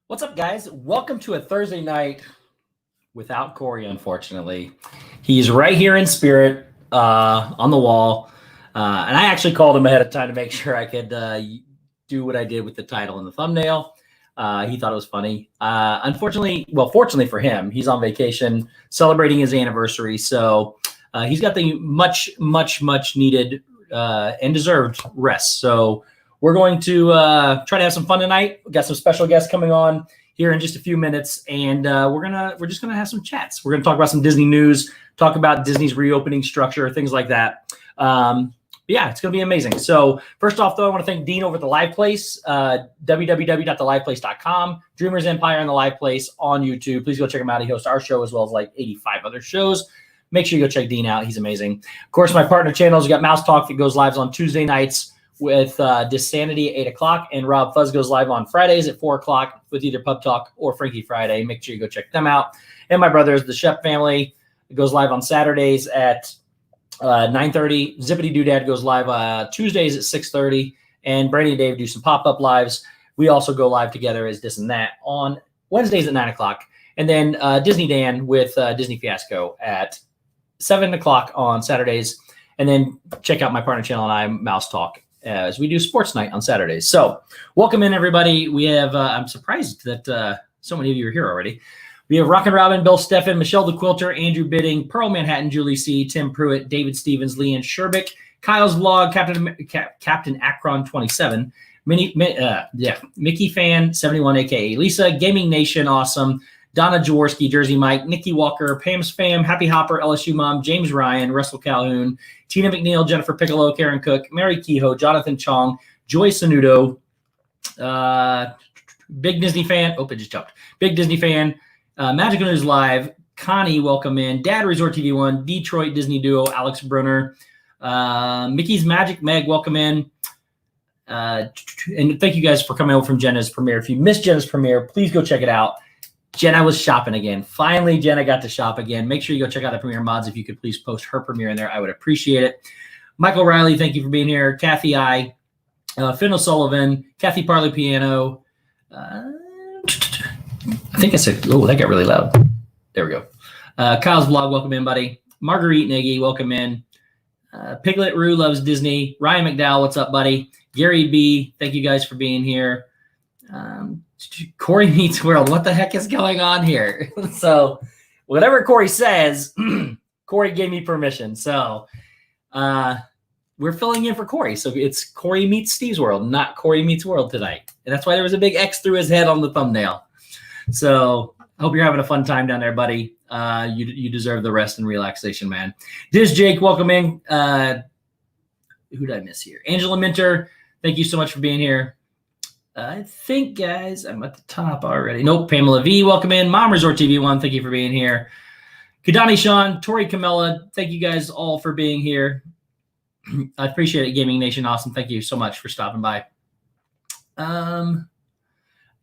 What's up, guys? Welcome to a Thursday night without Cory, unfortunately. He's right here in spirit on the wall. And I actually called him ahead of time to make sure I could do what I did with the title and the thumbnail. He thought it was funny. Fortunately for him, he's on vacation celebrating his anniversary. So he's got the much needed and deserved rest. So we're going to try to have some fun tonight. We've got some special guests coming on here in just a few minutes, and we're just gonna have some chats. We're gonna talk about some Disney news, talk about Disney's reopening structure, things like that. Yeah, it's gonna be amazing. So first off, though, I want to thank Dean over at the Live Place, www.theliveplace.com, Dreamers Empire and the Live Place on YouTube. Please go check him out. He hosts our show as well as like 85 other shows. Make sure you go check Dean out. He's amazing. Of course, my partner channels, we got Mouse Talk that goes live on Tuesday nights with Dissanity at 8 o'clock, and Rob Fuzz goes live on Fridays at 4 o'clock with either Pub Talk or Frankie Friday. Make sure you go check them out. And my brothers, the Shep Family, it goes live on Saturdays at 9:30. Zippity Doodad goes live Tuesdays at 6:30. And Brady and Dave do some pop-up lives. We also go live together as This and That on Wednesdays at 9 o'clock. And then Disney Dan with Disney Fiasco at 7 o'clock on Saturdays. And then check out my partner channel and I, Mouse Talk, as we do sports night on Saturdays. So welcome in, everybody. We have, I'm surprised that so many of you are here already. We have Rockin' Robin, Bill Steffen, Michelle the Quilter, Andrew Bidding, Pearl Manhattan, Julie C., Tim Pruitt, David Stevens, Leanne Sherbick, Kyle's Vlog, Captain Akron 27, Mickey Fan 71, aka Lisa, Gaming Nation Awesome, Donna Jaworski, Jersey Mike, Nikki Walker, Pam's Fam, Happy Hopper, LSU Mom, James Ryan, Russell Calhoun, Tina McNeil, Jennifer Piccolo, Karen Cook, Mary Kehoe, Jonathan Chong, Joy Sanudo, Big Disney Fan. Oh, it just jumped. Big Disney Fan, Magical News Live, Connie, welcome in, Dad Resort TV 1, Detroit Disney Duo, Alex Brunner, Mickey's Magic, Meg, welcome in. And thank you guys for coming over from Jenna's premiere. If you missed Jenna's premiere, please go check it out. Jenna was shopping again. Finally, Jenna got to shop again. Make sure you go check out the Premiere Mods. If you could please post her premiere in there, I would appreciate it. Michael Riley, thank you for being here. Kathy I, Finn O'Sullivan, Kathy Parley Piano. I think I said, oh, that got really loud. There we go. Kyle's Vlog, welcome in, buddy. Marguerite Nagy, welcome in. Piglet Rue loves Disney. Ryan McDowell, what's up, buddy? Gary B, thank you guys for being here. Cory Meets World. What the heck is going on here? So whatever Cory says, Cory gave me permission. So we're filling in for Cory. So it's Cory Meets Stevesworld, not Cory Meets World tonight. And that's why there was a big X through his head on the thumbnail. So I hope you're having a fun time down there, buddy. You deserve the rest and relaxation, man. Diz Jake, welcome in. Who did I miss here? Angela Minter, thank you so much for being here. I think, guys, I'm at the top already. Nope. Pamela V, welcome in. Mom Resort TV 1, thank you for being here. Kadani Sean, Tori Camilla, thank you guys all for being here. I appreciate it. Gaming Nation, awesome. Thank you so much for stopping by.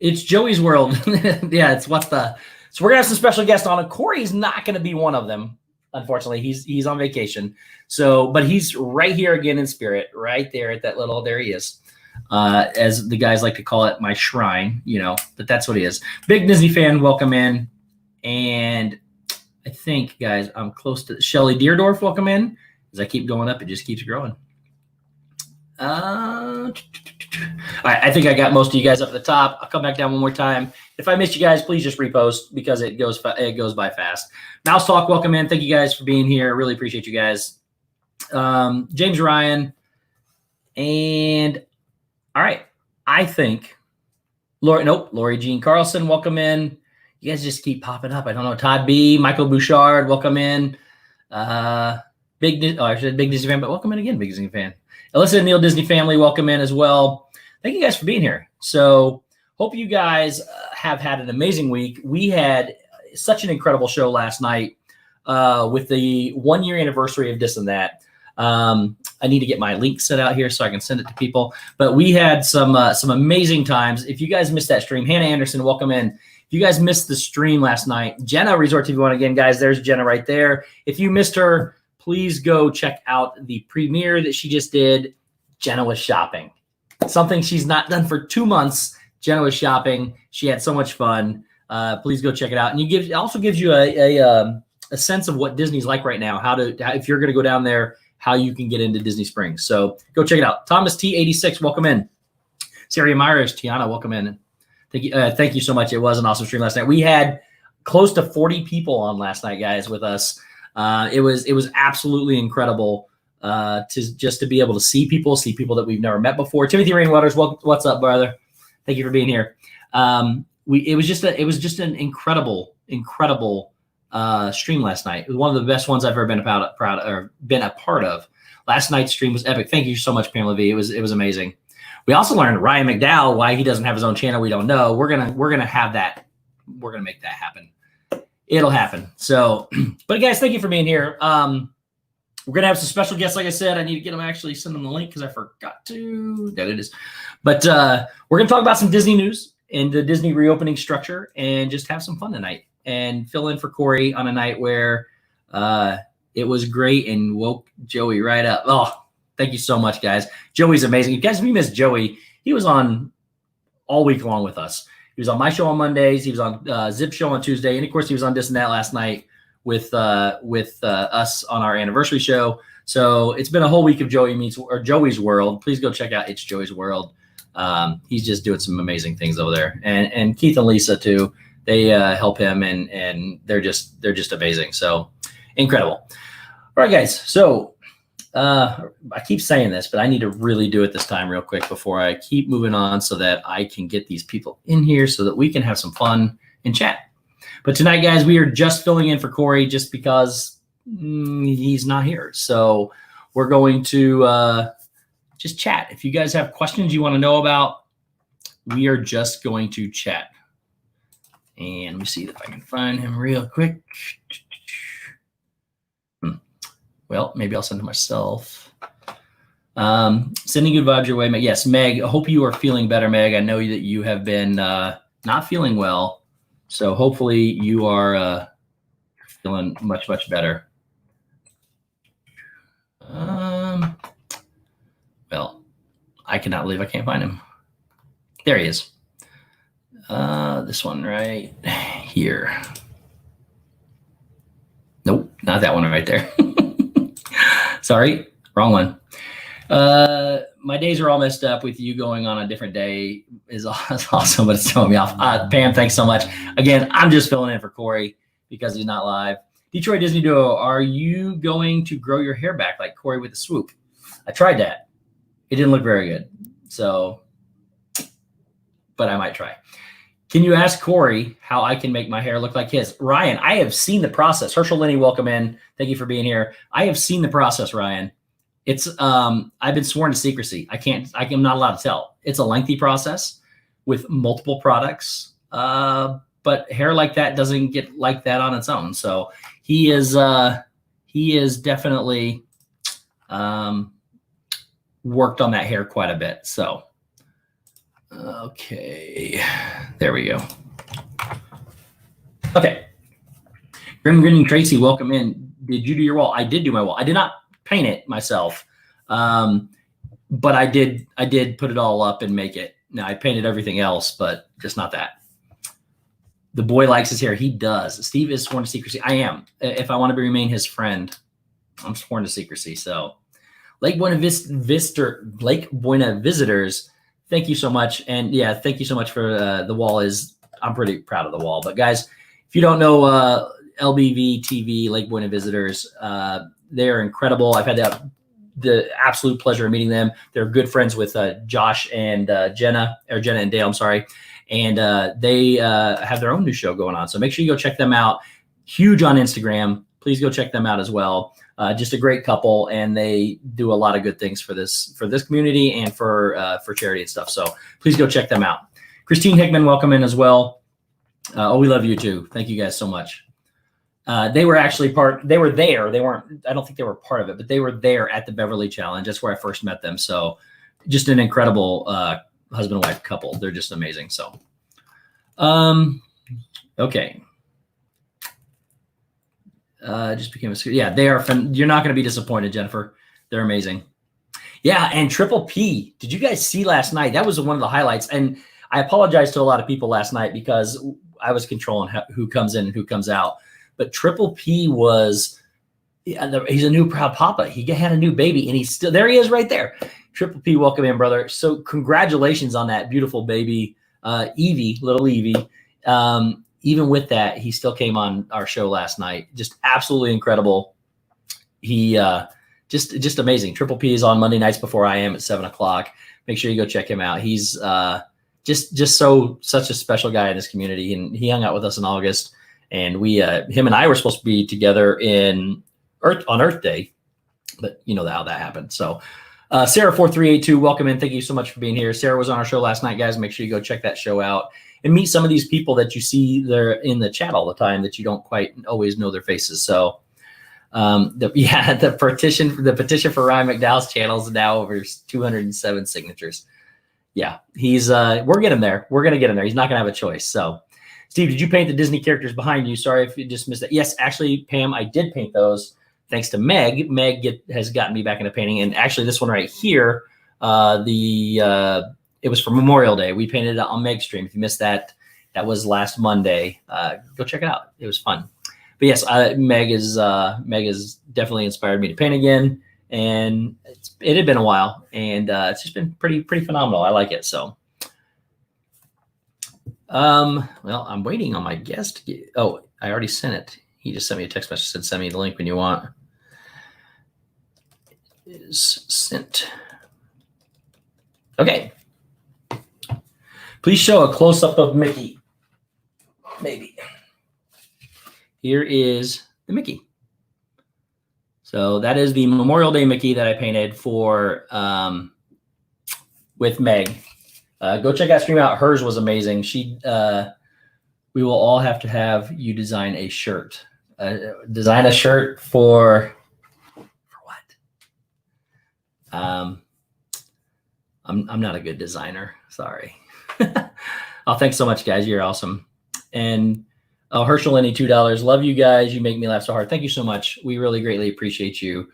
It's Joey's World. Yeah, it's what's the. So we're gonna have some special guests on. Cory's not gonna be one of them, unfortunately. He's on vacation. So, but he's right here again in spirit, right there at that little. There he is. As the guys like to call it, my shrine, but that's what he is. Big Disney Fan, welcome in. And I think, guys, I'm close to Shelly Deerdorf, welcome in. As I keep going up, it just keeps growing. All right, I think I got most of you guys up at the top. I'll come back down one more time. If I missed you guys, please just repost because it goes by fast. Mouse Talk, welcome in. Thank you guys for being here. Really appreciate you guys. James Ryan. And all right, I think Lori Jean Carlson, welcome in. You guys just keep popping up. I don't know. Todd B, Michael Bouchard, welcome in. I said Big Disney Fan, but welcome in again, Big Disney Fan. Alyssa and Neil Disney family, welcome in as well. Thank you guys for being here. So hope you guys have had an amazing week. We had such an incredible show last night with the 1-year anniversary of This and That. I need to get my link set out here so I can send it to people. But we had some amazing times. If you guys missed that stream, Hannah Anderson, welcome in. If you guys missed the stream last night, Jenna Resort TV 1 again, guys. There's Jenna right there. If you missed her, please go check out the premiere that she just did. Jenna was shopping. Something she's not done for 2 months. Jenna was shopping. She had so much fun. Please go check it out. And it also gives you a sense of what Disney's like right now. If you're going to go down there, how you can get into Disney Springs. So go check it out. Thomas T86, welcome in. Sarah Myers, Tiana, welcome in. Thank you so much. It was an awesome stream last night. We had close to 40 people on last night, guys, with us. It was absolutely incredible to be able to see people that we've never met before. Timothy Rainwaters, what's up, brother? Thank you for being here. It was just an incredible stream last night. It was one of the best ones I've ever been been a part of. Last night's stream was epic. Thank you so much, Pamela V. It was amazing. We also learned Ryan McDowell, why he doesn't have his own channel. We don't know. We're gonna have that. We're gonna make that happen. It'll happen. So, but guys, thank you for being here. We're gonna have some special guests. Like I said, I need to get them, actually send them the link because I forgot to. There it is. But we're gonna talk about some Disney news and the Disney reopening structure, and just have some fun tonight and fill in for Cory on a night where it was great and woke Joey right up. Oh, thank you so much, guys. Joey's amazing. You guys, if you missed Joey, he was on all week long with us. He was on my show on Mondays. He was on Zip show on Tuesday. And of course, he was on This and That last night with us on our anniversary show. So it's been a whole week of Joey's World. Please go check out It's Joey's World. He's just doing some amazing things over there. And Keith and Lisa too. They help him, and they're just amazing. So incredible. All right, guys. So I keep saying this, but I need to really do it this time real quick before I keep moving on, so that I can get these people in here so that we can have some fun and chat. But tonight, guys, we are just filling in for Cory just because he's not here. So we're going to just chat. If you guys have questions you want to know about, we are just going to chat. And let me see if I can find him real quick. Well, maybe I'll send it myself. Sending good vibes your way, Meg. Yes, Meg, I hope you are feeling better, Meg. I know that you have been not feeling well. So hopefully you are feeling much, much better. Well, I cannot believe I can't find him. There he is. This one right here. Nope, not that one right there. Sorry, wrong one. My days are all messed up with you going on a different day is awesome, but it's throwing me off. Pam, thanks so much. Again, I'm just filling in for Cory because he's not live. Detroit Disney Duo, are you going to grow your hair back like Cory with the swoop? I tried that. It didn't look very good. So, but I might try. Can you ask Cory how I can make my hair look like his? Ryan, I have seen the process. Herschel Linney, welcome in. Thank you for being here. I have seen the process, Ryan. It's I've been sworn to secrecy. I'm not allowed to tell. It's a lengthy process with multiple products. But hair like that doesn't get like that on its own. So he is definitely worked on that hair quite a bit. So okay, there we go. Okay, Grinning Tracy, welcome in. Did you do your wall? I did do my wall. I did not paint it myself, but I did put it all up and make it. Now I painted everything else, but just not that. The boy likes his hair. He does. Steve is sworn to secrecy. I am. If I want to remain his friend, I'm sworn to secrecy. So Lake Buena visitors. Thank you so much. And yeah, thank you so much for the wall. I'm pretty proud of the wall. But guys, if you don't know LBV TV, Lake Buena visitors, they are incredible. I've had the absolute pleasure of meeting them. They're good friends with Josh and Jenna and Dale, I'm sorry. And they have their own new show going on. So make sure you go check them out. Huge on Instagram. Please go check them out as well. Just a great couple, and they do a lot of good things for this community and for charity and stuff. So please go check them out. Christine Hickman, welcome in as well. We love you too. Thank you guys so much. They were actually they were there. They weren't, I don't think they were part of it, but they were there at the Beverly Challenge. That's where I first met them. So just an incredible husband and wife couple. They're just amazing. So, okay. Just became yeah, they are fun. You're not going to be disappointed, Jennifer. They're amazing. Yeah. And Triple P, did you guys see last night? That was one of the highlights. And I apologize to a lot of people last night because I was controlling who comes in and who comes out. But Triple P he's a new proud papa. He had a new baby, and he's still there. He is right there. Triple P, welcome in, brother. So congratulations on that beautiful baby, Evie, little Evie. Even with that, he still came on our show last night. Just absolutely incredible. He just amazing. Triple P is on Monday nights before I am at 7:00. Make sure you go check him out. He's just such a special guy in this community, and he hung out with us in August. And him and I were supposed to be together on Earth Day, but you know how that happened. So Sarah 4382, welcome in. Thank you so much for being here. Sarah was on our show last night, guys. Make sure you go check that show out and meet some of these people that you see there in the chat all the time that you don't quite always know their faces. So the petition for Ryan McDowell's channel is now over 207 signatures. Yeah, we're getting there. We're gonna get him there. He's not gonna have a choice. So Steve, did you paint the Disney characters behind you? Sorry if you just missed that. Yes, actually, Pam, I did paint those. Thanks to Meg. Meg has gotten me back into painting. And actually, this one right here, it was for Memorial Day. We painted it on Meg's stream. If you missed that, that was last Monday. Go check it out. It was fun. But yes, Meg has definitely inspired me to paint again. And it had been a while, and it's just been pretty phenomenal. I like it. So. Well, I'm waiting on my guest. Oh, I already sent it. He just sent me a text message, said, send me the link when you want. It is sent. Okay. Please show a close-up of Mickey. Maybe. Here is the Mickey. So that is the Memorial Day Mickey that I painted for with Meg. Go check that stream out. Hers was amazing. We will all have to have you design a shirt. Design a shirt for what? I'm not a good designer. Sorry. Oh, thanks so much, guys. You're awesome. And Herschel, any $2. Love you guys. You make me laugh so hard. Thank you so much. We really greatly appreciate you.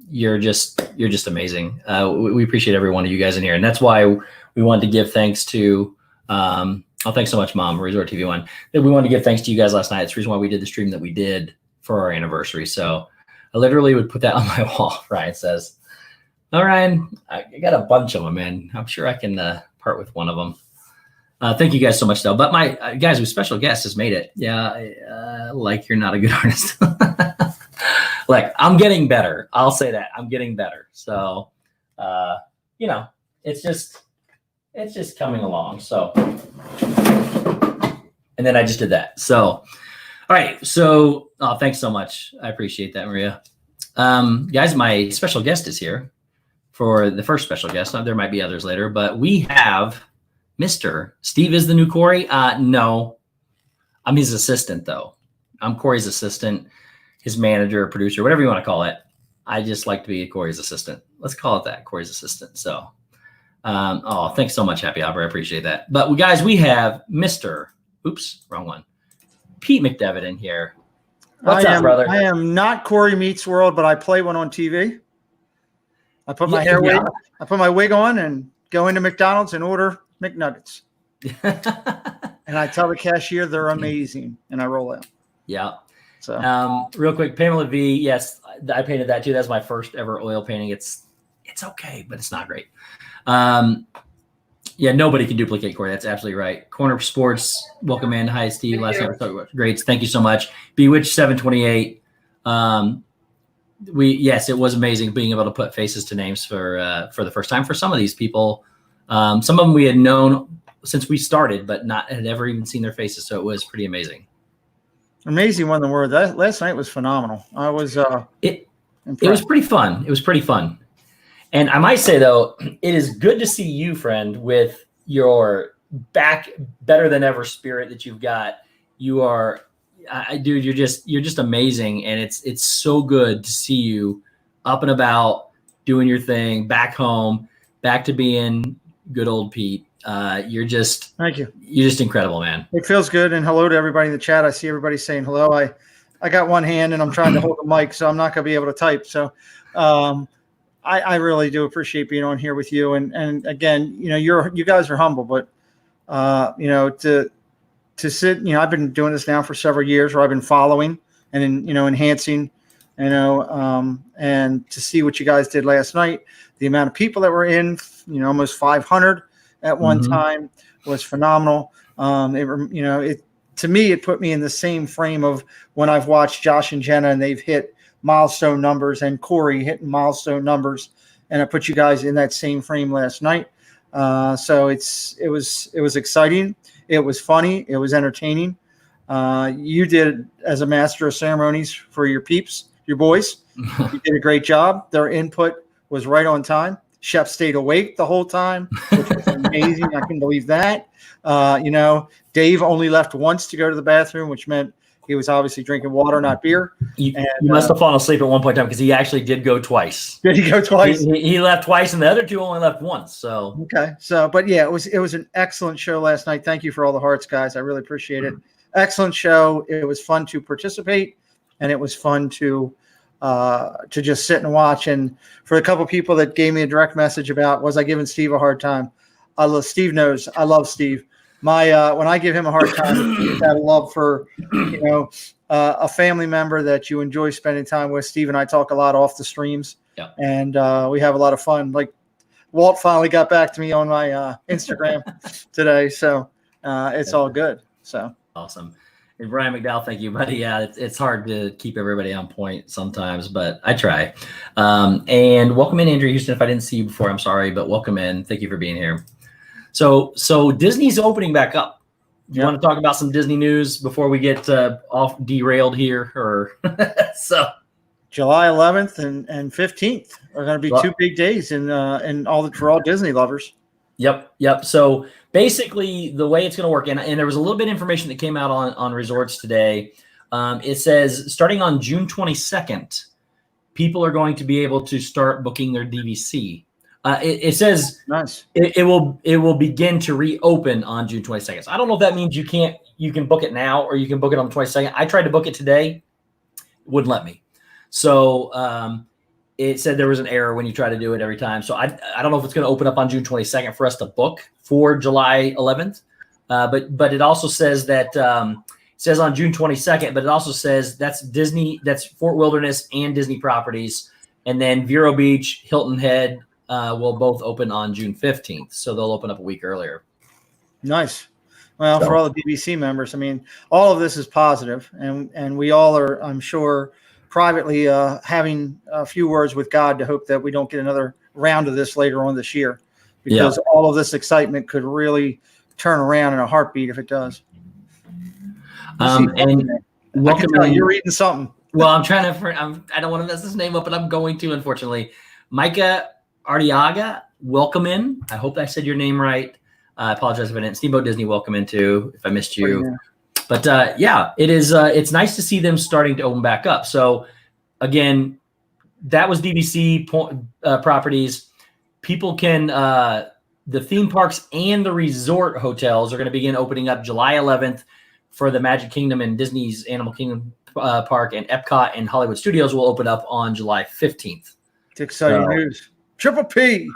You're just amazing. We appreciate every one of you guys in here, and that's why we wanted to give thanks to. Thanks so much, Mom, Resort TV One. We wanted to give thanks to you guys last night. It's the reason why we did the stream that we did for our anniversary. So I literally would put that on my wall. Ryan says, "All right, I got a bunch of them, man. I'm sure I can part with one of them." Thank you guys so much, though. But my guys, with special guest has made it. Yeah, like you're not a good artist. Like I'm getting better. I'll say that I'm getting better. So, it's just coming along. So, and then I just did that. So, all right. So, thanks so much. I appreciate that, Maria. Guys, my special guest is here for the first special guest. There might be others later, but we have Mr. Steve is the new Cory. No, I'm his assistant though. I'm Cory's assistant, his manager, producer, whatever you want to call it. I just like to be Cory's assistant. Let's call it that, Cory's assistant. So, thanks so much, Happy Hopper. I appreciate that. But guys, we have Mr. Oops, wrong one. Pete McDevitt in here. What's up, brother? I am not Cory Meets World, but I play one on TV. I put my hair wig, I put my wig on and go into McDonald's and order McNuggets. And I tell the cashier they're amazing, and I roll out. Yeah. So real quick, Pamela V. Yes, I painted that too. That's my first ever oil painting. It's okay, but it's not great. Yeah, nobody can duplicate Cory. That's absolutely right. Corner Sports, welcome in. Hi, Steve. Last night we talked about greats. Thank you so much. Bewitched 728. Yes, it was amazing being able to put faces to names for the first time for some of these people. Some of them we had known since we started, but had never even seen their faces. So it was pretty amazing. Amazing one. The word that last night was phenomenal. I was it was pretty fun. It was pretty fun. And I might say though, it is good to see you, friend, with your back better than ever spirit that you've got. You are, dude, you're just amazing. And it's so good to see you up and about doing your thing, back home, back to being good old Pete. Thank you. You're just incredible, man. It feels good. And hello to everybody in the chat. I see everybody saying hello. I got one hand and I'm trying to hold the mic, so I'm not going to be able to type. So, I really do appreciate being on here with you. And again, you guys are humble, but to sit, I've been doing this now for several years, where I've been following and enhancing, and to see what you guys did last night, the amount of people that were in, almost 500 at one time was phenomenal. To me, it put me in the same frame of when I've watched Josh and Jenna and they've hit milestone numbers, and Cory hitting milestone numbers, and I put you guys in that same frame last night. So it was exciting. It was funny. It was entertaining. You did, as a master of ceremonies for your peeps, your boys, you did a great job. Their input was right on time. Chef stayed awake the whole time, which was amazing. I couldn't believe that. Dave only left once to go to the bathroom, which meant he was obviously drinking water, not beer. You must have fallen asleep at one point in time, because he actually did go twice. Did he go twice? He left twice, and the other two only left once. So okay. But yeah, it was an excellent show last night. Thank you for all the hearts, guys. I really appreciate it. Excellent show. It was fun to participate, and it was fun to just sit and watch. And for a couple people that gave me a direct message about, was I giving Steve a hard time? Steve knows I love Steve. When I give him a hard time, it's that love for, a family member that you enjoy spending time with. Steve and I talk a lot off the streams, and we have a lot of fun. Like, Walt finally got back to me on my Instagram today, so it's all good. So awesome. And Brian McDowell, thank you, buddy. Yeah, it's hard to keep everybody on point sometimes, but I try. And welcome in, Andrew Houston. If I didn't see you before, I'm sorry, but welcome in. Thank you for being here. So Disney's opening back up. You want to talk about some Disney news before we get off derailed here, or so? July 11th and 15th are going to be 2 big days for all Disney lovers. Yep. So basically, the way it's going to work, and there was a little bit of information that came out on resorts today. It says starting on June 22nd, people are going to be able to start booking their DVC. It says nice. It will begin to reopen on June 22nd. So I don't know if that means you can book it now, or you can book it on the 22nd. I tried to book it today, it wouldn't let me. So it said there was an error when you try to do it every time. So I don't know if it's going to open up on June 22nd for us to book for July 11th. But it also says that it says on June 22nd, but it also says that's Disney, that's Fort Wilderness and Disney properties, and then Vero Beach, Hilton Head. Will both open on June 15th, so they'll open up a week earlier. Nice. Well, for all the DVC members, I mean, all of this is positive, and we all are, I'm sure, privately having a few words with God to hope that we don't get another round of this later on this year, because all of this excitement could really turn around in a heartbeat if it does. And you're reading something. Well, I don't want to mess this name up, but I'm going to, unfortunately. Micah Artiaga, welcome in. I hope I said your name right. I apologize if I didn't. Steamboat Disney, welcome in too, if I missed you. But it is. It's nice to see them starting to open back up. So again, that was DVC properties. People can, the theme parks and the resort hotels are going to begin opening up July 11th for the Magic Kingdom and Disney's Animal Kingdom Park, and Epcot and Hollywood Studios will open up on July 15th. It's exciting news. Triple P.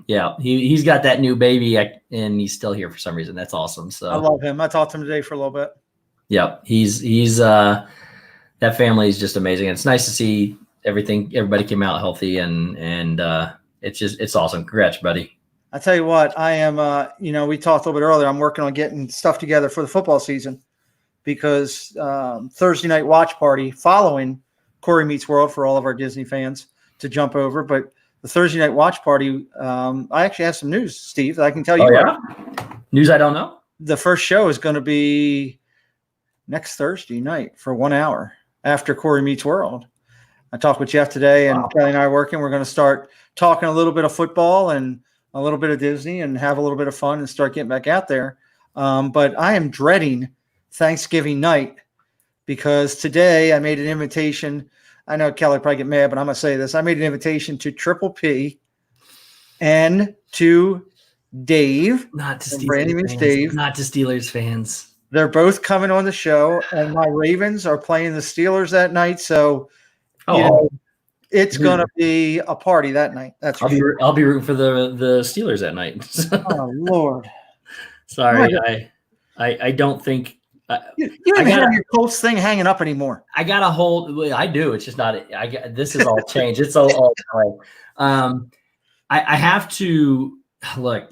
Yeah, he's got that new baby, and he's still here for some reason. That's awesome. So I love him. I talked to him today for a little bit. Yeah, he's that family is just amazing. It's nice to see everybody came out healthy, and it's awesome. Congrats, buddy. I tell you what, I am. We talked a little bit earlier. I'm working on getting stuff together for the football season, because Thursday night watch party following Cory Meets World for all of our Disney fans to jump over, but the Thursday night watch party, I actually have some news, Steve, that I can tell you. Oh, yeah? News I don't know? The first show is going to be next Thursday night for 1 hour after Cory Meets World. I talked with Jeff today, and Kelly and I are working. We're going to start talking a little bit of football and a little bit of Disney and have a little bit of fun and start getting back out there. But I am dreading Thanksgiving night, because today I made an invitation. I know Kelly probably get mad, but I'm going to say this. I made an invitation to Triple P and to Dave. Not to Steelers fans. Dave. Not to Steelers fans. They're both coming on the show, and my Ravens are playing the Steelers that night. So, It's going to be a party that night. That's for sure. I'll be rooting for the Steelers that night. Oh Lord. Sorry, I don't think you don't even have your Colts thing hanging up anymore. I got a hold. I do. It's just not. This is all changed. It's all. I have to look.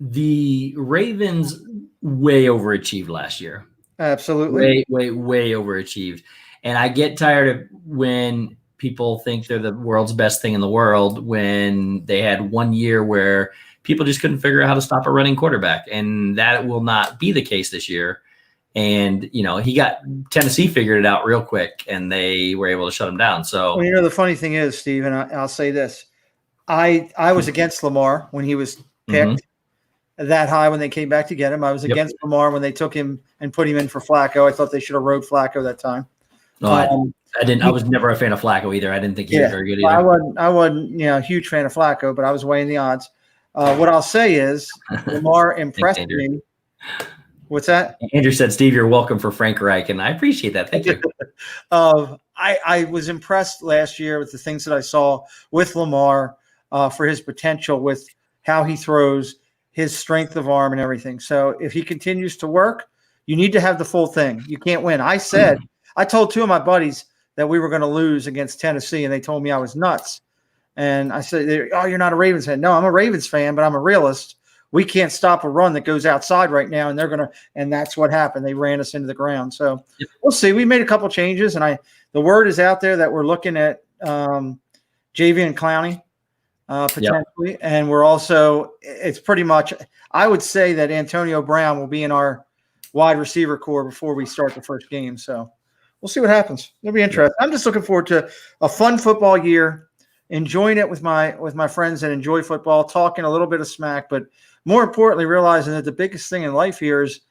The Ravens way overachieved last year. Absolutely. Way overachieved. And I get tired of when people think they're the world's best thing in the world when they had 1 year where people just couldn't figure out how to stop a running quarterback. And that will not be the case this year. And, he got Tennessee figured it out real quick and they were able to shut him down. So, well, the funny thing is, Steve, and I'll say this. I was against Lamar when he was picked that high when they came back to get him. I was against Lamar when they took him and put him in for Flacco. I thought they should have rode Flacco that time. No, I didn't. I was never a fan of Flacco either. I didn't think he was very good either. I wasn't a huge fan of Flacco, but I was weighing the odds. What I'll say is Lamar impressed me. What's that? Andrew said, Steve, you're welcome for Frank Reich, and I appreciate that. Thank you. I was impressed last year with the things that I saw with Lamar for his potential with how he throws, his strength of arm and everything. So if he continues to work, you need to have the full thing. You can't win. I told two of my buddies that we were going to lose against Tennessee, and they told me I was nuts. And I said, oh, you're not a Ravens fan. No, I'm a Ravens fan, but I'm a realist. We can't stop a run that goes outside right now, and that's what happened. They ran us into the ground. So we'll see. We made a couple changes, and the word is out there that we're looking at Javian Clowney potentially, and we're also it's pretty much. I would say that Antonio Brown will be in our wide receiver core before we start the first game. So we'll see what happens. It'll be interesting. I'm just looking forward to a fun football year, enjoying it with my friends that enjoy football, talking a little bit of smack, but more importantly, realizing that the biggest thing in life here is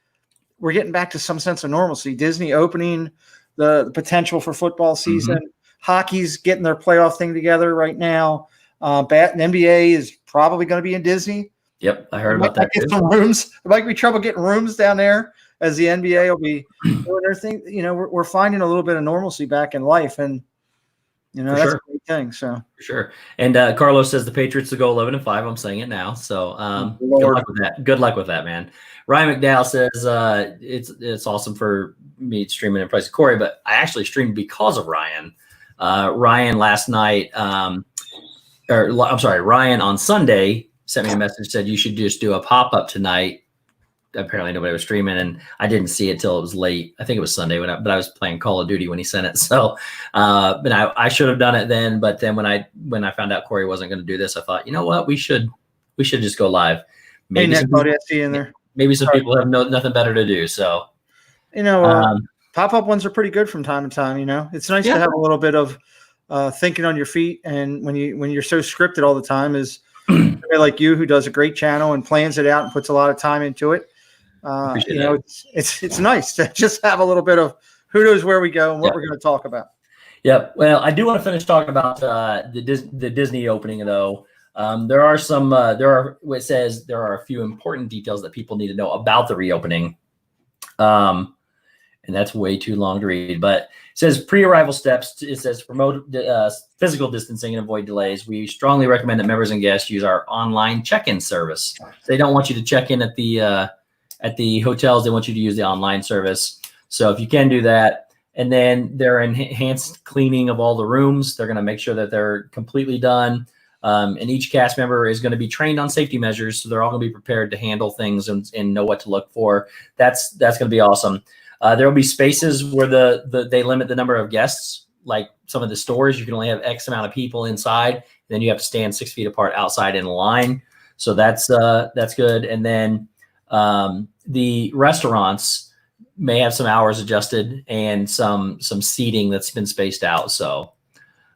we're getting back to some sense of normalcy. Disney opening the potential for football season. Hockey's getting their playoff thing together right now. NBA is probably going to be in Disney. Yep, I heard about that. Get some rooms. It might be trouble getting rooms down there as the NBA will be doing their thing. We're finding a little bit of normalcy back in life, and that's a great thing. So for sure. And Carlos says the Patriots will go 11-5. I'm saying it now. So good luck with that. Good luck with that, man. Ryan McDowell says it's awesome for me streaming in place of Cory, but I actually streamed because of Ryan. Ryan last night, Ryan on Sunday sent me a message, said you should just do a pop-up tonight. Apparently nobody was streaming, and I didn't see it till it was late. I think it was Sunday, but I was playing Call of Duty when he sent it. So, but I should have done it then. But then when I found out Cory wasn't going to do this, I thought, you know what, we should just go live. Maybe some people have nothing better to do. So, pop-up ones are pretty good from time to time. It's nice to have a little bit of thinking on your feet, and when you're so scripted all the time, is somebody like you who does a great channel and plans it out and puts a lot of time into it. It's nice to just have a little bit of who knows where we go and what we're going to talk about. Yep. Well, I do want to finish talking about the Disney opening, though. There are a few important details that people need to know about the reopening. And that's way too long to read, but it says pre-arrival steps. It says promote physical distancing and avoid delays. We strongly recommend that members and guests use our online check-in service. They don't want you to check in at the hotels. They want you to use the online service. So if you can do that, and then their enhanced cleaning of all the rooms, they're going to make sure that they're completely done. And each cast member is going to be trained on safety measures. So they're all going to be prepared to handle things and know what to look for. That's going to be awesome. There will be spaces where they limit the number of guests. Like some of the stores, you can only have X amount of people inside. And then you have to stand 6 feet apart outside in a line. So that's good. And then the restaurants may have some hours adjusted and some seating that's been spaced out. So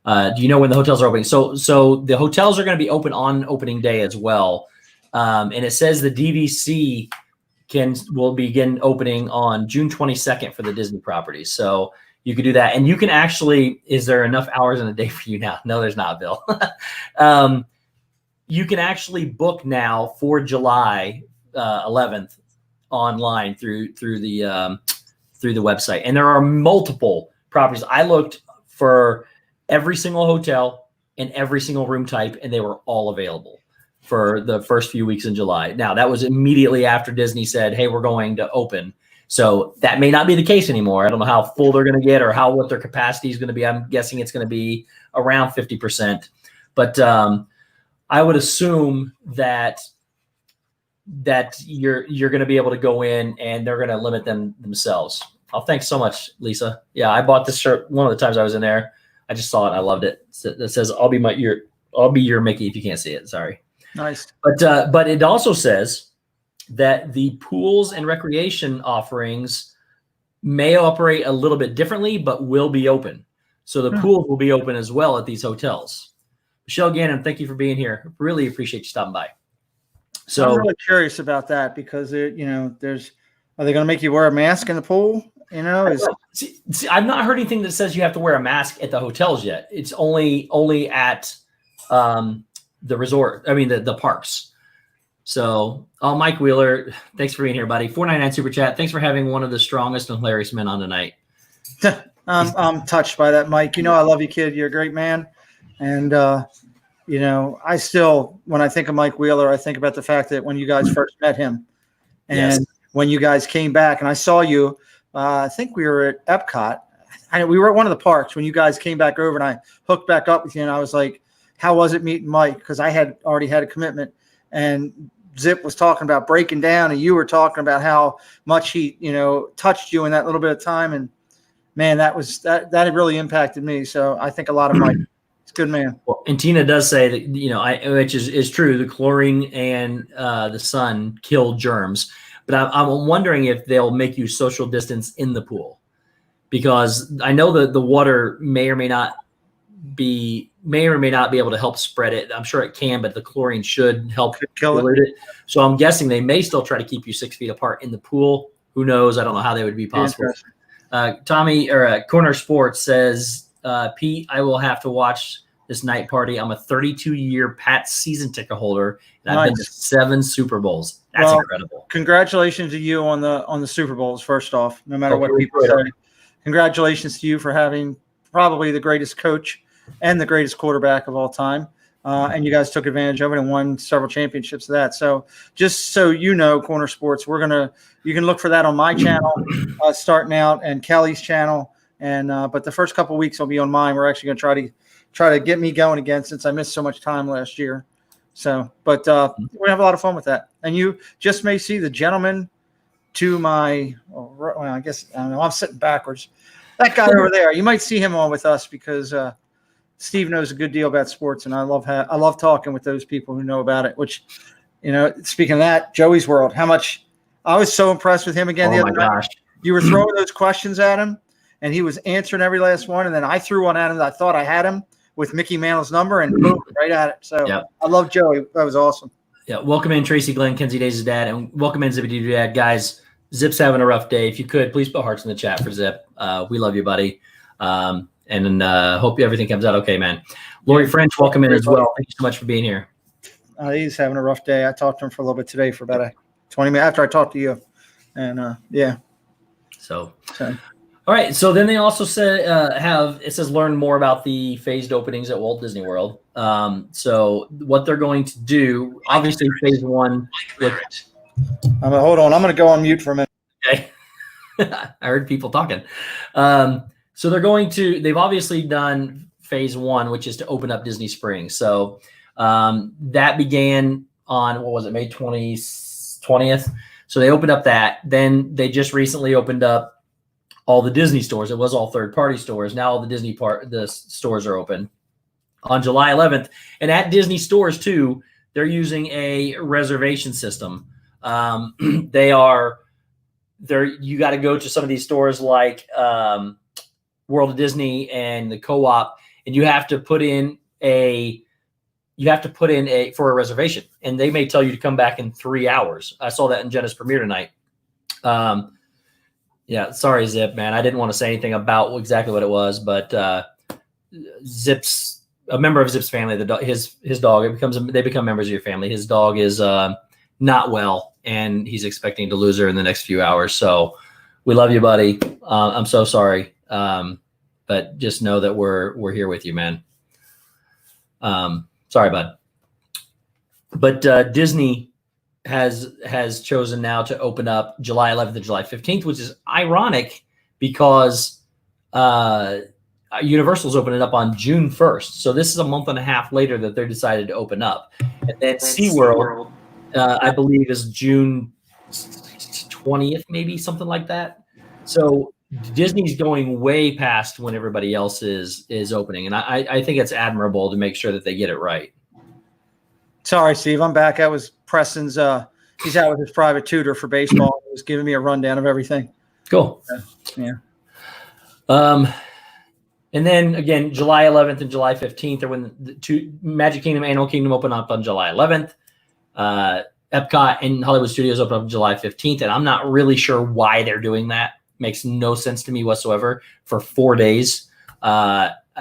do you know when the hotels are opening? So the hotels are going to be open on opening day as well. And it says the DVC will begin opening on June 22nd for the Disney properties. So you could do that. And you can actually, is there enough hours in a day for you now? No, there's not, Bill. You can actually book now for July 11th online through the website. And there are multiple properties. I looked for every single hotel and every single room type, and they were all available for the first few weeks in July. Now, that was immediately after Disney said, hey, we're going to open. So that may not be the case anymore. I don't know how full they're going to get or what their capacity is going to be. I'm guessing it's going to be around 50%. But I would assume that you're going to be able to go in and they're going to limit them themselves. Oh, thanks so much, Lisa. Yeah, I bought this shirt one of the times I was in there. I just saw it. I loved it. It says, I'll be your Mickey if you can't see it. Sorry. Nice. But it also says that the pools and recreation offerings may operate a little bit differently, but will be open. So the pools will be open as well at these hotels. Michelle Gannon, thank you for being here. Really appreciate you stopping by. So I'm really curious about that because are they going to make you wear a mask in the pool? See, I've not heard anything that says you have to wear a mask at the hotels yet. It's only at the resort. I mean, the parks. So, Mike Wheeler, thanks for being here, buddy. 499 super chat. Thanks for having one of the strongest and hilarious men on tonight. I'm touched by that, Mike. I love you, kid. You're a great man. And, I still, when I think of Mike Wheeler, I think about the fact that when you guys first met him and when you guys came back and I saw you, I think we were at Epcot. We were at one of the parks when you guys came back over and I hooked back up with you and I was like, how was it meeting Mike? Because I had already had a commitment and Zip was talking about breaking down and you were talking about how much he, touched you in that little bit of time. And man, that really impacted me. So I think a lot of Mike. It's a good man. Well, and Tina does say that, which is true. The chlorine and the sun kill germs. But I'm wondering if they'll make you social distance in the pool, because I know that the water may or may not be able to help spread it. I'm sure it can, but the chlorine should help kill it. So I'm guessing they may still try to keep you 6 feet apart in the pool. Who knows? I don't know how they would be possible. Tommy or Corner Sports says, Pete, I will have to watch this night party. I'm a 32-year Pats season ticket holder, and I've been to 7 Super Bowls. That's incredible. Congratulations to you on the Super Bowls. First off, no matter what people say, congratulations to you for having probably the greatest coach and the greatest quarterback of all time. And you guys took advantage of it and won several championships of that. So just so Corner Sports, you can look for that on my channel starting out and Kelly's channel. And but the first couple of weeks will be on mine. We're actually going to try to get me going again since I missed so much time last year. So, but we have a lot of fun with that. And you just may see the gentleman to my, I guess, I don't know, I'm sitting backwards. That guy over there, you might see him on with us because Steve knows a good deal about sports, and I love talking with those people who know about it. Which, speaking of that, Joey's World, how much I was so impressed with him again the other night. You were throwing those questions at him, and he was answering every last one. And then I threw one at him that I thought I had him with Mickey Mantle's number, and boom, right at it. So I love Joey. That was awesome. Yeah, welcome in Tracy Glenn, Kenzie Days' dad, and welcome in Zippy Dad. Guys, Zip's having a rough day. If you could, please put hearts in the chat for Zip. We love you, buddy. And hope everything comes out okay, man. Lori French, welcome in as well. Thank you so much for being here. He's having a rough day. I talked to him for a little bit today for about 20 minutes after I talked to you. And So, all right. So then they also say it says learn more about the phased openings at Walt Disney World. So what they're going to do, obviously phase 1. Hold on. I'm going to go on mute for a minute. Okay. I heard people talking. So they've obviously done phase 1, which is to open up Disney Springs. So that began on, May 20th. So they opened up that. Then they just recently opened up all the Disney stores. It was all third-party stores. Now all the the stores are open on July 11th. And at Disney stores too, they're using a reservation system. You got to go to some of these stores like World of Disney and the Co-op, and you have to put in for a reservation, and they may tell you to come back in 3 hours. I saw that in Jenna's premiere tonight. Sorry, Zip, man. I didn't want to say anything about exactly what it was, but Zip's a member of Zip's family. His dog, they become members of your family. His dog is not well, and he's expecting to lose her in the next few hours. So we love you, buddy. I'm so sorry. but just know that we're here with you, man. Sorry, bud. But Disney has chosen now to open up July 11th and July 15th, which is ironic because Universal's opening up on June 1st. So this is a month and a half later that they decided to open up. And then SeaWorld, I believe, is June 20th, maybe something like that. So Disney's going way past when everybody else is opening. And I think it's admirable to make sure that they get it right. Sorry, Steve, I'm back. I was Preston's. He's out with his private tutor for baseball. He was giving me a rundown of everything. Cool. Yeah. And then again, July 11th and July 15th are when the two Magic Kingdom, Animal Kingdom open up on July 11th. Epcot and Hollywood Studios open up July 15th. And I'm not really sure why they're doing that. Makes no sense to me whatsoever for 4 days.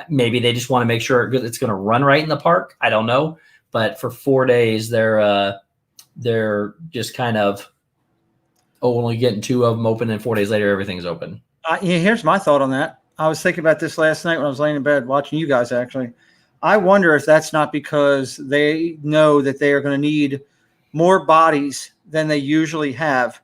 Maybe they just want to make sure it's going to run right in the park. I don't know. But for 4 days, they're just kind of only getting 2 of them open, and 4 days later, everything's open. Here's my thought on that. I was thinking about this last night when I was laying in bed watching you guys, actually. I wonder if that's not because they know that they are going to need more bodies than they usually have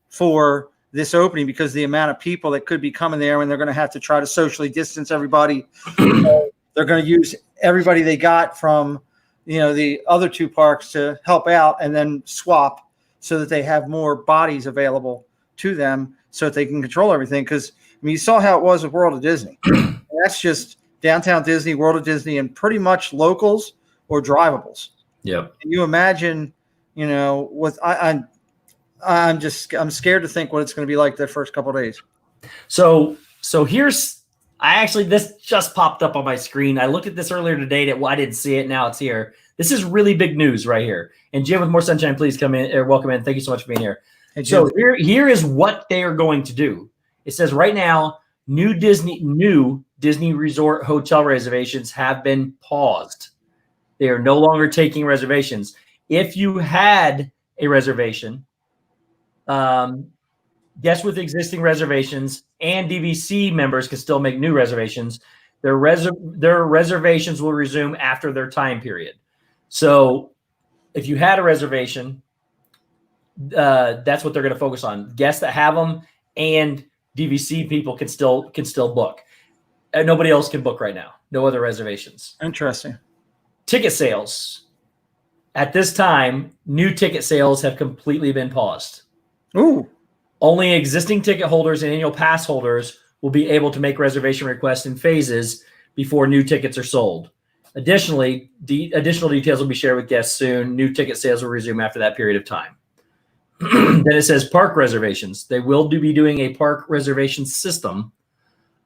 for this opening, because the amount of people that could be coming there, and they're going to have to try to socially distance everybody. They're going to use everybody they got from the other 2 parks to help out, and then swap so that they have more bodies available to them so that they can control everything. Because you saw how it was with World of Disney. That's just Downtown Disney, World of Disney, and pretty much locals or drivables. Yep. Can you imagine? I'm scared to think what it's going to be like the first couple of days. So here's. This just popped up on my screen. I looked at this earlier today. I didn't see it. Now it's here. This is really big news right here. And Jim with More Sunshine, please come in or welcome in. Thank you so much for being here. Hey, Jim. So here is what they are going to do. It says right now, new Disney Resort hotel reservations have been paused. They are no longer taking reservations. If you had a reservation, guests with existing reservations and DVC members can still make new reservations. Their reservations will resume after their time period. So if you had a reservation, that's what they're going to focus on. Guests that have them and DVC people can still book. Nobody else can book right now. No other reservations. Interesting. Ticket sales. At this time, new ticket sales have completely been paused. Ooh. Only existing ticket holders and annual pass holders will be able to make reservation requests in phases before new tickets are sold. Additionally, additional details will be shared with guests soon. New ticket sales will resume after that period of time. Then it says park reservations. They will be doing a park reservation system.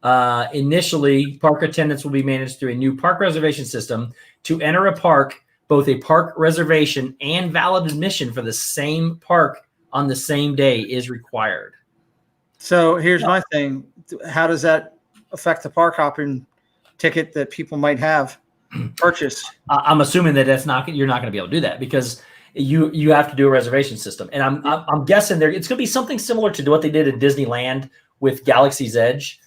Initially, park attendance will be managed through a new park reservation system. To enter a park, both a park reservation and valid admission for the same park on the same day is required. So here's my thing. How does that affect the park hopping ticket that people might have purchased? I'm assuming that you're not going to be able to do that because you have to do a reservation system. And I'm guessing it's going to be something similar to what they did in Disneyland with Galaxy's Edge,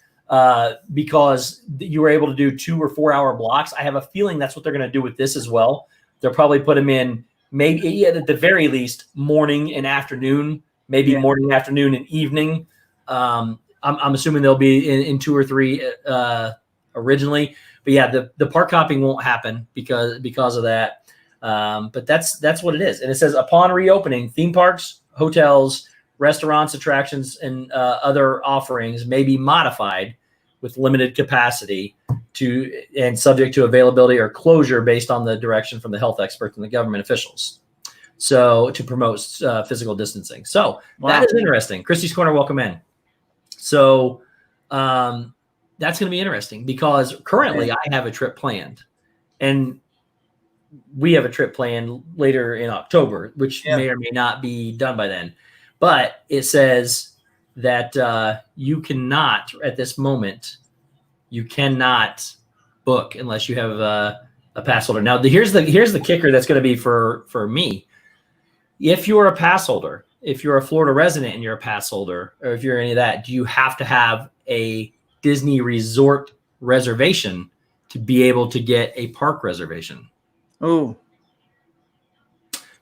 because you were able to do 2 or 4 hour blocks. I have a feeling that's what they're going to do with this as well. They'll probably put them in maybe at the very least morning and afternoon, maybe morning, afternoon, and evening. I'm assuming they'll be in 2 or 3 originally, but yeah, the park hopping won't happen because of that. But that's what it is. And it says upon reopening, theme parks, hotels, restaurants, attractions, and other offerings may be modified with limited capacity and subject to availability or closure based on the direction from the health experts and the government officials. So to promote physical distancing. So that is interesting. Christy's Corner, welcome in. So that's going to be interesting because currently I have a trip planned, and we have a trip planned later in October, which may or may not be done by then. But it says that you cannot, at this moment, you cannot book unless you have a pass holder. Now, here's the kicker that's going to be for me. If you're a pass holder, if you're a Florida resident and you're a pass holder, or if you're any of that, do you have to have a Disney resort reservation to be able to get a park reservation. Oh,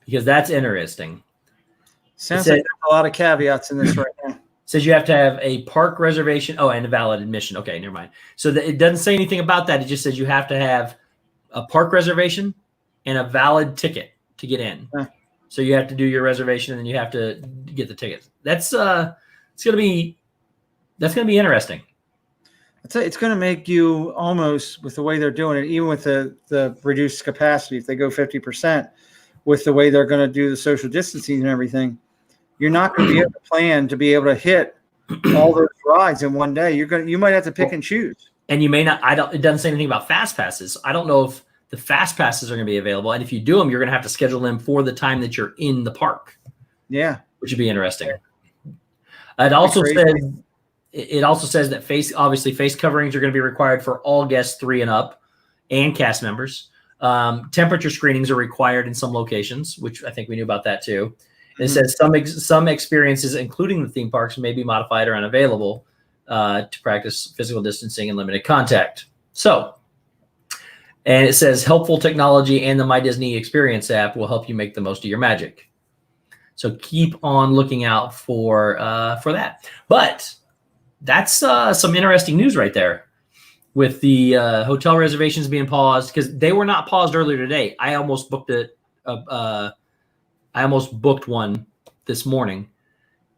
because that's interesting. Sounds like there's a lot of caveats in this right now. Says you have to have a park reservation. Oh, and a valid admission. Okay, never mind. So it doesn't say anything about that. It just says you have to have a park reservation and a valid ticket to get in. So you have to do your reservation and then you have to get the tickets. That's gonna be interesting. It's going to make you almost, with the way they're doing it, even with the reduced capacity, if they go 50%, with the way they're going to do the social distancing and everything, you're not going to be able to plan to be able to hit all those rides in one day. You might have to pick and choose. And you may not. It doesn't say anything about fast passes. I don't know if the fast passes are going to be available. And if you do them, you're going to have to schedule them for the time that you're in the park. Yeah, which would be interesting. It also says that face coverings are going to be required for all guests 3 and up and cast members. Temperature screenings are required in some locations, which I think we knew about that too. And it says some experiences, including the theme parks, may be modified or unavailable to practice physical distancing and limited contact. So, and it says helpful technology and the My Disney Experience app will help you make the most of your magic. So keep on looking out for that. But that's some interesting news right there with the hotel reservations being paused, because they were not paused earlier today. I almost booked it. I almost booked one this morning,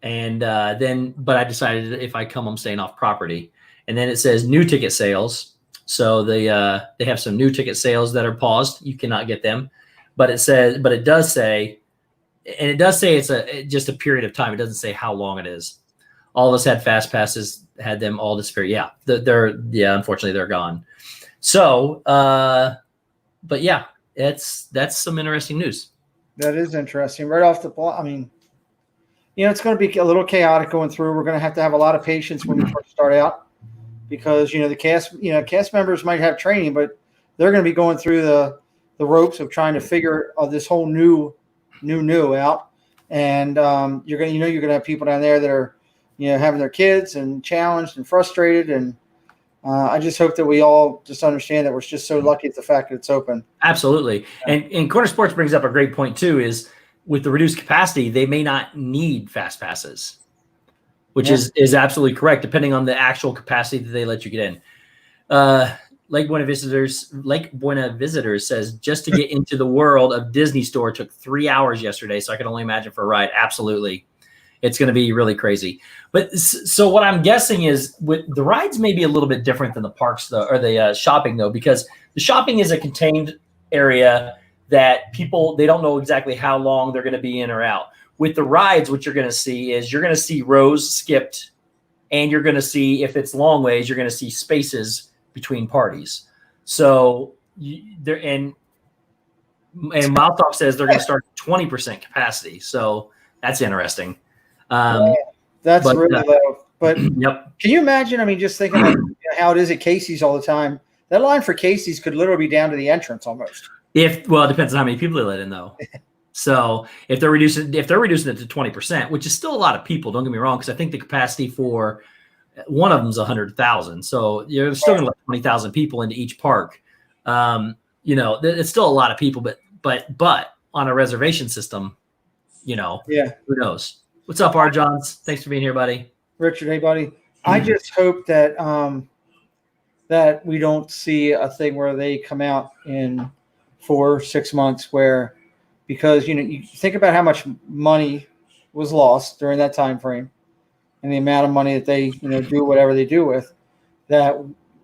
and but I decided if I come, I'm staying off property. And then it says new ticket sales. So they have some new ticket sales that are paused. You cannot get them, but it does say it's just a period of time. It doesn't say how long it is. All of us had fast passes, had them all disappear. Yeah, unfortunately they're gone. So, but yeah, that's some interesting news. That is interesting. Right off the block, I mean, it's going to be a little chaotic going through. We're going to have a lot of patience when we first start out, because the cast members might have training, but they're going to be going through the ropes of trying to figure this whole new out. And you're going to have people down there that are having their kids and challenged and frustrated. And I just hope that we all just understand that we're just so lucky at the fact that it's open. Absolutely. And Corner Sports brings up a great point too, is with the reduced capacity, they may not need fast passes, which is absolutely correct, depending on the actual capacity that they let you get in. Lake Buena Visitors says, just to get into the World of Disney Store took 3 hours yesterday. So I can only imagine for a ride. Absolutely. It's going to be really crazy. But so what I'm guessing is with the rides may be a little bit different than the parks though, or the shopping though, because the shopping is a contained area that they don't know exactly how long they're going to be in or out. With the rides, what you're going to see rows skipped, and you're going to see, if it's long ways, you're going to see spaces between parties. So and Mouth Off says they're going to start 20% capacity. So that's interesting. That's really low. But yep. Can you imagine? I mean, just thinking about how it is at Casey's all the time. That line for Casey's could literally be down to the entrance almost. It depends on how many people they let in, though. So if they're reducing it to 20%, which is still a lot of people, don't get me wrong, because I think the capacity for one of them is 100,000. So you're still going to let 20,000 people into each park. It's still a lot of people, but on a reservation system, who knows? What's up, R. Johns? Thanks for being here, buddy. Richard, hey, buddy. I just hope that that we don't see a thing where they come out in 4 or 6 months because you think about how much money was lost during that time frame and the amount of money that they do whatever they do with, that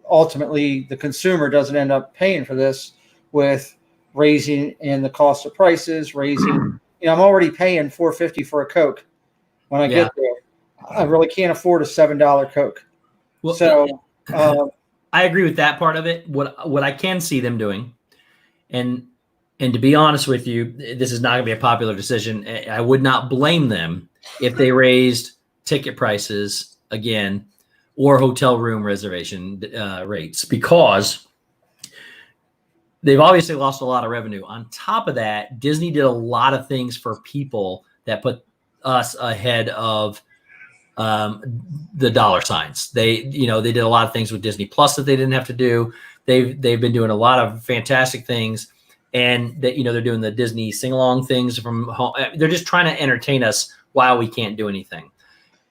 ultimately the consumer doesn't end up paying for this with raising in the cost of prices, raising. I'm already paying $4.50 for a Coke when I get there. I really can't afford a $7 Coke. Well, so I agree with that part of it. What I can see them doing, and to be honest with you, this is not going to be a popular decision. I would not blame them if they raised ticket prices again or hotel room reservation rates, because they've obviously lost a lot of revenue. On top of that, Disney did a lot of things for people that put us ahead of the dollar signs. They did a lot of things with Disney Plus that they didn't have to do. They've been doing a lot of fantastic things, and that they're doing the Disney sing along things from home. They're just trying to entertain us while we can't do anything.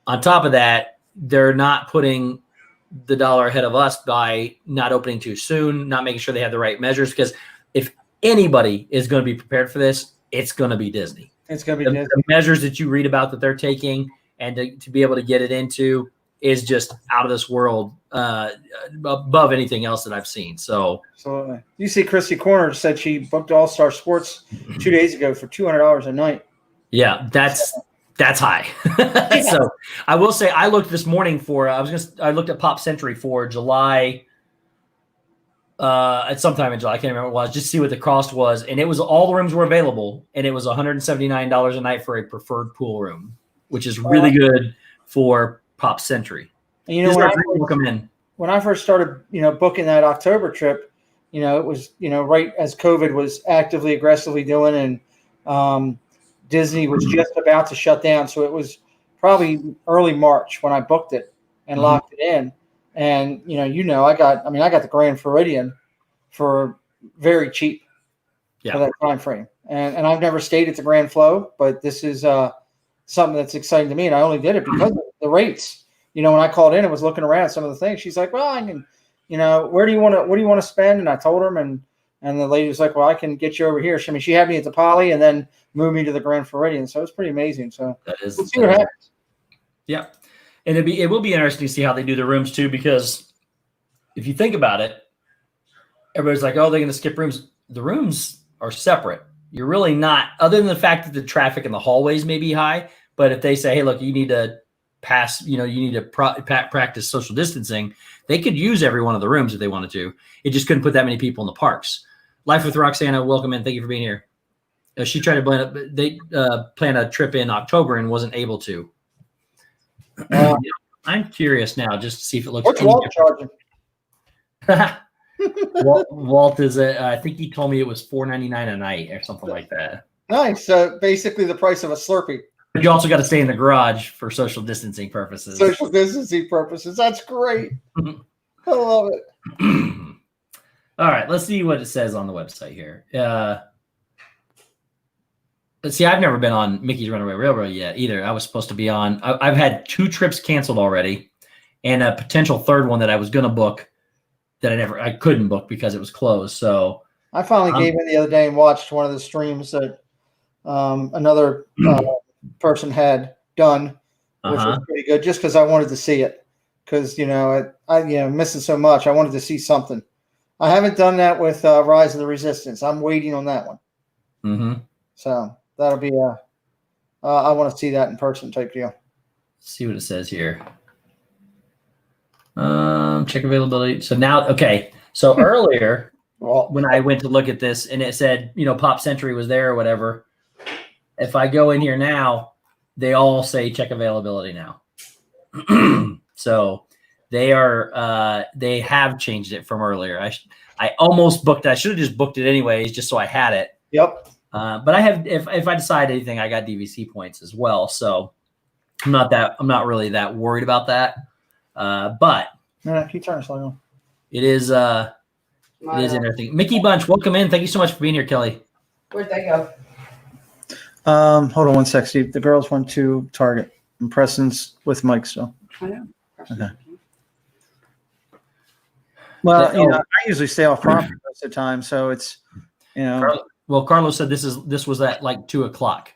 On top of that, they're not putting the dollar ahead of us by not opening too soon, not making sure they have the right measures. Because if anybody is going to be prepared for this, it's going to be Disney. It's going to be Disney. The measures that you read about that they're taking, and to be able to get it into, is just out of this world, above anything else that I've seen. So you see, Christy Corner said she booked All Star Sports 2 days ago for $200 a night. Yeah, that's high. So I will say, I looked this morning for I looked at Pop Century for July. At some time in July, I can't remember what it was, just to see what the cost was, and it was all the rooms were available, and it was $179 a night for a preferred pool room, which is really good for Pop Century. And when I first started, booking that October trip, it was, right as COVID was actively, aggressively doing, and Disney was just about to shut down. So it was probably early March when I booked it and locked it in. And, I got the Grand Floridian for very cheap for that time frame. And I've never stayed at the Grand Flo, but this is something that's exciting to me. And I only did it because of the rates. When I called in and was looking around some of the things, she's like, well, I can, what do you want to spend? And I told her, and the lady was like, well, I can get you over here. She had me at the Poly and then moved me to the Grand Floridian. So it's pretty amazing. So we'll see what happens. Yeah. And it will be interesting to see how they do the rooms too, because if you think about it, everybody's like, oh, they're going to skip rooms. The rooms are separate. You're really not, other than the fact that the traffic in the hallways may be high. But if they say, hey, look, you need to pass, you need to practice social distancing, they could use every one of the rooms if they wanted to. It just couldn't put that many people in the parks. Life with Roxana, welcome in. Thank you for being here. She tried to plan a trip in October and wasn't able to. I'm curious now just to see if it looks. What's Walt charging? Walt is I think he told me it was $4.99 a night or something like that. Nice. So basically the price of a Slurpee. But you also got to stay in the garage for social distancing purposes. Social distancing purposes. That's great. I love it. All right, let's see what it says on the website here. Let's see, I've never been on Mickey's Runaway Railroad yet either. I was supposed to be on. I've had 2 trips canceled already, and a potential third one that I was going to book that I couldn't book because it was closed. So I finally gave in the other day and watched one of the streams that another person had done, which was pretty good, just because I wanted to see it. Because I missing so much, I wanted to see something. I haven't done that with Rise of the Resistance. I'm waiting on that one. Mm-hmm. So that'll be I want to see that in person type deal. Let's see what it says here. Check availability. So now, okay. So earlier, when I went to look at this and it said, Pop Century was there or whatever. If I go in here now, they all say check availability now. So they have changed it from earlier. I almost booked it. I should have just booked it anyways, just so I had it. Yep. But I have, if I decide anything, I got DVC points as well. So I'm not really that worried about that. But no, keep turning slow on. It is interesting. Mickey Bunch, welcome in. Thank you so much for being here, Kelly. Where'd they go? Hold on one sec, Steve. The girls went to Target. And Preston's with Mike still. I know. Okay. Well, I usually stay off property most of the time, so it's Well, Carlos said this was at like 2:00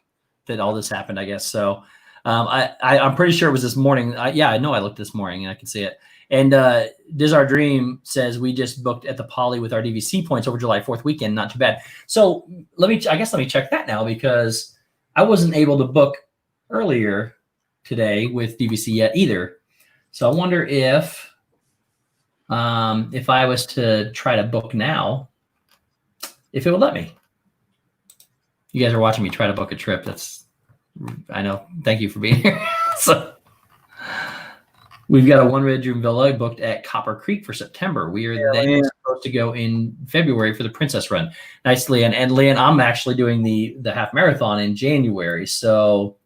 that all this happened, I guess. So I'm pretty sure it was this morning. I know I looked this morning and I can see it. And Diz Our Dream says we just booked at the Poly with our DVC points over July 4th weekend. Not too bad. So let me check that now, because I wasn't able to book earlier today with DVC yet either. So I wonder if I was to try to book now, if it would let me. You guys are watching me try to book a trip. I know. Thank you for being here. So we've got a 1-bedroom villa booked at Copper Creek for September. We are then supposed to go in February for the Princess Run. Nice, Leanne. And Leanne, I'm actually doing the half marathon in January. So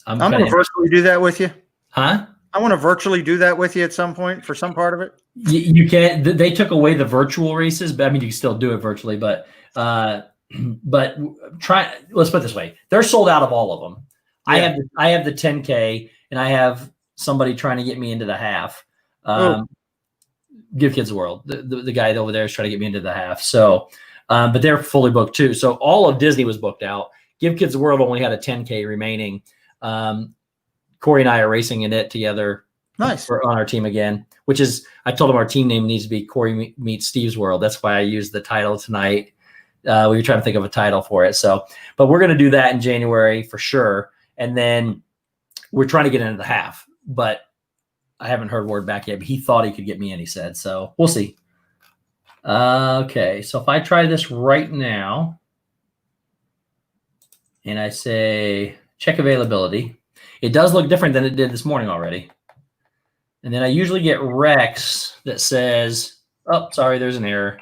I'm going to virtually do that with you. Huh? I want to virtually do that with you at some point for some part of it. You can't. They took away the virtual races, but I mean, you can still do it virtually. But try. Let's put it this way: they're sold out of all of them. Yeah. I have the 10K, and I have somebody trying to get me into the half. Give Kids the World. The guy over there is trying to get me into the half. So, but they're fully booked too. So all of Disney was booked out. Give Kids the World only had a 10K remaining. Cory and I are racing in it together. Nice. We're on our team again, which is, I told him our team name needs to be Cory Meets Stevesworld. That's why I used the title tonight. We were trying to think of a title for it. So, but we're going to do that in January for sure. And then we're trying to get into the half, but I haven't heard word back yet, but he thought he could get me in, he said. So we'll see. Okay. So if I try this right now and I say check availability, it does look different than it did this morning already. And then I usually get Rex that says, oh, sorry, there's an error.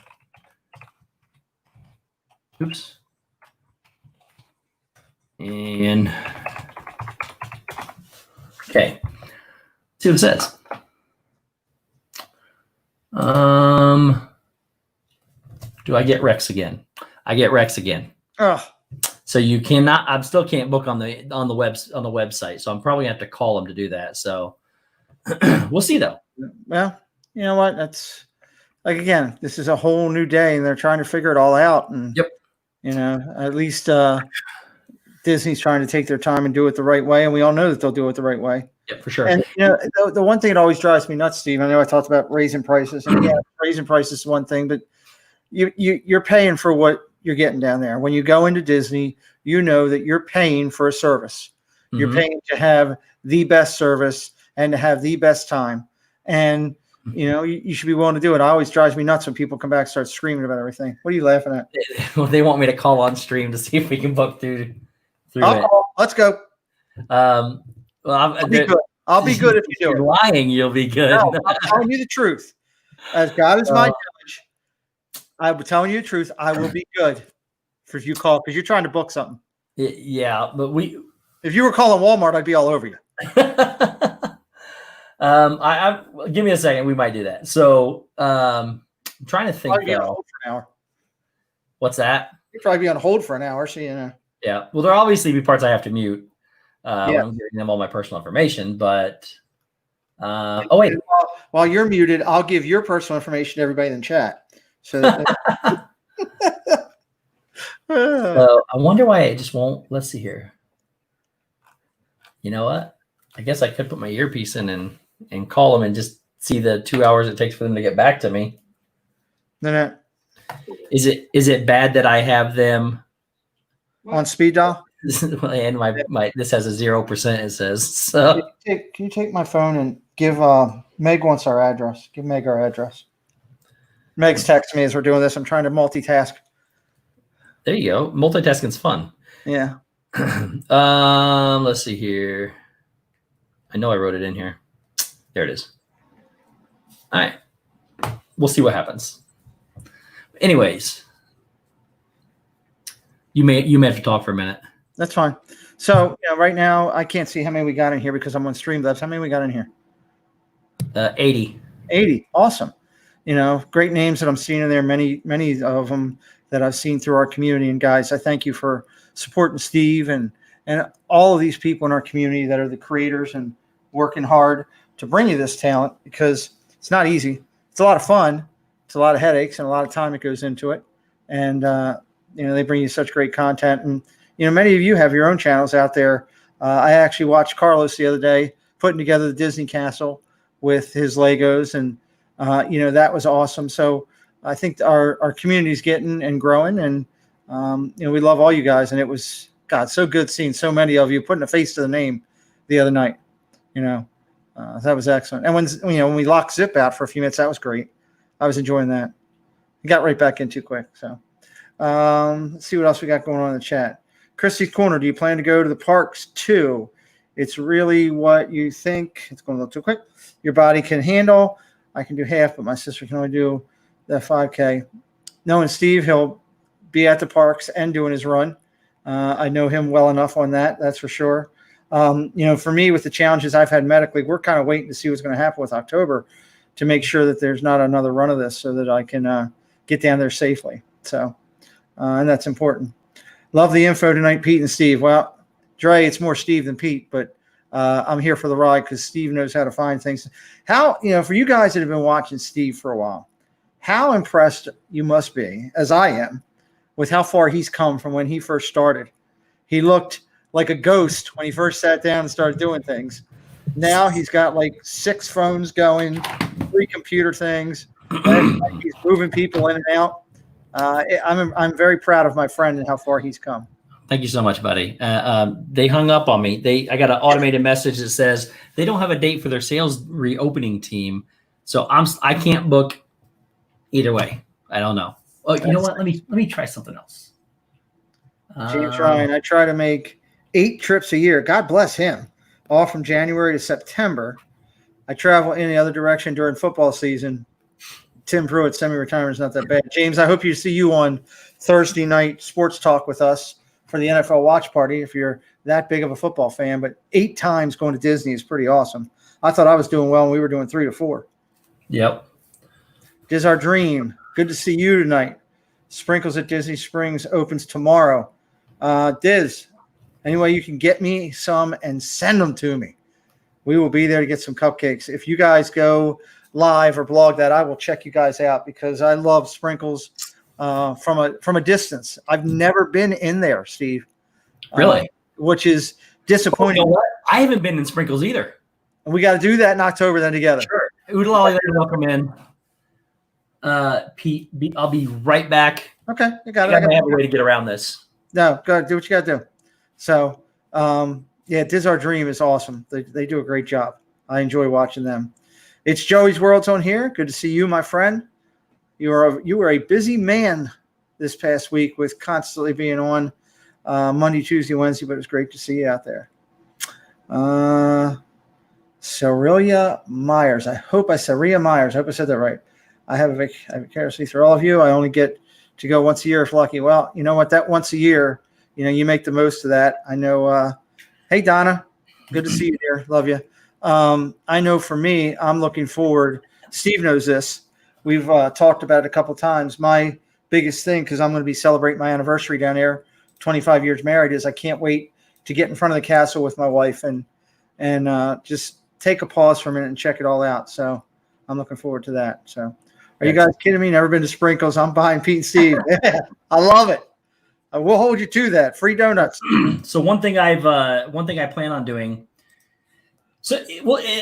Oops. And okay. See what it says. Do I get Rex again? I get Rex again. Oh. So you cannot. I still can't book on the website. So I'm probably gonna have to call them to do that. So we'll see though. Well, you know what? That's like, again, this is a whole new day, and they're trying to figure it all out. And yep. You know, at least Disney's trying to take their time and do it the right way, and we all know that they'll do it the right way. Yeah, for sure. And you know, the one thing that always drives me nuts, Steve. I know I talked about raising prices, and yeah, raising prices is one thing, but you're paying for what you're getting down there. When you go into Disney, you know that you're paying for a service. Mm-hmm. You're paying to have the best service and to have the best time. And, you know, you should be willing to do it. It always drives me nuts when people come back and start screaming about everything. What are you laughing at? Well, they want me to call on stream to see if we can book through it. Let's go. Well, I'll be good. I'll be good if you do it. Lying, you'll be good. No, I'm telling you the truth. As God is my judge, I'm telling you the truth. I will be good if you call, because you're trying to book something. Yeah, but if you were calling Walmart, I'd be all over you. Give me a second. We might do that. So I'm trying to think. Be on hold for an hour. What's that? You'd probably be on hold for an hour, so you know. Yeah. Well, there'll obviously be parts I have to mute. When I'm giving them all my personal information, but oh wait. While you're muted, I'll give your personal information to everybody in the chat. So, so I wonder why it just won't. Let's see here. You know what? I guess I could put my earpiece in and call them and just see the 2 hours it takes for them to get back to me. No. Is it bad that I have them on speed dial? And my this has a 0%. It says so. Can you take my phone and give Meg wants our address? Give Meg our address. Meg's texting me as we're doing this. I'm trying to multitask. There you go. Multitasking's fun. Yeah. Let's see here. I know I wrote it in here. There it is. All right. We'll see what happens. Anyways, you may have to talk for a minute. That's fine. So right now I can't see how many we got in here because I'm on Streamlabs. How many we got in here? 80. 80. Awesome. You know, great names that I'm seeing in there. Many of them that I've seen through our community. And guys, I thank you for supporting Steve and all of these people in our community that are the creators and working hard to bring you this talent, because it's not easy. It's a lot of fun. It's a lot of headaches and a lot of time that goes into it. And, they bring you such great content. And, many of you have your own channels out there. I actually watched Carlos the other day putting together the Disney Castle with his Legos. And, that was awesome. So I think our community is getting and growing. And, we love all you guys. And it was, God, so good seeing so many of you putting a face to the name the other night. That was excellent. And when we locked Zip out for a few minutes, that was great. I was enjoying that. We got right back in too quick. So let's see what else we got going on in the chat. Christy's Corner, do you plan to go to the parks too? It's really what you think. It's going a little too quick. Your body can handle. I can do half, but my sister can only do the 5K. Knowing Steve, he'll be at the parks and doing his run. I know him well enough on that. That's for sure. For me, with the challenges I've had medically, we're kind of waiting to see what's going to happen with October to make sure that there's not another run of this so that I can get down there safely. So, and that's important. Love the info tonight, Pete and Steve. Well, Dre, it's more Steve than Pete, but I'm here for the ride because Steve knows how to find things. How, for you guys that have been watching Steve for a while, how impressed you must be, as I am, with how far he's come from when he first started. He looked like a ghost when he first sat down and started doing things. Now he's got like 6 phones going, 3 computer things. He's moving people in and out. I'm very proud of my friend and how far he's come. Thank you so much, buddy. They hung up on me. I got an automated message that says they don't have a date for their sales reopening team, so I can't book either way. I don't know. Oh, you know what? Let me try something else. James Ryan, I try to make 8 trips a year. God bless him. All from January to September. I travel in the other direction during football season. Tim Pruitt, semi-retirement is not that bad. James, I hope you see you on Thursday night sports talk with us for the NFL watch party if you're that big of a football fan. But 8 times going to Disney is pretty awesome. I thought I was doing well, and we were doing 3 to 4. Yep. Diz Our Dream. Good to see you tonight. Sprinkles at Disney Springs opens tomorrow. Diz, any way you can get me some and send them to me. We will be there to get some cupcakes. If you guys go live or blog that, I will check you guys out because I love Sprinkles from a distance. I've never been in there, Steve. Really? Which is disappointing. You know what? I haven't been in Sprinkles either. And we got to do that in October then together. Sure. Oodalali, welcome in. Pete, I'll be right back. Okay, you got it. I have a way to get around this. No, go ahead, do what you got to do. So, Diz Our Dream is awesome. They do a great job. I enjoy watching them. It's Joey's World's on here. Good to see you, my friend. You were a busy man this past week with constantly being on Monday, Tuesday, Wednesday, but it was great to see you out there. Cerelia Myers. I hope I said that right. I have a courtesy for all of you. I only get to go once a year if lucky. Well, you know what? That once a year, you make the most of that. I know. Hey, Donna. Good to see you there. Love you. I know for me, I'm looking forward. Steve knows this. We've talked about it a couple of times. My biggest thing, because I'm going to be celebrating my anniversary down there, 25 years married, is I can't wait to get in front of the castle with my wife and just take a pause for a minute and check it all out. So I'm looking forward to that. So are you guys kidding me? Never been to Sprinkles. I'm buying Pete and Steve. I love it. I will hold you to that. Free donuts. So one thing I plan on doing. So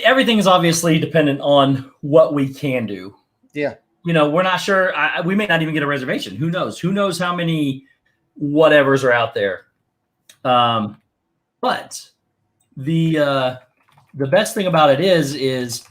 everything is obviously dependent on what we can do. Yeah. We're not sure. We may not even get a reservation. Who knows? Who knows how many whatevers are out there? But the best thing about it is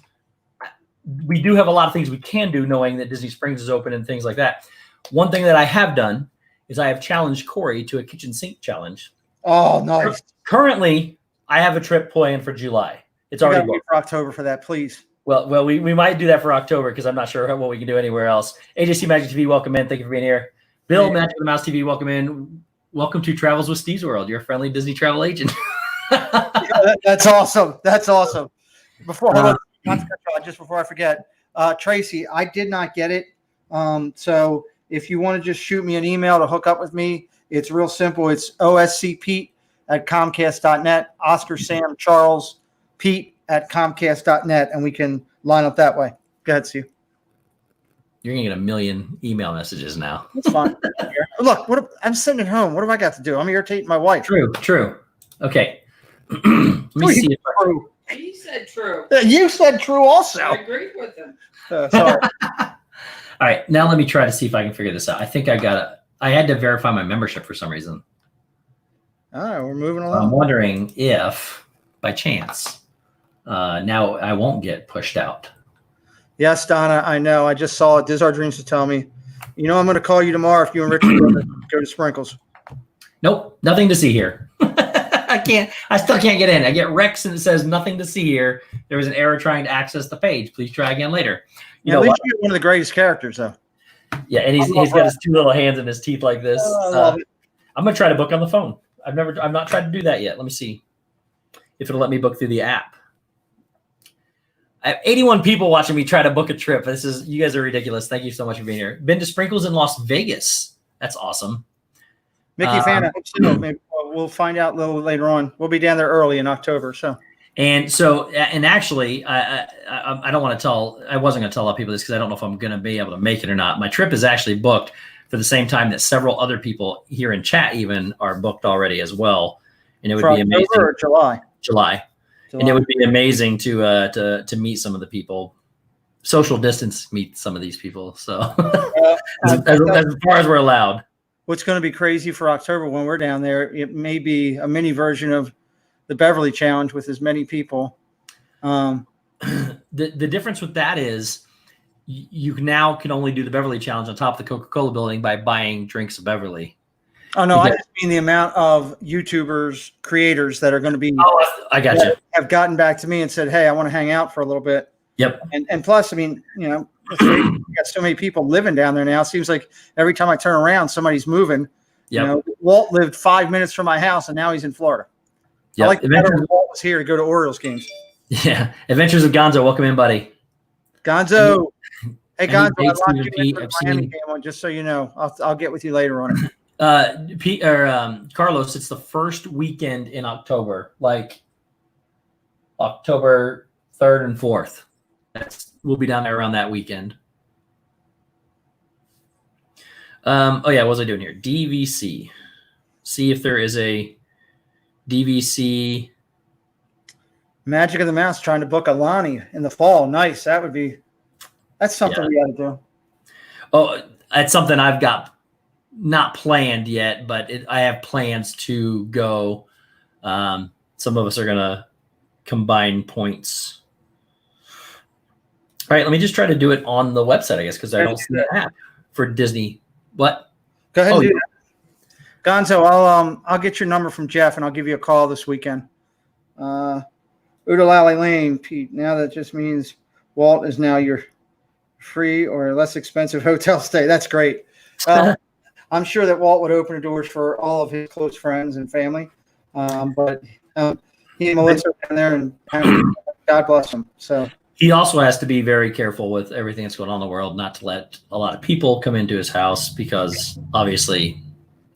we do have a lot of things we can do, knowing that Disney Springs is open and things like that. One thing that I have done is I have challenged Cory to a kitchen sink challenge. Oh, nice. Currently, I have a trip planned for July. It's already booked for October for that, please. Well, we might do that for October because I'm not sure what we can do anywhere else. AJC Magic TV, welcome in. Thank you for being here. Bill, Magic of the Mouse TV, welcome in. Welcome to Travels with Stevesworld, your friendly Disney travel agent. That's awesome. That's awesome. Before I forget, Tracy, I did not get it. So if you want to just shoot me an email to hook up with me, it's real simple. It's oscpete@comcast.net, Oscar Sam Charles Pete at comcast.net, and we can line up that way. Go ahead, Steve. You're going to get a million email messages now. That's fine. Look, I'm sitting at home. What have I got to do? I'm irritating my wife. True. Okay. Let me see if true. He said true. You said true also. I agreed with him. Sorry. All right. Now let me try to see if I can figure this out. I think I had to verify my membership for some reason. All right. We're moving along. I'm wondering if, by chance, now I won't get pushed out. Yes, Donna, I know. I just saw it. Diz Our Dreams to tell me. I'm going to call you tomorrow if you and Richard go to Sprinkles. Nope. Nothing to see here. I still can't get in. I get Rex and it says nothing to see here. There was an error trying to access the page. Please try again later. At least you're one of the greatest characters, though. Yeah, and he's got his 2 little hands in his teeth like this. I'm gonna try to book on the phone. I've not tried to do that yet. Let me see. if it'll let me book through the app. I have 81 people watching me try to book a trip. You guys are ridiculous. Thank you so much for being here. Been to Sprinkles in Las Vegas. That's awesome. Mickey fan, I hope so. Maybe we'll find out a little later on. We'll be down there early in October. And actually, I don't want to tell. I wasn't going to tell a lot of people this because I don't know if I'm going to be able to make it or not. My trip is actually booked for the same time that several other people here in chat even are booked already as well. And it would be amazing. October or July? July. And it would be amazing to meet some of the people, social distance meet some of these people. So as far as we're allowed. What's going to be crazy for October when we're down there, it may be a mini version of the Beverly Challenge with as many people. The difference with that is you now can only do the Beverly Challenge on top of the Coca-Cola building by buying drinks of Beverly. Oh, no, I just mean the amount of YouTubers, creators that are going to be. Oh, I got you. Have gotten back to me and said, hey, I want to hang out for a little bit. Yep. And plus, I mean, you know, you got so many people living down there now. It seems like every time I turn around, somebody's moving. Yep. You know, Walt lived 5 minutes from my house, and now he's in Florida. Yep. I like the better Walt was here to go to Orioles games. Yeah. Adventures of Gonzo. Welcome in, buddy. Gonzo. Hey, Gonzo, I locked you in for the I've Miami seen- game one, just so you know. I'll get with you later on it. Carlos, it's the first weekend in October, like October 3rd and 4th. We'll be down there around that weekend. Oh yeah, what was I doing here? DVC. See if there is a DVC. Magic of the Mouse trying to book a Lonnie in the fall. Nice. That's something we got to do. Oh, that's something I've got not planned yet, but I have plans to go. Some of us are going to combine points. All right, let me just try to do it on the website, I guess, because I don't see the app for Disney. What? Go ahead and do that. Gonzo, I'll get your number from Jeff, and I'll give you a call this weekend. Udalali Lane, Pete. Now that just means Walt is now your free or less expensive hotel stay. That's great. I'm sure that Walt would open the doors for all of his close friends and family. But he and Melissa are down there, and God bless them. So he also has to be very careful with everything that's going on in the world, not to let a lot of people come into his house because obviously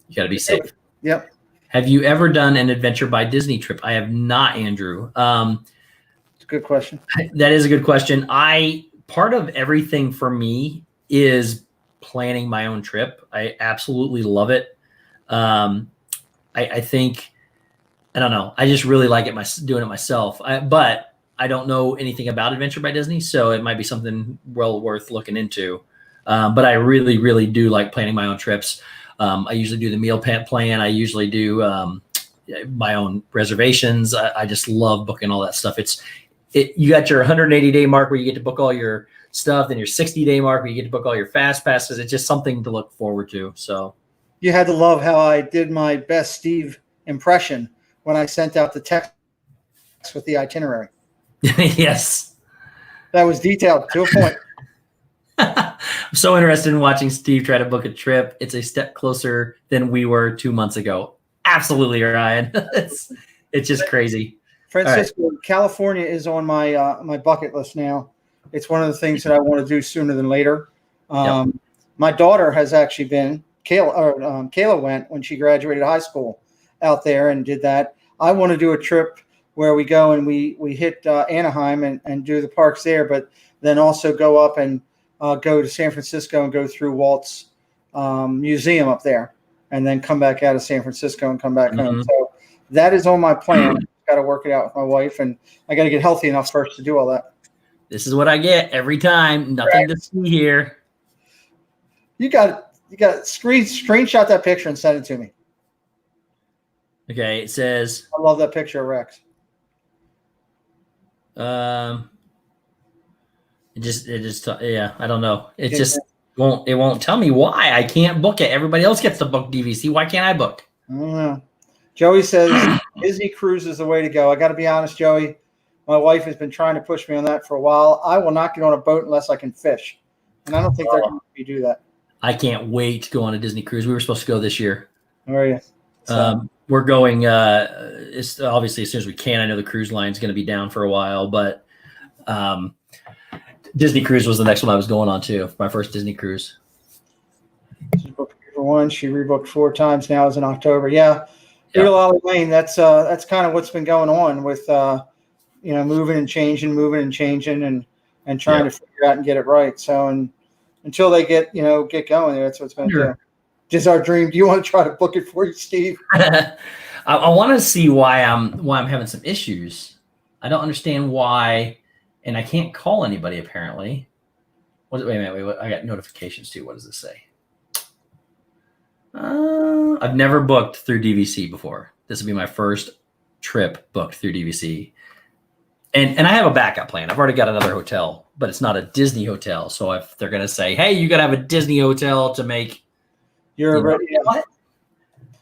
you got to be safe. Yep. Have you ever done an Adventure by Disney trip? I have not, Andrew. It's a good question. That is a good question. Part of everything for me is planning my own trip. I absolutely love it. I think, I don't know. I just really like it, doing it myself. But I don't know anything about Adventure by Disney, so it might be something well worth looking into. But I really, really do like planning my own trips. I usually do the meal plan. I usually do my own reservations. I just love booking all that stuff. You got your 180-day mark where you get to book all your stuff, then your 60-day mark where you get to book all your fast passes. It's just something to look forward to. So you had to love how I did my best Steve impression when I sent out the text with the itinerary. Yes. That was detailed to a point. I'm so interested in watching Steve try to book a trip. It's a step closer than we were 2 months ago. Absolutely, Ryan. It's just crazy. Francisco, right. California is on my my bucket list now. It's one of the things that I want to do sooner than later. My daughter has actually been, Kayla went when she graduated high school out there and did that. I want to do a trip where we go and we hit Anaheim and do the parks there, but then also go up and go to San Francisco and go through Walt's museum up there and then come back out of San Francisco and come back home. So that is on my plan. Got to work it out with my wife, and I got to get healthy enough first to do all that. This is what I get every time. Nothing to see here. You got screenshot that picture and send it to me. Okay, it says. I love that picture of Rex. Yeah, I don't know. It just won't tell me why I can't book it. Everybody else gets to book DVC. Why can't I book? I don't know. Joey says Disney Cruise is the way to go. I got to be honest, Joey. My wife has been trying to push me on that for a while. I will not get on a boat unless I can fish, and I don't think they're going to let me do that. I can't wait to go on a Disney cruise. We were supposed to go this year. Where are you? we're going. It's obviously as soon as we can. I know the cruise line is going to be down for a while, but Disney Cruise was the next one I was going on too. My first Disney cruise. She booked for one. She rebooked 4 times now. Is in October. Yeah. Real Ollie Lane. That's kind of what's been going on with moving and changing, and trying to figure out and get it right. So until they get going, that's what's going to do. Just our dream. Do you want to try to book it for you, Steve? I want to see why I'm having some issues. I don't understand why, and I can't call anybody apparently. Wait a minute. I got notifications too. What does this say? I've never booked through DVC before. This will be my first trip booked through DVC. And I have a backup plan. I've already got another hotel, but it's not a Disney hotel. So if they're going to say, hey, you got to have a Disney hotel to make what?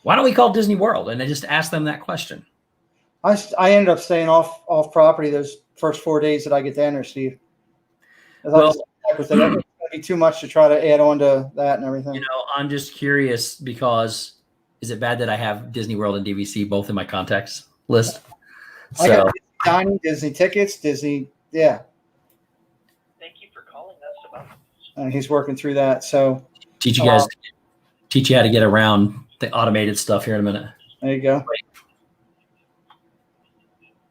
Why don't we call Disney World? And I just ask them that question. I ended up staying off property those first 4 days that I get down there, Steve. Well, it's going to be too much to try to add on to that and everything. I'm just curious because is it bad that I have Disney World and DVC both in my contacts list? I got dining, Disney tickets, Disney, yeah. Thank you for calling us about. And he's working through that. So teach you how to get around the automated stuff here in a minute. There you go.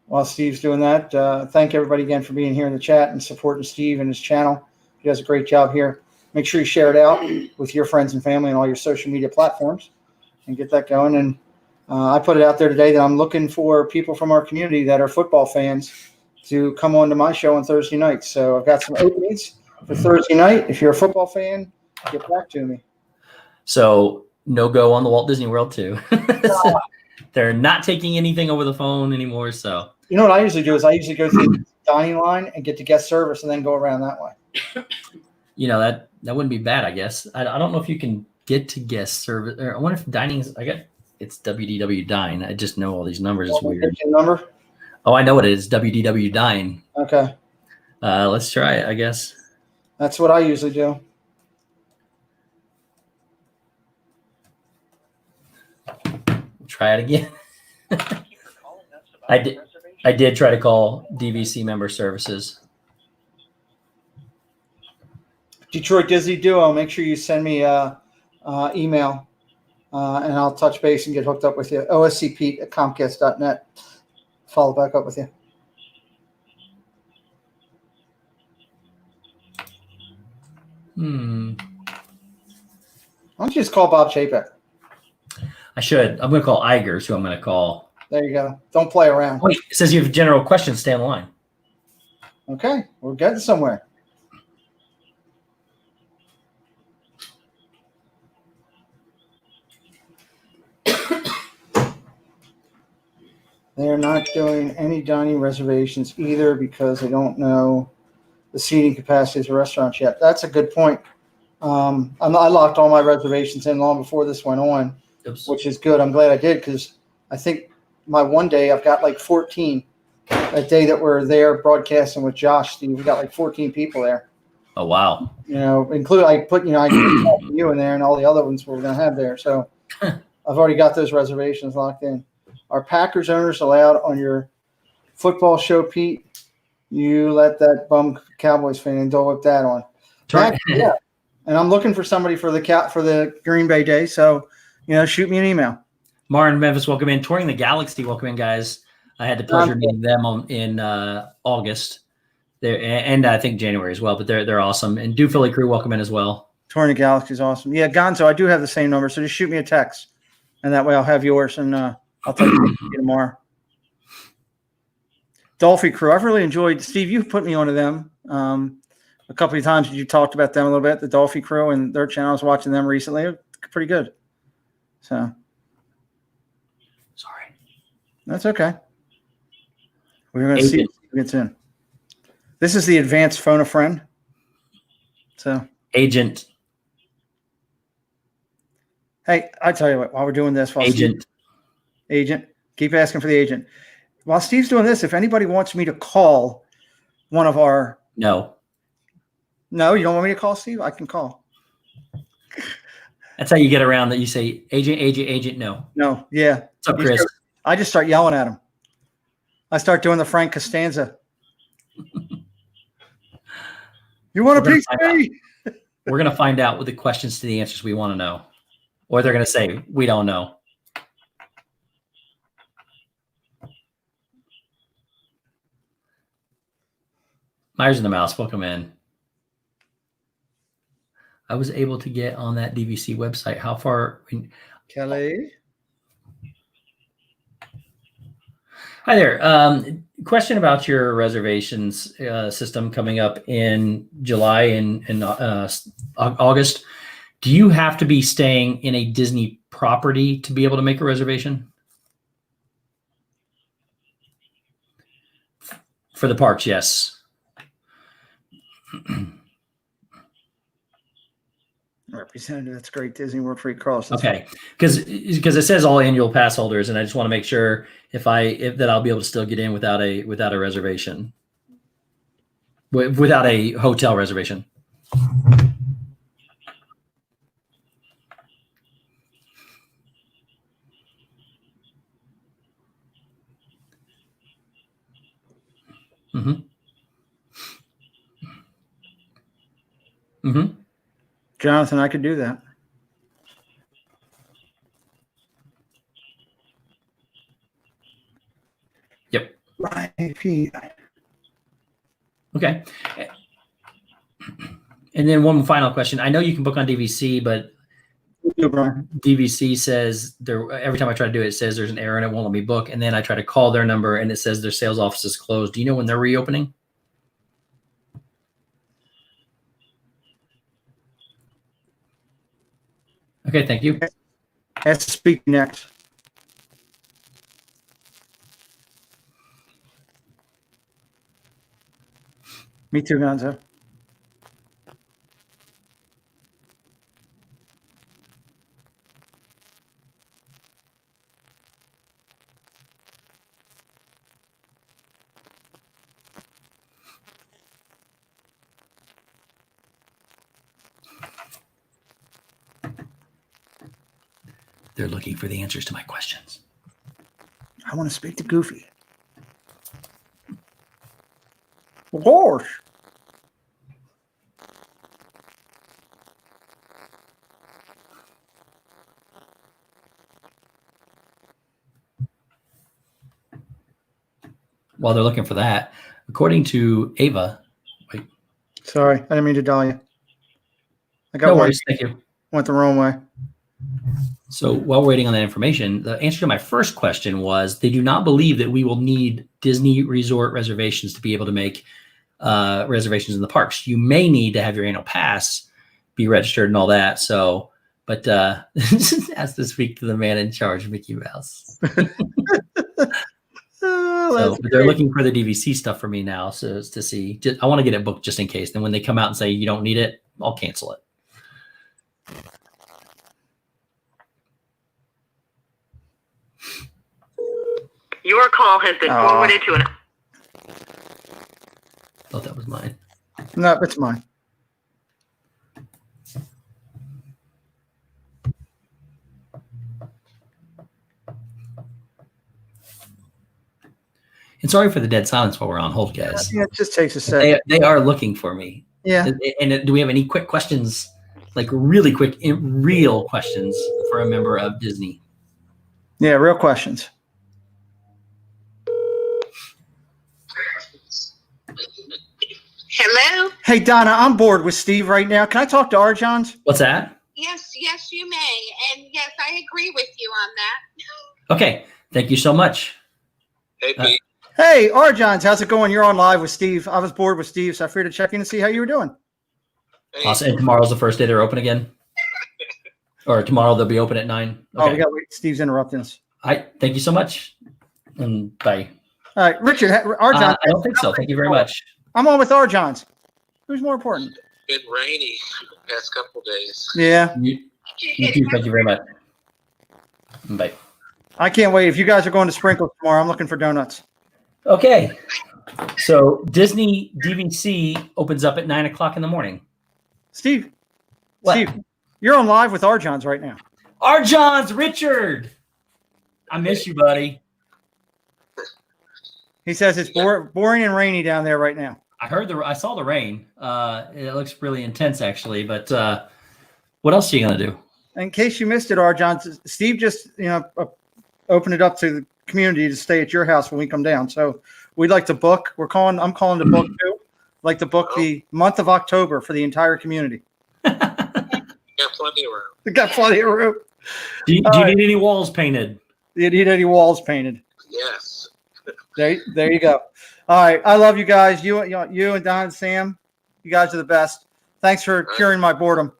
While Steve's doing that, thank everybody again for being here in the chat and supporting Steve and his channel. He does a great job here. Make sure you share it out with your friends and family and all your social media platforms and get that going. And I put it out there today that I'm looking for people from our community that are football fans to come on to my show on Thursday nights. So I've got some openings for Thursday night. If you're a football fan, get back to me. So no go on the Walt Disney World too. They're not taking anything over the phone anymore. So you know what I usually do is I usually go through the dining line and get to guest service and then go around that way. That wouldn't be bad, I guess. I don't know if you can get to guest service. Or I wonder if dining's. It's WDW Dine. I just know all these numbers. It's weird. Number? Oh, I know what it is. WDW Dine. Okay. Let's try it, I guess. That's what I usually do. Try it again. I did try to call DVC member services. Detroit Disney Duo. Make sure you send me email, and I'll touch base and get hooked up with you. oscpete@comcast.net. Follow back up with you. Why don't you just call Bob Chapek? I should. I'm going to call Igers, who I'm going to call. There you go. Don't play around. Wait, it says you have general questions. Stay on the line. Okay. We're getting somewhere. They're not doing any dining reservations either because they don't know the seating capacity of the restaurants yet. That's a good point. I locked all my reservations in long before this went on, which is good. I'm glad I did because I think my one day I've got like 14. That day that we're there broadcasting with Josh, Steve, we got like 14 people there. Oh, wow. Include I put you in there and all the other ones we're going to have there. So I've already got those reservations locked in. Are Packers owners allowed on your football show, Pete? You let that bum Cowboys fan dole whip that on. Yeah. And I'm looking for somebody for the Green Bay day. So, shoot me an email. Martin Memphis, welcome in. Touring the Galaxy, welcome in, guys. I had the pleasure of meeting them in August. And I think January as well, but they're awesome. And Do Philly Crew, welcome in as well. Touring the Galaxy is awesome. Yeah, Gonzo, I do have the same number, so just shoot me a text. And that way I'll have yours, and I'll tell you tomorrow. Dolphy Crew, I've really enjoyed. Steve, you've put me onto them a couple of times. You talked about them a little bit, the Dolphy Crew and their channel. I was watching them recently. They're pretty good. So, sorry, that's okay. We're going to see if it gets in. This is the advanced phone a friend. So, Agent. Hey, I tell you what. While we're doing this, agent, keep asking for the agent. While Steve's doing this, if anybody wants me to call one of our No, you don't want me to call Steve? I can call. That's how you get around that. You say agent. No. Yeah. What's up, Chris? I just start yelling at him. I start doing the Frank Costanza. You want a piece of me? We're going to find out with the questions to the answers we want to know. Or they're going to say, we don't know. Myers and the Mouse, welcome in. I was able to get on that DVC website. How far? Kelly? Hi there. Question about your reservations system coming up in July and August. Do you have to be staying in a Disney property to be able to make a reservation? For the parks, yes. Representative, that's great. Disney World Free Cross. That's Okay, because it says all annual pass holders, and I just want to make sure if that I'll be able to still get in without a reservation, without a hotel reservation. Mm-hmm. Mm-hmm. Jonathan, I could do that. Yep. Right. Okay. And then one final question. I know you can book on DVC, but DVC says every time I try to do it, it says there's an error and it won't let me book. And then I try to call their number and it says their sales office is closed. Do you know when they're reopening? Okay, thank you. Has to speak next. Me too, Gonzo. They're looking for the answers to my questions. I want to speak to Goofy. Of course. While they're looking for that, according to Ava, wait. Sorry, I didn't mean to dial you. I got No one. worries, thank you. Went the wrong way. So while we're waiting on that information, the answer to my first question was they do not believe that we will need Disney resort reservations to be able to make reservations in the parks. You may need to have your annual pass be registered and all that. So, but has to speak to the man in charge, Mickey Mouse. So they're looking for the DVC stuff for me now, so to see. I want to get it booked just in case. Then when they come out and say you don't need it, I'll cancel it. Your call has been forwarded to an. Thought that was mine. No, it's mine. And sorry for the dead silence while we're on hold, guys. Yeah, it just takes a second. They are looking for me. Yeah. And do we have any quick questions, like really quick, real questions for a member of Disney? Yeah, real questions. Hello? Hey, Donna, I'm bored with Steve right now. Can I talk to Arjons? What's that? Yes, you may. And yes, I agree with you on that. Okay. Thank you so much. Hey, Pete. Hey, Arjons, how's it going? You're on live with Steve. I was bored with Steve, so I figured to check in and see how you were doing. Hey. Awesome. And tomorrow's the first day they're open again? Or tomorrow they'll be open at 9? Okay. Oh, we got Steve's interrupting us. All right. Thank you so much. And bye. All right, Richard, Arjons. I don't think so. Thank you very much. I'm on with Arjons. Who's more important? Been rainy the past couple days. Yeah, You too. Thank you very much. Bye. I can't wait. If you guys are going to Sprinkles tomorrow, I'm looking for donuts. Okay. So Disney DVC opens up at 9 o'clock in the morning. Steve, What? Steve, you're on live with Arjons right now. Arjons, Richard. I miss you, buddy. He says it's boring and rainy down there right now. I saw the rain. It looks really intense, actually. But what else are you gonna do? In case you missed it, Arjon, Steve just opened it up to the community to stay at your house when we come down. So we'd like to book. I'm calling to book too. Like to book the month of October for the entire community. Got plenty of room. We got plenty of room. Do you need any walls painted? Do you need any walls painted? Yes. There you go. All right. I love you guys. You and Don and Sam, you guys are the best. Thanks for curing my boredom.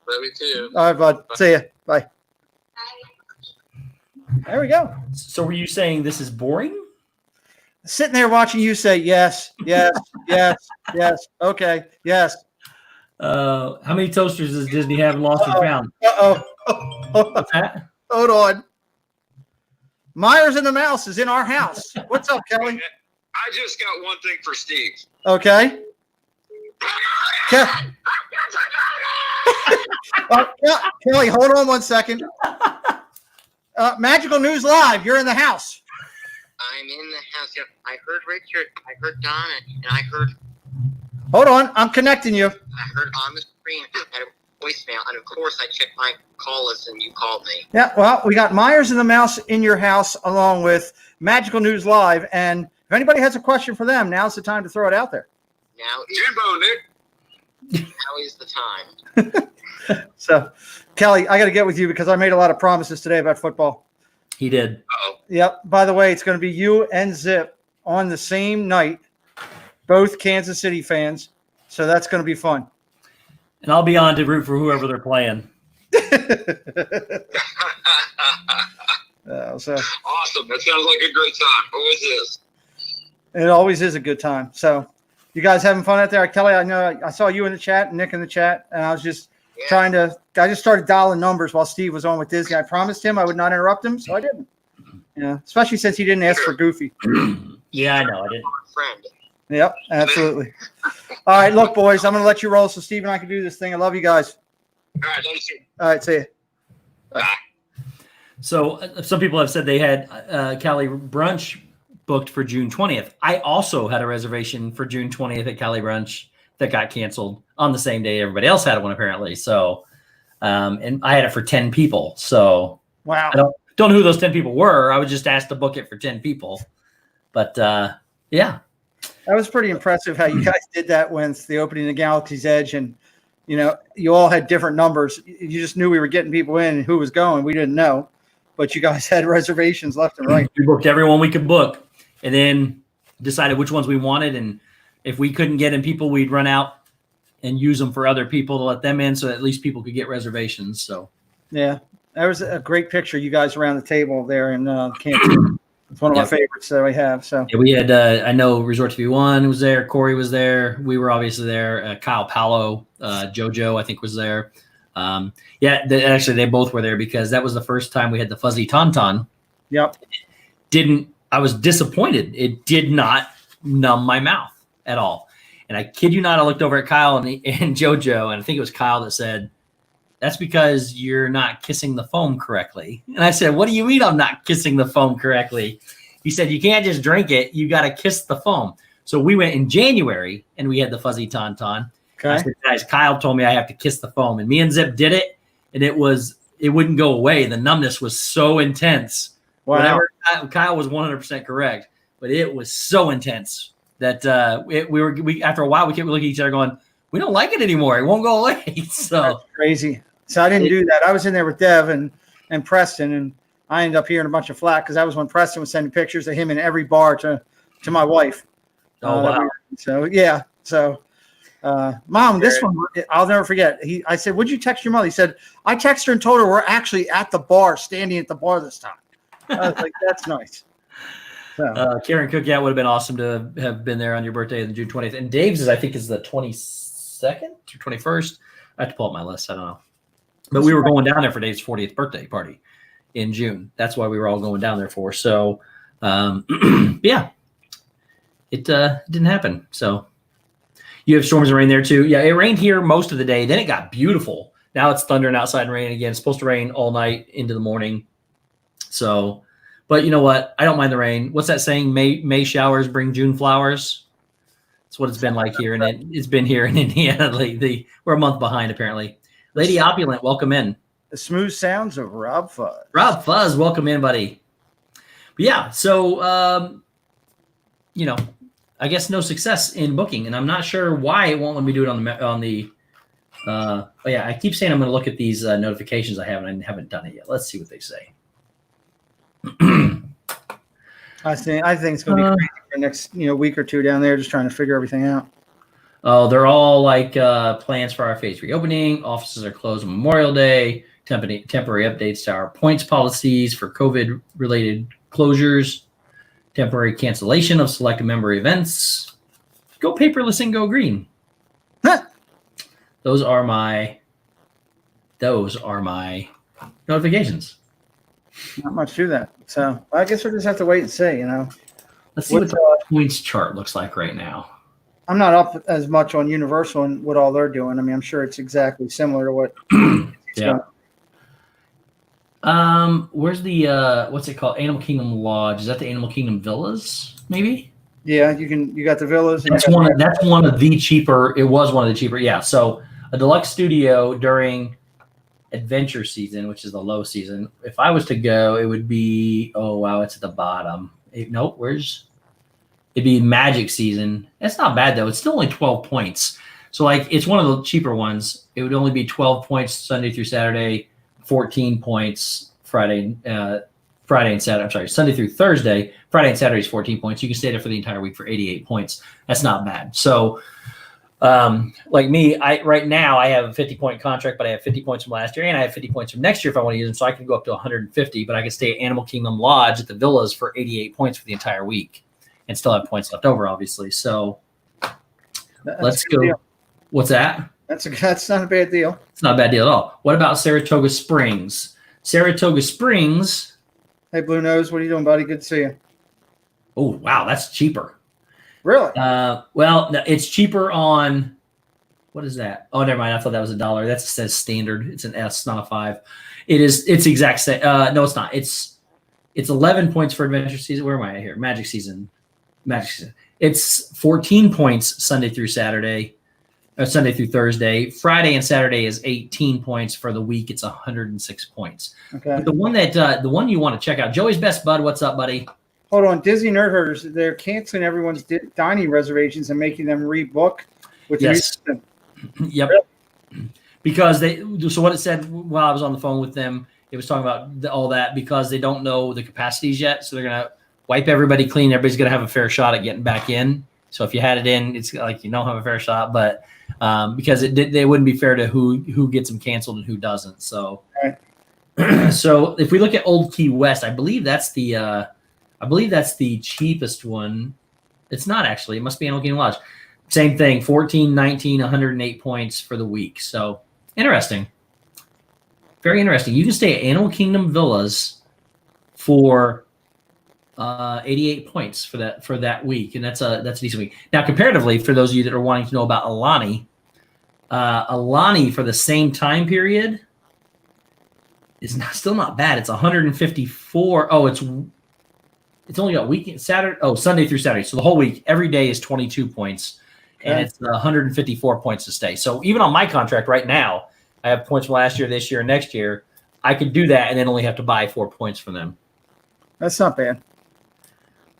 Love you too. All right, bud. See ya. Bye. There we go. So were you saying this is boring? Sitting there watching you say yes, yes, yes, yes. Okay, yes. How many toasters does Disney have in Lost and Found? What's that? Hold on. Myers and the Mouse is in our house. What's up, Kelly? I just got one thing for Steve. Okay. Kelly, hold on 1 second. Magical News Live, you're in the house. I'm in the house. I heard Richard. I heard Donna, and I heard. Hold on, I'm connecting you. I heard on the screen at a voicemail, and of course I checked my call list, and you called me. Yeah, well, we got Myers and the Mouse in your house along with Magical News Live, and if anybody has a question for them, now's the time to throw it out there. Now is, Jimbo, Nick. now is the time. So, Kelly, I got to get with you because I made a lot of promises today about football. He did. Uh-oh. Yep. By the way, it's going to be you and Zip on the same night, both Kansas City fans. So that's going to be fun. And I'll be on to root for whoever they're playing. So Awesome. That sounds like a great time. Always is. it always is a good time. So you guys having fun out there? Kelly, I know I saw you in the chat and Nick in the chat, and I was just I just started dialing numbers while Steve was on with Disney. I promised him I would not interrupt him, so I didn't. Yeah, especially since he didn't ask for Goofy. Yeah, I know. I didn't. Friend. Yep, absolutely. All right, look, boys, I'm going to let you roll so Steve and I can do this thing. I love you guys. All right, thank you. All right, see you. So some people have said they had Cali brunch booked for June 20th. I also had a reservation for June 20th at Cali brunch that got canceled on the same day everybody else had one apparently. So, and I had it for 10 people. So Wow. I don't know who those 10 people were. I was just asked to book it for 10 people. But yeah. That was pretty impressive how you guys did that with the opening of Galaxy's Edge. And, you know, you all had different numbers. You just knew we were getting people in and who was going. We didn't know. But you guys had reservations left and right. We booked everyone we could book and then decided which ones we wanted. And if we couldn't get in people, we'd run out and use them for other people to let them in so at least people could get reservations. So, Yeah. That was a great picture, you guys around the table there in Kansas. It's one of my favorites that we have. So yeah, we had, I know Resort TV 1 was there. Cory was there. We were obviously there. Kyle Palo, JoJo, I think was there. Actually, they both were there because that was the first time we had the fuzzy tauntaun. Yep. I was disappointed. It did not numb my mouth at all. And I kid you not, I looked over at Kyle and JoJo, and I think it was Kyle that said, "That's because you're not kissing the foam correctly." And I said, "What do you mean I'm not kissing the foam correctly?" He said, "You can't just drink it. You got to kiss the foam." So we went in January and we had the fuzzy tauntaun. Okay. I said, "Guys, Kyle told me I have to kiss the foam." And me and Zip did it, and it wouldn't go away. The numbness was so intense. Wow. Kyle was 100% correct, but it was so intense that we after a while we kept looking at each other going, "We don't like it anymore. It won't go away." So That's crazy. So I didn't do that. I was in there with Dev and Preston, and I ended up hearing a bunch of flack because that was when Preston was sending pictures of him in every bar to my wife. Oh, wow. So yeah. So Mom, this one I'll never forget. I said, "Would you text your mother?" He said, "I texted her and told her we're actually at the bar, standing at the bar this time." I was like, "That's nice." So, Karen Cookout would have been awesome to have been there on your birthday on June 20th. And Dave's I think is the 22nd or 21st. I have to pull up my list. I don't know. But we were going down there for Dave's 40th birthday party in June. That's why we were all going down there for. So, yeah, it didn't happen. So you have storms and rain there too. Yeah, it rained here most of the day. Then it got beautiful. Now it's thundering outside and raining again. It's supposed to rain all night into the morning. So But you know what? I don't mind the rain. What's that saying? May showers bring June flowers. That's what it's been like here, and it's been here in Indiana lately. We're a month behind, apparently. Lady Opulent, welcome in. The smooth sounds of Rob Fuzz. Rob Fuzz, welcome in, buddy. But yeah, so you know, I guess no success in booking, and I'm not sure why it won't let me do it on the. Oh yeah, I keep saying I'm going to look at these notifications I have, and I haven't done it yet. Let's see what they say. I think it's going to be crazy for the next week or two down there, just trying to figure everything out. Oh, they're all like plans for our phase reopening. Offices are closed on Memorial Day. Temporary updates to our points policies for COVID-related closures. Temporary cancellation of select member events. Go paperless and go green. Huh. Those are my notifications. Not much to that. So I guess we'll just have to wait and see. Let's see what the points chart looks like right now. I'm not up as much on Universal and what all they're doing. I mean, I'm sure it's exactly similar to what. Yeah. Where's the what's it called? Animal Kingdom Lodge. Is that the Animal Kingdom Villas? Maybe. Yeah, you got the villas. And That's one of the cheaper. It was one of the cheaper. Yeah. So a deluxe studio during adventure season, which is the low season. If I was to go, it would be. Oh wow, it's at the bottom. Nope. It'd be magic season. That's not bad though. It's still only 12 points. So like it's one of the cheaper ones. It would only be 12 points Sunday through Saturday, 14 points Friday and Saturday. I'm sorry, Sunday through Thursday. Friday and Saturday is 14 points. You can stay there for the entire week for 88 points. That's not bad. So like me, right now I have a 50-point contract, but I have 50 points from last year and I have 50 points from next year if I want to use them. So I can go up to 150, but I can stay at Animal Kingdom Lodge at the villas for 88 points for the entire week and still have points left over, obviously. So let's go. Deal. What's that? That's not a bad deal. It's not a bad deal at all. What about Saratoga Springs? Saratoga Springs. Hey, Blue Nose, what are you doing, buddy? Good to see you. Oh, wow, that's cheaper. Really? Well, it's cheaper on, what is that? Oh, never mind. I thought that was $1. That says standard. It's an S, not a 5. It's exact same. No, it's not. It's 11 points for adventure season. Where am I here? Magic season. It's 14 points Sunday through Saturday, or Sunday through Thursday. Friday and Saturday is 18 points for the week. It's 106 points. Okay. But the one you want to check out, Joey's Best Bud. What's up, buddy? Hold on, Disney Nerd Herders. They're canceling everyone's dining reservations and making them rebook. Yes. Yep. Because so what it said while I was on the phone with them, it was talking about all that because they don't know the capacities yet. So they're going to wipe everybody clean. Everybody's going to have a fair shot at getting back in. So if you had it in, it's like you don't have a fair shot. But because they wouldn't be fair to who gets them canceled and who doesn't. So, so if we look at Old Key West, I believe that's the cheapest one. It's not actually. It must be Animal Kingdom Lodge. Same thing, 14, 19, 108 points for the week. So interesting. Very interesting. You can stay at Animal Kingdom Villas for 88 points for that week, and that's a decent week. Now, comparatively, for those of you that are wanting to know about Alani for the same time period is still not bad. It's 154. Oh, it's only got weekend Sunday through Saturday. So the whole week, every day is 22 points, and it's 154 points to stay. So even on my contract right now, I have points from last year, this year, and next year. I could do that and then only have to buy 4 points from them. That's not bad.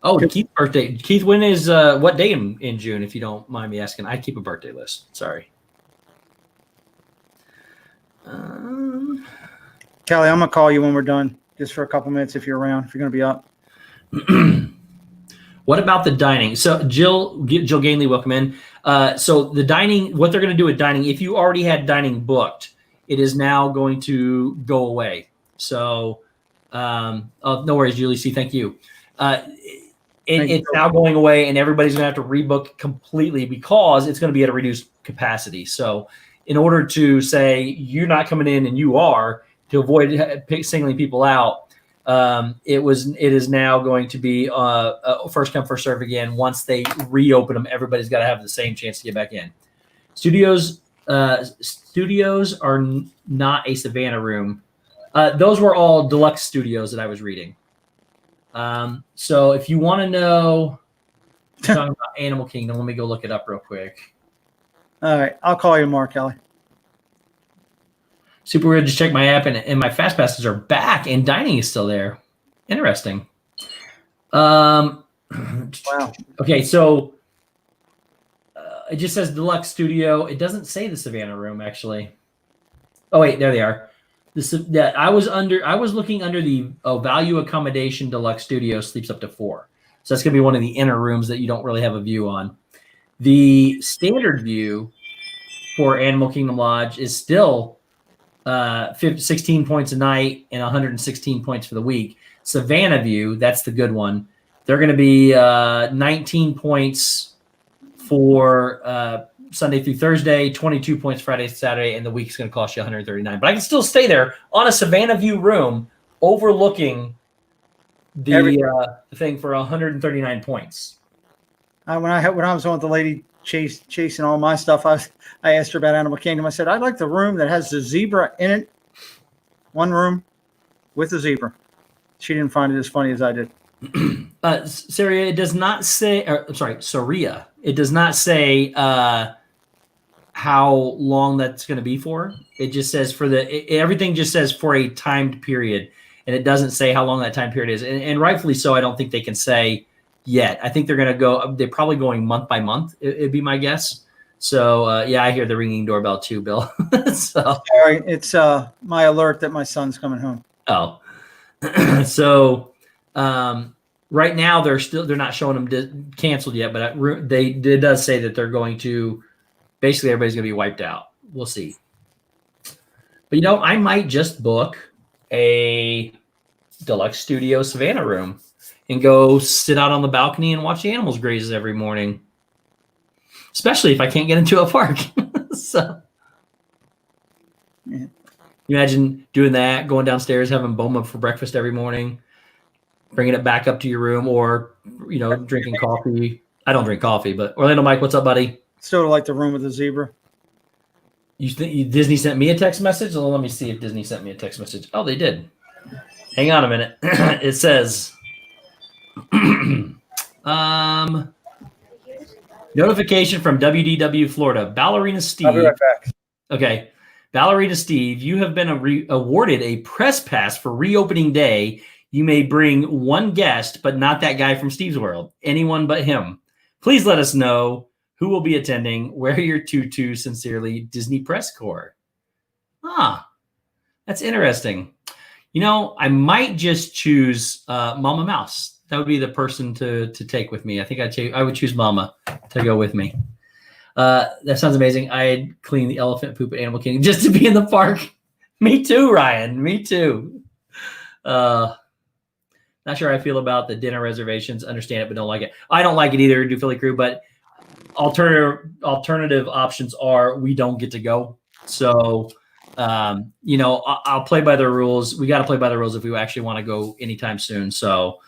Oh, Keith's birthday. Keith, when is what day in June, if you don't mind me asking? I keep a birthday list. Sorry. Kelly, I'm going to call you when we're done, just for a couple minutes if you're around, if you're going to be up. What about the dining? So Jill Gainley, welcome in. So the dining, what they're going to do with dining, if you already had dining booked, it is now going to go away. So no worries, Julie C. Thank you. It's now going away, and everybody's going to have to rebook completely because it's going to be at a reduced capacity. So in order to say you're not coming in and you are, to avoid singling people out, it is now going to be first come, first serve again. Once they reopen them, everybody's got to have the same chance to get back in. Studios are not a Savannah room. Those were all deluxe studios that I was reading. So if you want to know, talking about Animal Kingdom, let me go look it up real quick. All right. I'll call you tomorrow, Kelly. Super weird. Just check my app, and my fast passes are back, and dining is still there. Interesting. Wow. Okay, so it just says Deluxe Studio. It doesn't say the Savannah Room actually. Oh wait, there they are. I was looking under the value accommodation Deluxe Studio sleeps up to 4. So that's gonna be one of the inner rooms that you don't really have a view on. The standard view for Animal Kingdom Lodge is still 16 points a night and 116 points for the week. Savannah View, that's the good one. They're going to be 19 points for Sunday through Thursday, 22 points Friday, Saturday, and the week's going to cost you 139. But I can still stay there on a Savannah View room overlooking the thing for 139 points. When I was on with the lady chasing all my stuff, I asked her about Animal Kingdom. I said, I'd like the room that has the zebra in it. One room with the zebra. She didn't find it as funny as I did. Saria, it does not say, Saria, it does not say how long that's going to be for. It just says everything just says for a timed period, and it doesn't say how long that time period is. And rightfully so, I don't think they can say yet. I think they're probably going month by month. It'd be my guess. So yeah, I hear the ringing doorbell too, Bill. So sorry, it's my alert that my son's coming home. Oh, so right now they're not showing them canceled yet, but it does say that they're going to basically everybody's going to be wiped out. We'll see. But I might just book a Deluxe Studio Savannah room and go sit out on the balcony and watch the animals graze every morning, especially if I can't get into a park. So yeah. You imagine doing that, going downstairs, having Boma for breakfast every morning, bringing it back up to your room, or, drinking coffee. I don't drink coffee, but Orlando Mike, what's up, buddy? Still like the room with the zebra. You think Disney sent me a text message? Well, let me see if Disney sent me a text message. Oh, they did. Hang on a minute. It says, notification from WDW Florida. Ballerina Steve. I'll be right back. Okay. Ballerina Steve, you have been awarded a press pass for reopening day. You may bring one guest, but not that guy from Stevesworld. Anyone but him. Please let us know who will be attending. Wear your tutu. Sincerely, Disney Press Corps. That's interesting. I might just choose Mama Mouse. That would be the person to take with me. I think I would choose Mama to go with me. That sounds amazing. I'd clean the elephant poop at Animal Kingdom just to be in the park. Me too, Ryan. Me too. Not sure how I feel about the dinner reservations. Understand it, but don't like it. I don't like it either, do Philly Crew, but alternative options are we don't get to go. So, I'll play by the rules. We got to play by the rules if we actually want to go anytime soon. So,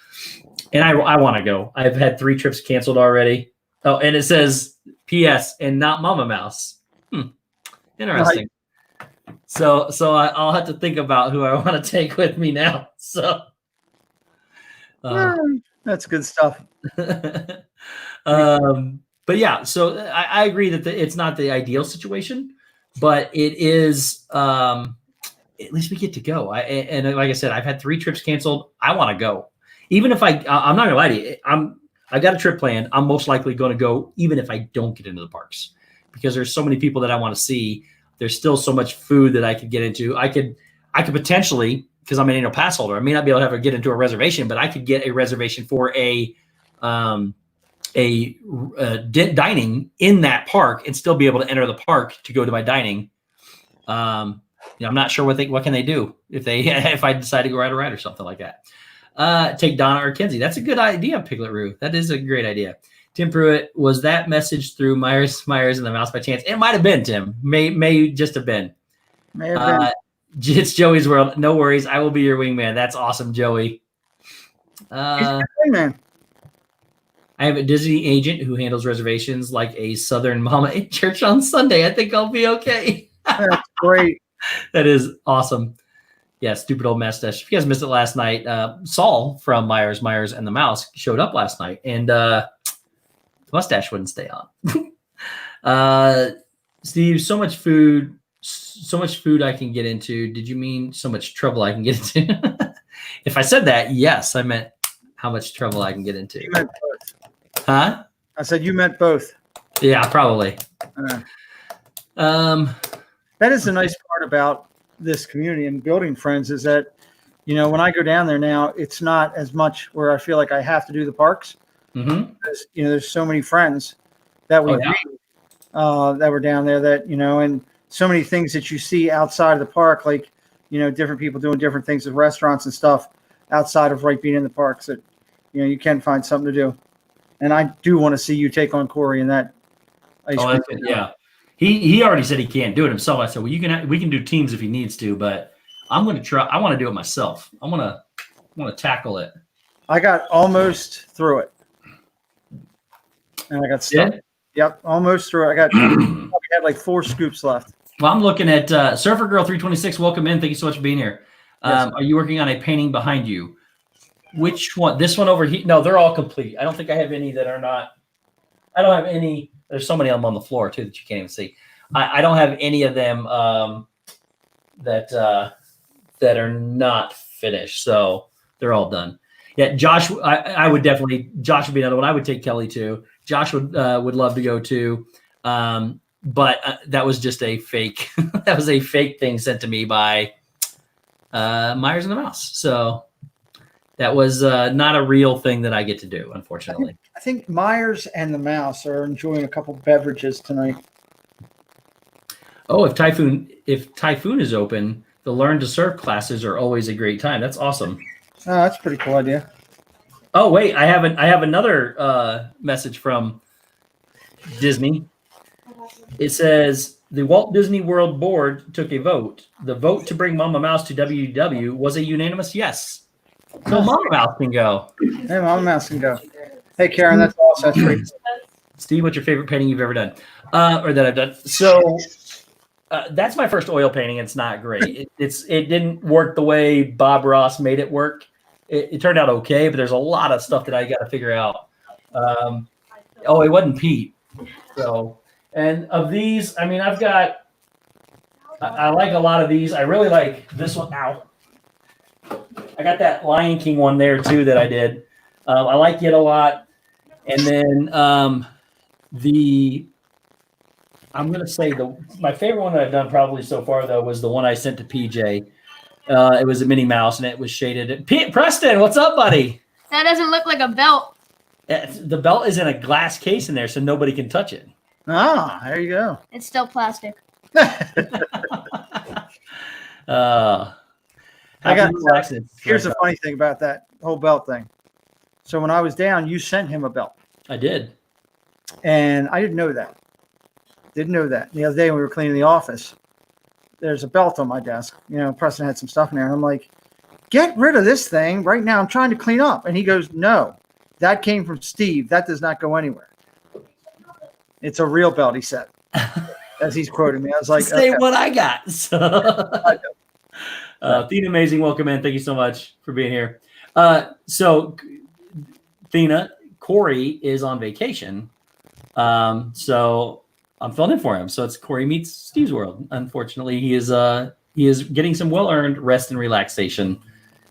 and I want to go. I've had 3 trips canceled already. Oh, and it says P.S. and not Mama Mouse. Interesting. Right. So I'll have to think about who I want to take with me now. So that's good stuff. But yeah, so I agree that it's not the ideal situation, but it is. At least we get to go. And like I said, I've had 3 trips canceled. I want to go, even if I'm not gonna lie to you. I've got a trip planned. I'm most likely going to go, even if I don't get into the parks, because there's so many people that I want to see. There's still so much food that I could get into. I could potentially, because I'm an annual pass holder, I may not be able to get into a reservation, but I could get a reservation for a dining in that park and still be able to enter the park to go to my dining. I'm not sure what can they do if I decide to go ride a ride or something like that. Take Donna or Kenzie. That's a good idea, Piglet Roo. That is a great idea. Tim Pruitt, was that message through Myers and the Mouse by chance? It might have been, Tim. May just have been. May have been. It's Joey's World. No worries. I will be your wingman. That's awesome, Joey. Wingman. I have a Disney agent who handles reservations like a Southern mama in church on Sunday. I think I'll be okay. That's great. That is awesome. Yeah, stupid old mustache. If you guys missed it last night, Saul from Myers and the Mouse showed up last night, and the mustache wouldn't stay on. Steve, so much food I can get into. Did you mean so much trouble I can get into? If I said that, yes, I meant how much trouble I can get into. You meant both. Huh? I said you meant both. Yeah, probably. That is the nice part about this community and building friends is that, when I go down there now, it's not as much where I feel like I have to do the parks. Mm-hmm. Because, there's so many friends that we meet, that were down there that, and so many things that you see outside of the park, like, different people doing different things at restaurants and stuff outside of being in the parks that, you can find something to do. And I do want to see you take on Cory in that ice cream. Yeah. He already said he can't do it himself. I said, well, we can do teams if he needs to, but I'm going to try. I want to do it myself. I want to tackle it. I got almost through it. And I got stuck. Yeah? Yep, almost through it. I had like 4 scoops left. Well, I'm looking at Surfer Girl 326. Welcome in. Thank you so much for being here. Yes. Are you working on a painting behind you? Which one? This one over here? No, they're all complete. I don't think I have any that are not. I don't have any. There's so many of them on the floor too that you can't even see. I don't have any of them that are not finished. So they're all done. Yeah, Josh. I would definitely. Josh would be another one. I would take Kelly too. Josh would love to go too. But that was just a fake. That was a fake thing sent to me by Myers and the Mouse. So that was not a real thing that I get to do, unfortunately. I think Myers and the Mouse are enjoying a couple beverages tonight. Oh, if Typhoon is open, the Learn to Surf classes are always a great time. That's awesome. Oh, that's a pretty cool idea. Oh, wait, I have another message from Disney. It says the Walt Disney World Board took a vote. The vote to bring Mama Mouse to WDW was a unanimous yes. So Mama Mouse can go. Hey, Mama Mouse can go. Hey, Karen, that's awesome. That's great. Steve, what's your favorite painting you've ever done? Or that I've done? So that's my first oil painting. It's not great. It didn't work the way Bob Ross made it work. It turned out okay, but there's a lot of stuff that I got to figure out. It wasn't Pete. So, and of these, I mean, I like a lot of these. I really like this one. Ow. I got that Lion King one there too that I did. I like it a lot. And then I'm going to say my favorite one that I've done probably so far, though, was the one I sent to PJ. It was a Minnie Mouse, and it was shaded. Preston, what's up, buddy? That doesn't look like a belt. The belt is in a glass case in there, so nobody can touch it. Ah, there you go. It's still plastic. Here's the funny thing about that whole belt thing. So when I was down, you sent him a belt. I did. And I didn't know that. The other day when we were cleaning the office, there's a belt on my desk. Preston had some stuff in there. And I'm like, get rid of this thing right now. I'm trying to clean up. And he goes, no, that came from Steve. That does not go anywhere. It's a real belt, he said, as he's quoting me. I was like, say okay. what I got. So, Thena, amazing. Welcome in. Thank you so much for being here. So, Thena, Cory is on vacation. So I'm filling in for him. So it's Cory meets Stevesworld. Unfortunately, he is getting some well-earned rest and relaxation.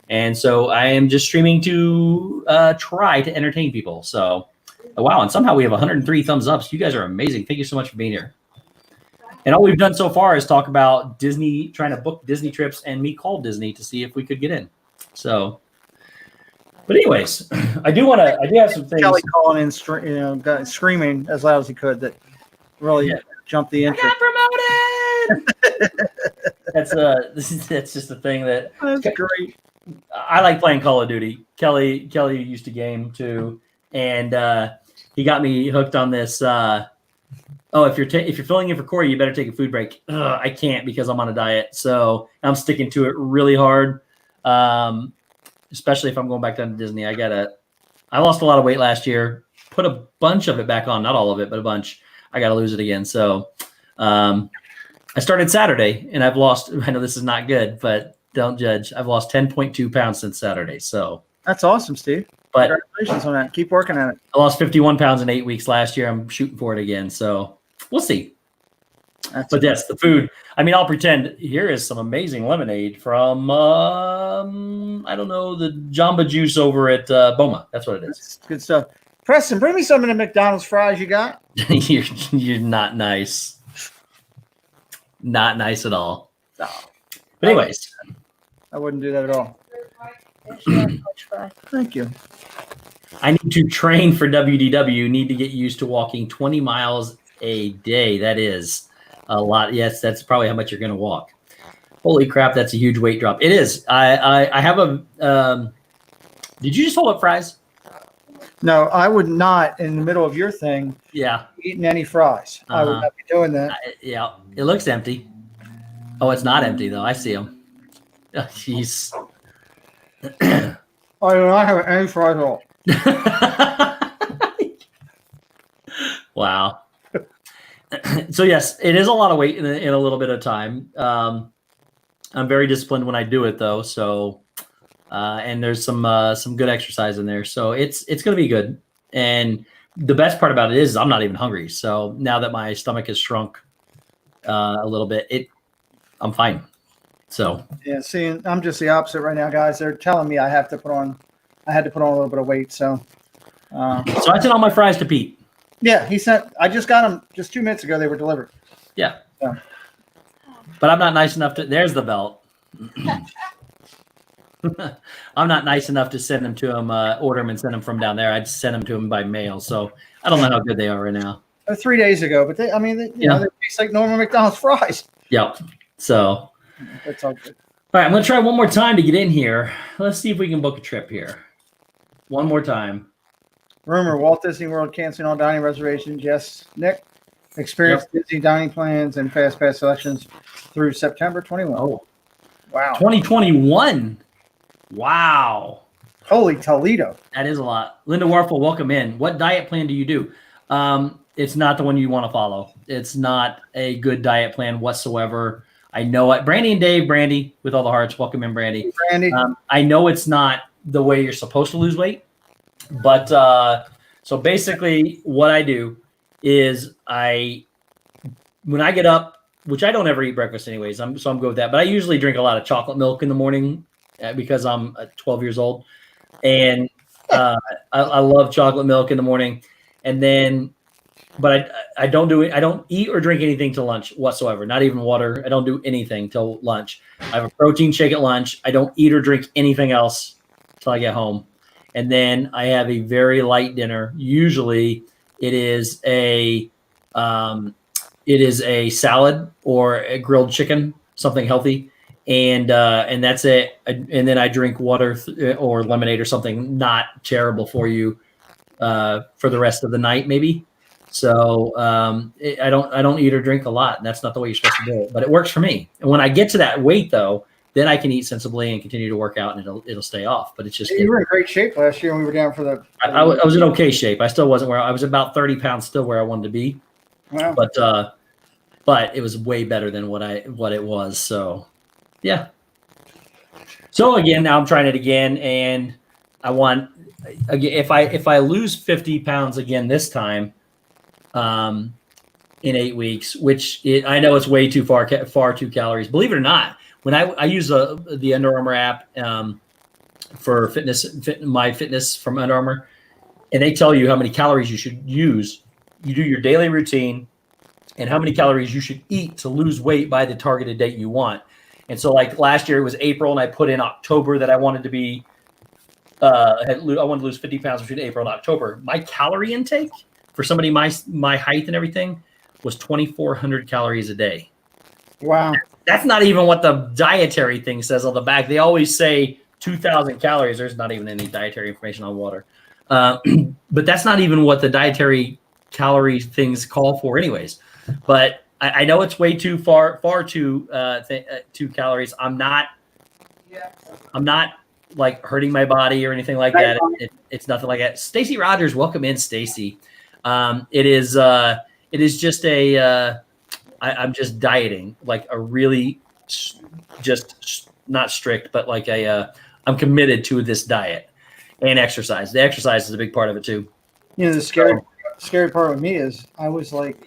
And so I am just streaming to try to entertain people. So, wow. And somehow we have 103 thumbs up. So you guys are amazing. Thank you so much for being here. And all we've done so far is talk about Disney, trying to book Disney trips, and me call Disney to see if we could get in. So, but anyways, I do have some things. Kelly calling in, screaming as loud as he could that really jumped the interest. I got promoted. That's just a thing that. That's great. I like playing Call of Duty. Kelly used to game too, and he got me hooked on this. If you're filling in for Cory, you better take a food break. I can't because I'm on a diet, so I'm sticking to it really hard. Especially if I'm going back down to Disney. I lost a lot of weight last year, put a bunch of it back on, not all of it, but a bunch. I got to lose it again. So I started Saturday and I've lost, I know this is not good, but Don't judge. I've lost 10.2 pounds since Saturday. So, That's awesome, Steve. but Congratulations on that. Keep working at it. I lost 51 pounds in 8 weeks last year. I'm shooting for it again. So we'll see. But yes, the food. I mean, I'll pretend here is some amazing lemonade from, I don't know, the Jamba Juice over at Boma. That's what it is. That's good stuff. Preston, bring me some of the McDonald's fries you got. You're not nice. Not nice at all. No, But anyways, I wouldn't do that at all. Thank you. I need to train for WDW. Need to get used to walking 20 miles a day. That is a lot. Yes, that's probably how much you're going to walk. Holy crap, that's a huge weight drop. It is. I have a. Did you just hold up fries? No, I would not, in the middle of your thing, Yeah. eating any fries. I would not be doing that. Yeah. It looks empty. Oh, it's not empty though. I see them. Jeez. I do not have any fries at all. Wow. So yes, it is a lot of weight in a little bit of time. I'm very disciplined when I do it though. So, and there's some good exercise in there. So it's going to be good. And the best part about it is I'm not even hungry. So now that my stomach has shrunk a little bit, I'm fine. So Yeah, see, I'm just the opposite right now, guys. They're telling me I had to put on a little bit of weight. So, so I sent all my fries to Pete. yeah, I just got them just 2 minutes ago. They were delivered. Yeah. Yeah. But I'm not nice enough to. There's the belt. I'm not nice enough to send them to him, order them and send them from down there. I'd send them to him by mail. So I don't know how good they are right now. 3 days ago, but they taste like normal McDonald's fries. Yep. So, That's all good. all right, I'm going to try one more time to get in here. Let's see if we can book a trip here. One more time. Rumor: Walt Disney World canceling all dining reservations. Yes, Nick. Experience Disney dining plans and fast pass selections through September 21. Oh, Wow! 2021. Wow. Holy Toledo! That is a lot. Linda Warfel, welcome in. What diet plan do you do? It's not the one you want to follow. It's not a good diet plan whatsoever. I know it. Brandy and Dave, Brandy, with all the hearts, welcome in, Brandy. Brandy, I know it's not the way you're supposed to lose weight, but so basically what I do is when I get up, which I don't ever eat breakfast anyways, so I'm good with that, but I usually drink a lot of chocolate milk in the morning because I'm 12 years old, and I love chocolate milk in the morning, and then but I don't do it. I don't eat or drink anything till lunch whatsoever. Not even water. I don't do anything till lunch. I have a protein shake at lunch. I don't eat or drink anything else till I get home. And then I have a very light dinner. Usually it is a salad or a grilled chicken, something healthy. And that's it. And then I drink water or lemonade or something not terrible for you for the rest of the night, maybe. So I don't eat or drink a lot, and that's not the way you're supposed to do it. But it works for me. And when I get to that weight, though, then I can eat sensibly and continue to work out, and it'll stay off. But it's just you were in great shape last year when we were down for the. I was in okay shape. I still wasn't where I was about 30 pounds still where I wanted to be. Wow. But it was way better than what it was. So yeah. So again, now I'm trying it again, and I want again if I lose 50 pounds again this time. In 8 weeks, which I know it's way too far too calories. Believe it or not, when I use the Under Armour app for my fitness from Under Armour, and they tell you how many calories you should use. You do your daily routine and how many calories you should eat to lose weight by the targeted date you want. And so, like last year, it was April, and I put in October that I wanted to be. I wanted to lose 50 pounds between April and October. My calorie intake for somebody my height and everything was 2,400 calories a day. Wow. That's not even what the dietary thing says on the back. They always say 2,000 calories. There's not even any dietary information on water. But that's not even what the dietary calorie things call for anyways. But I know it's way too far too calories. I'm not like hurting my body or anything like that. It's nothing like that. Stacy Rogers, welcome in, Stacy. It is just I'm just dieting, like a really just not strict, but like I'm committed to this diet and exercise. The exercise is a big part of it too. You know, the scary part with me is I was like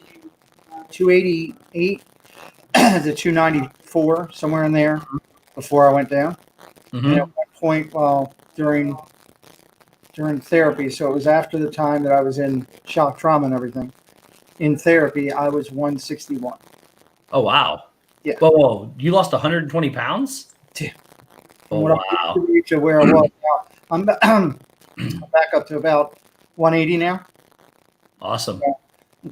288 to 294, somewhere in there, before I went down. Mm-hmm. And at one point, while during therapy, so it was after the time that I was in shock trauma and everything. In therapy, I was 161. Oh wow! Yeah. Whoa! You lost 120 pounds? Yeah. Oh What wow! I'm to where I was now. I'm back up to about 180 now. Awesome. I'm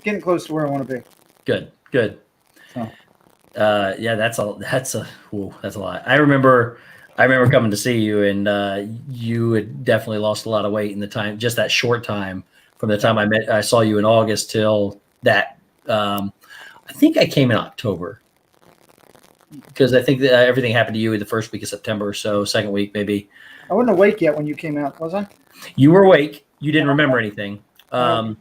getting close to where I want to be. Good. So. Yeah, that's a lot. I remember coming to see you, and you had definitely lost a lot of weight in the time, just that short time from the time I saw you in August till that. I think I came in October because I think that everything happened to you in the first week of September, so second week maybe. I wasn't awake yet when you came out, was I? You were awake. You didn't remember anything, but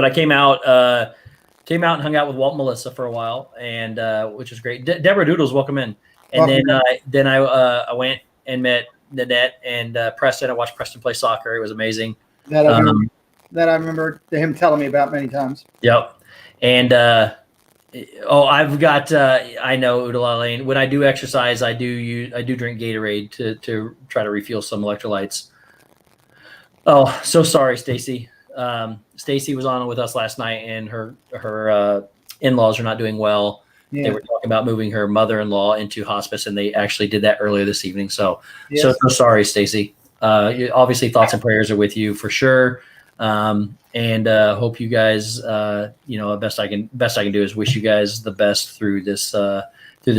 I came out and hung out with Walt and Melissa for a while, and which was great. Deborah Doodles, welcome in. And then I went and met Nanette and Preston. I watched Preston play soccer. It was amazing. That I remember him telling me about many times. Yep. And I've got I know Udala Lane. When I do exercise, I do drink Gatorade to try to refuel some electrolytes. Oh, so sorry, Stacy. Stacy was on with us last night, and her in-laws are not doing well. Yeah. They were talking about moving her mother-in-law into hospice, and they actually did that earlier this evening. So so sorry, Stacy. Obviously, thoughts and prayers are with you for sure. And hope you guys, best I can do is wish you guys the best through this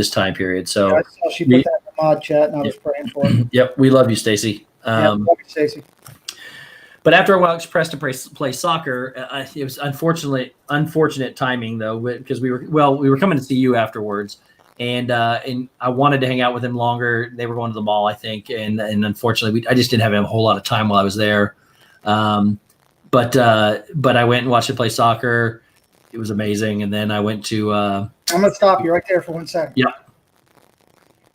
time period. So I saw she put that in the mod chat, and I was praying for it. Yep, we love you, Stacy. Love you, Stacy. But after I watched Preston play soccer, it was unfortunate timing though, because we were coming to see you afterwards, and I wanted to hang out with him longer. They were going to the mall, I think, and unfortunately, I just didn't have a whole lot of time while I was there. But I went and watched him play soccer. It was amazing, and then I went to. I'm gonna stop you right there for 1 second. Yeah.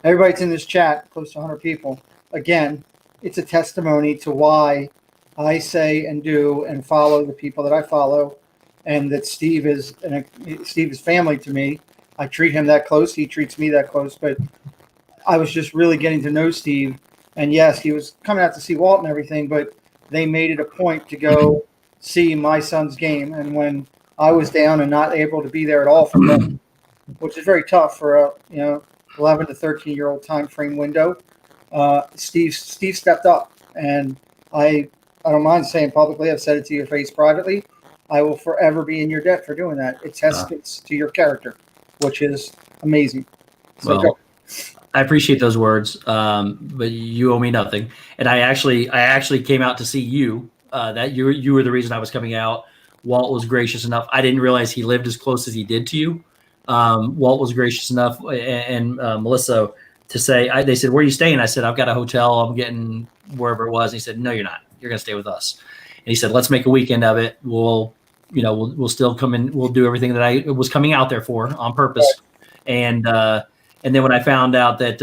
Everybody's in this chat, close to 100 people. Again, it's a testimony to why I say and do and follow the people that I follow, and that Steve is family to me. I treat him that close. He treats me that close. But I was just really getting to know Steve, and yes, he was coming out to see Walt and everything, but they made it a point to go see my son's game. And when I was down and not able to be there at all for them, which is very tough for a 11 to 13-year-old time frame window, Steve stepped up, and I don't mind saying publicly, I've said it to your face privately, I will forever be in your debt for doing that. It testament to your character, which is amazing. So I appreciate those words, but you owe me nothing. And I actually came out to see you. That you were the reason I was coming out. Walt was gracious enough. I didn't realize he lived as close as he did to you. Walt was gracious enough, and Melissa, to say, they said, "Where are you staying?" I said, "I've got a hotel. I'm getting wherever it was." And he said, "No, you're not. You're going to stay with us." And he said, "Let's make a weekend of it. We'll still come in. We'll do everything that I was coming out there for on purpose." Right. And then when I found out that,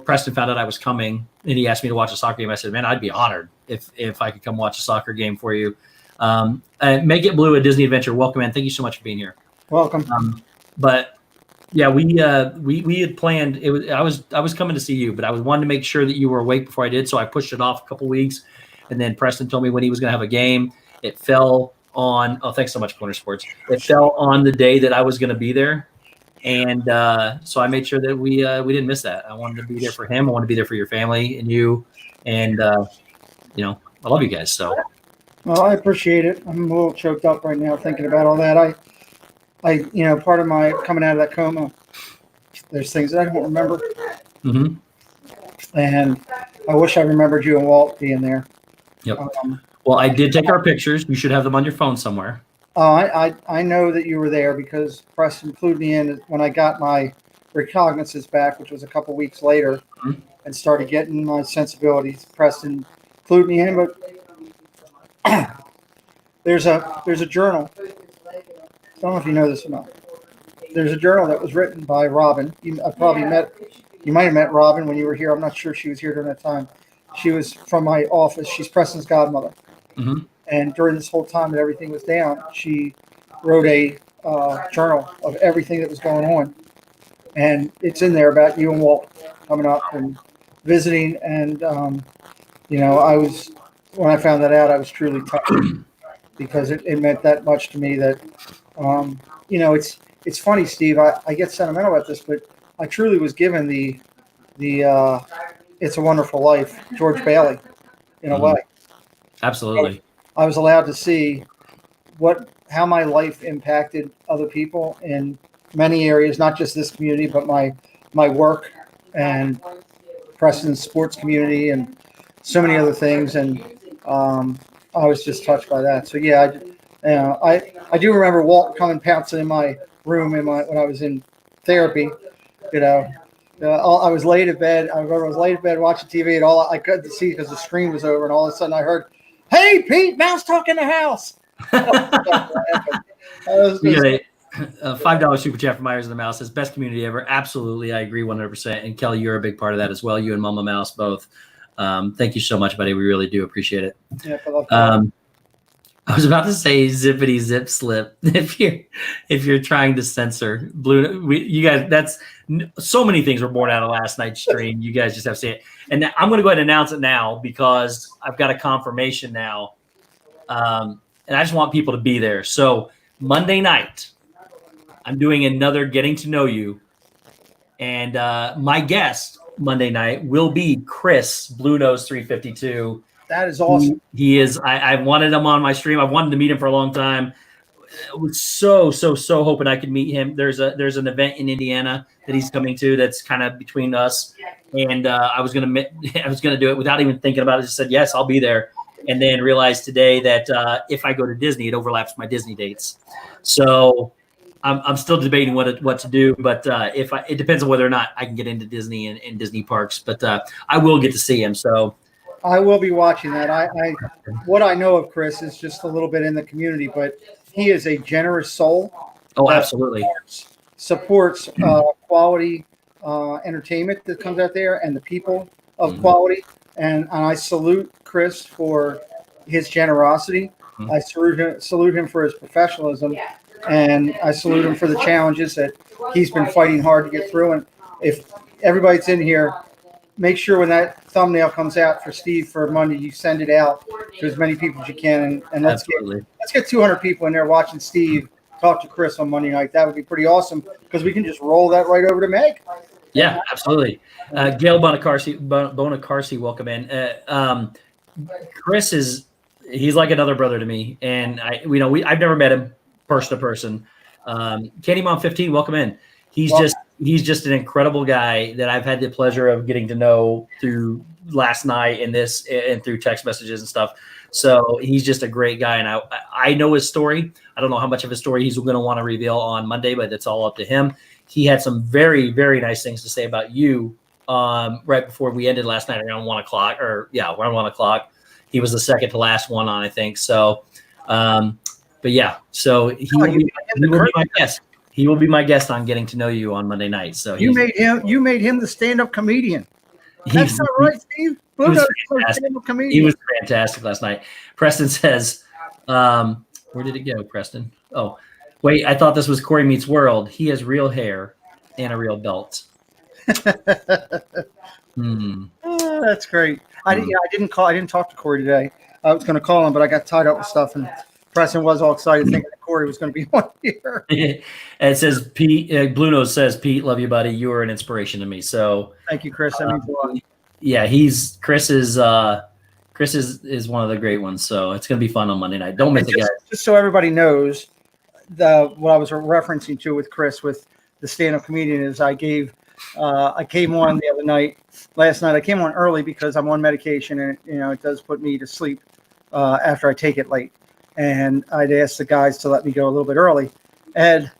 Preston found out I was coming, and he asked me to watch a soccer game, I said, "Man, I'd be honored if I could come watch a soccer game for you." Make It Blue, a Disney Adventure. Welcome, man. Thank you so much for being here. Welcome. But yeah, we had planned. I was coming to see you, but I wanted to make sure that you were awake before I did, so I pushed it off a couple weeks. And then Preston told me when he was going to have a game. It fell on. Oh, thanks so much, Corner Sports. It fell on the day that I was going to be there. And so I made sure that we didn't miss that. I wanted to be there for him. I wanted to be there for your family and you. And, I love you guys. So. Well, I appreciate it. I'm a little choked up right now thinking about all that. I part of my coming out of that coma, there's things that I don't remember. Mm-hmm. And I wish I remembered you and Walt being there. Yep. Well, I did take our pictures. You should have them on your phone somewhere. I know that you were there because Preston clued me in when I got my recognizance back, which was a couple weeks later, and started getting my sensibilities. Preston clued me in, but there's a journal. I don't know if you know this or not. There's a journal that was written by Robin. I've probably met You might have met Robin when you were here. I'm not sure she was here during that time. She was from my office. She's Preston's godmother. Mhm. And during this whole time that everything was down, she wrote a journal of everything that was going on. And it's in there about you and Walt coming up and visiting. And, when I found that out, I was truly touched because it meant that much to me that, it's funny, Steve, I get sentimental about this, but I truly was given the It's a Wonderful Life, George Bailey, in a way. Absolutely. I was allowed to see how my life impacted other people in many areas, not just this community, but my work and Preston's sports community and so many other things. And I was just touched by that. So yeah, I do remember Walt coming pouncing in my room when I was in therapy. I was laid in bed. I remember I was laid in bed watching TV, and all I couldn't see because the screen was over, and all of a sudden I heard, "Hey, Pete, mouse talk in the house." We got a $5 super chat from Myers and the Mouse. Says best community ever. Absolutely, I agree 100%. And Kelly, you're a big part of that as well. You and Mama Mouse both. Thank you so much, buddy. We really do appreciate it. Yeah, I love that. I was about to say zippity zip slip. If you're trying to censor Blue, you guys, that's so many things were born out of last night's stream. You guys just have to see it. And I'm going to go ahead and announce it now because I've got a confirmation now. And I just want people to be there. So Monday night, I'm doing another Getting to Know You. And my guest Monday night will be Chris, Blue Nose 352. That is awesome. He is. I wanted him on my stream. I wanted to meet him for a long time. I was so hoping I could meet him. There's an event in Indiana that he's coming to that's kind of between us, and I was gonna do it without even thinking about it. Just said yes, I'll be there, and then realized today that if I go to Disney, it overlaps my Disney dates. So I'm still debating what to do, but it depends on whether or not I can get into Disney and Disney parks. But I will get to see him. So. I will be watching that. What I know of Chris is just a little bit in the community, but he is a generous soul. Oh, absolutely. Supports quality entertainment that comes out there and the people of quality. And I salute Chris for his generosity. I salute him for his professionalism, and I salute him for the challenges that he's been fighting hard to get through. And if everybody's in here, make sure when that thumbnail comes out for Steve for Monday, you send it out to as many people as you can, and let's get 200 people in there watching Steve talk to Chris on Monday night. That would be pretty awesome because we can just roll that right over to Meg. Yeah, absolutely. Gail Bonacarsi, welcome in. Chris he's like another brother to me, and I've never met him person to person. Candy Mom 15, welcome in. He's just an incredible guy that I've had the pleasure of getting to know through last night and through text messages and stuff. So he's just a great guy. And I know his story. I don't know how much of his story he's going to want to reveal on Monday, but it's all up to him. He had some very, very nice things to say about you right before we ended last night around 1 o'clock around 1 o'clock. He was the second to last one on, I think. So, but yeah, so he will be my guest. He will be my guest on Getting to Know You on Monday night. So you made him the stand-up comedian. That's not right, Steve. He was fantastic last night. Preston says, where did it go, Preston? Oh, wait, I thought this was Cory Meets World. He has real hair and a real belt. Oh, that's great. I didn't talk to Cory today. I was going to call him, but I got tied up with stuff, and Preston was all excited thinking that Cory was going to be on here. And it says, Pete, Blue Nose says, Pete, love you, buddy. You are an inspiration to me. So thank you, Chris. That means a lot. Yeah, Chris is one of the great ones. So it's going to be fun on Monday night. Don't miss it, guys. Just so everybody knows, what I was referencing to with Chris with the stand-up comedian is I came on last night. I came on early because I'm on medication, and it does put me to sleep after I take it late. And I'd asked the guys to let me go a little bit early. And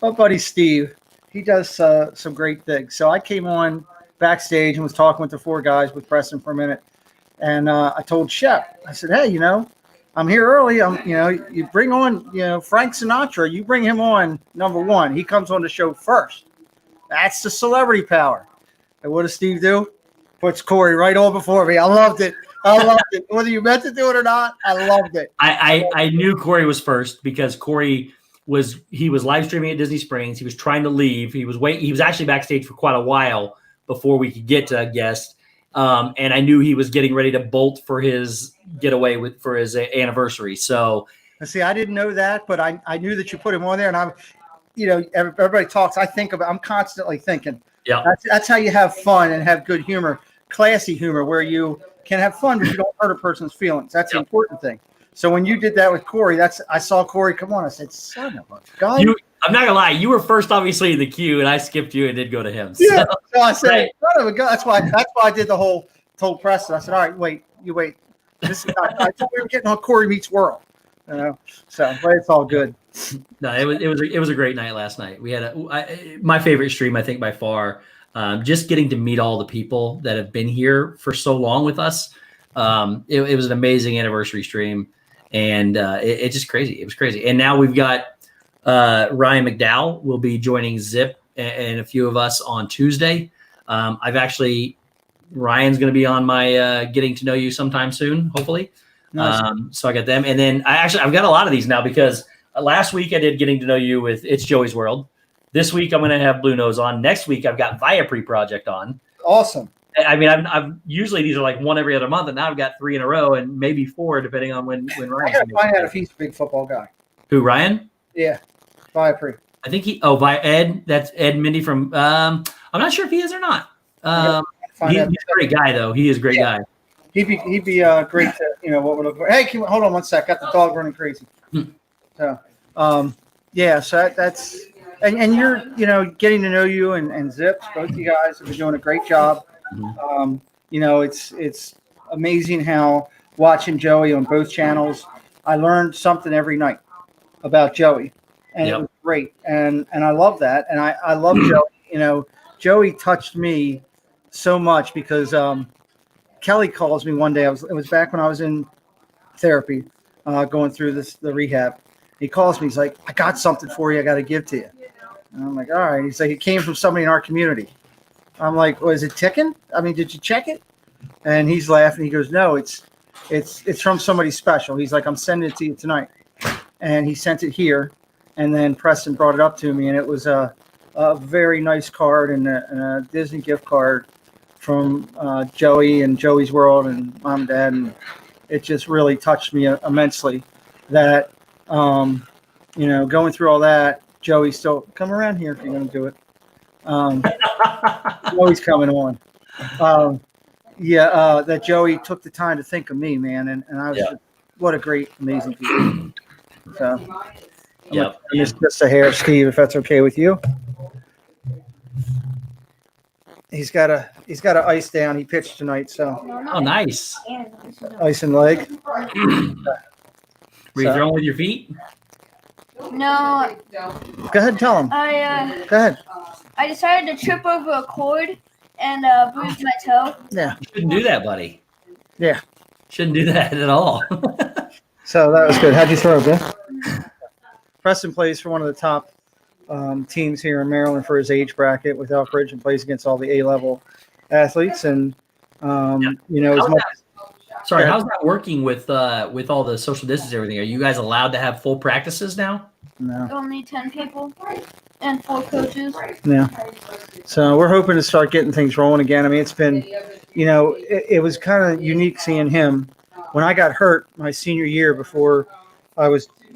my buddy Steve, he does some great things. So I came on backstage and was talking with the four guys with Preston for a minute. And I told Shep, I said, hey, I'm here early. You bring on, Frank Sinatra. You bring him on number one. He comes on the show first. That's the celebrity power. And what does Steve do? Puts Cory right on before me. I loved it. I loved it. Whether you meant to do it or not, I loved it. I knew Cory was first because Cory was live streaming at Disney Springs. He was trying to leave. He was actually backstage for quite a while before we could get to a guest. And I knew he was getting ready to bolt for his getaway for his anniversary. So see, I didn't know that, but I knew that you put him on there, and I'm, everybody talks. I'm constantly thinking. Yeah, that's how you have fun and have good humor, classy humor, where you can have fun, but you don't hurt a person's feelings. That's the important thing. So when you did that with Cory, I saw Cory come on. I said, son of a gun. I'm not gonna lie, you were first obviously in the queue, and I skipped you and did go to him. Yeah. So I said, son of a gun. That's why I did the whole told Preston. I said, all right, wait. This is I thought we were getting on Cory Meets World. So but it's all good. No, it was a great night last night. We had my favorite stream, I think, by far. Just getting to meet all the people that have been here for so long with us. It was an amazing anniversary stream, and it's just crazy. It was crazy. And now we've got Ryan McDowell will be joining Zip and a few of us on Tuesday. Ryan's going to be on my getting to know you sometime soon, hopefully. Nice. So I got them, and then I've got a lot of these now because last week I did getting to know you with It's Joey's World. This week I'm going to have Blue Nose on. Next week I've got Viapre Project on. Awesome. I mean, I've usually these are like one every other month, and now I've got 3 in a row, and maybe 4 depending on when Ryan. I got to find out if he's a big football guy. Who, Ryan? Yeah, Viapre. I think Ed. That's Ed Mindy from. I'm not sure if he is or not. He's a great guy, though. He is a great guy. He'd be great to what we're looking for. Hey, hold on one sec. Got the dog running crazy. So so that's and you're getting to know you and Zips. Both you guys have been doing a great job. It's amazing how watching Joey on both channels, I learned something every night about Joey, and it was great. And I love that. And I love Joey. Joey touched me so much because Kelly calls me one day. It was back when I was in therapy, going through the rehab. He calls me. He's like, I got something for you. I got to give to you. And I'm like, all right. He's like, it came from somebody in our community. I'm like, was it ticking? I mean, did you check it? And he's laughing. He goes, no, it's from somebody special. He's like, I'm sending it to you tonight. And he sent it here. And then Preston brought it up to me, and it was a very nice card and a Disney gift card from Joey and Joey's World and Mom and Dad. And it just really touched me immensely that, going through all that, Joey still come around here if you're going to do it. Joey's coming on. That Joey took the time to think of me, man. And I was what a great, amazing people. So just a hair, Steve, if that's okay with you. He's got a ice down. He pitched tonight, so. Oh, nice. Ice and leg. Were you throwing with your feet? No, Go ahead and tell him. Go ahead. I decided to trip over a cord and bruise my toe. Yeah. You shouldn't do that, buddy. Yeah. Shouldn't do that at all. So that was good. How'd you throw, Ben? Preston plays for one of the top teams here in Maryland for his age bracket with Elkridge, and plays against all the A-level athletes. And how's that working with all the social distance and everything? Are you guys allowed to have full practices now? No. Only 10 people and 4 coaches. Yeah. So we're hoping to start getting things rolling again. I mean, it's been, it was kind of unique seeing him. When I got hurt my senior year before I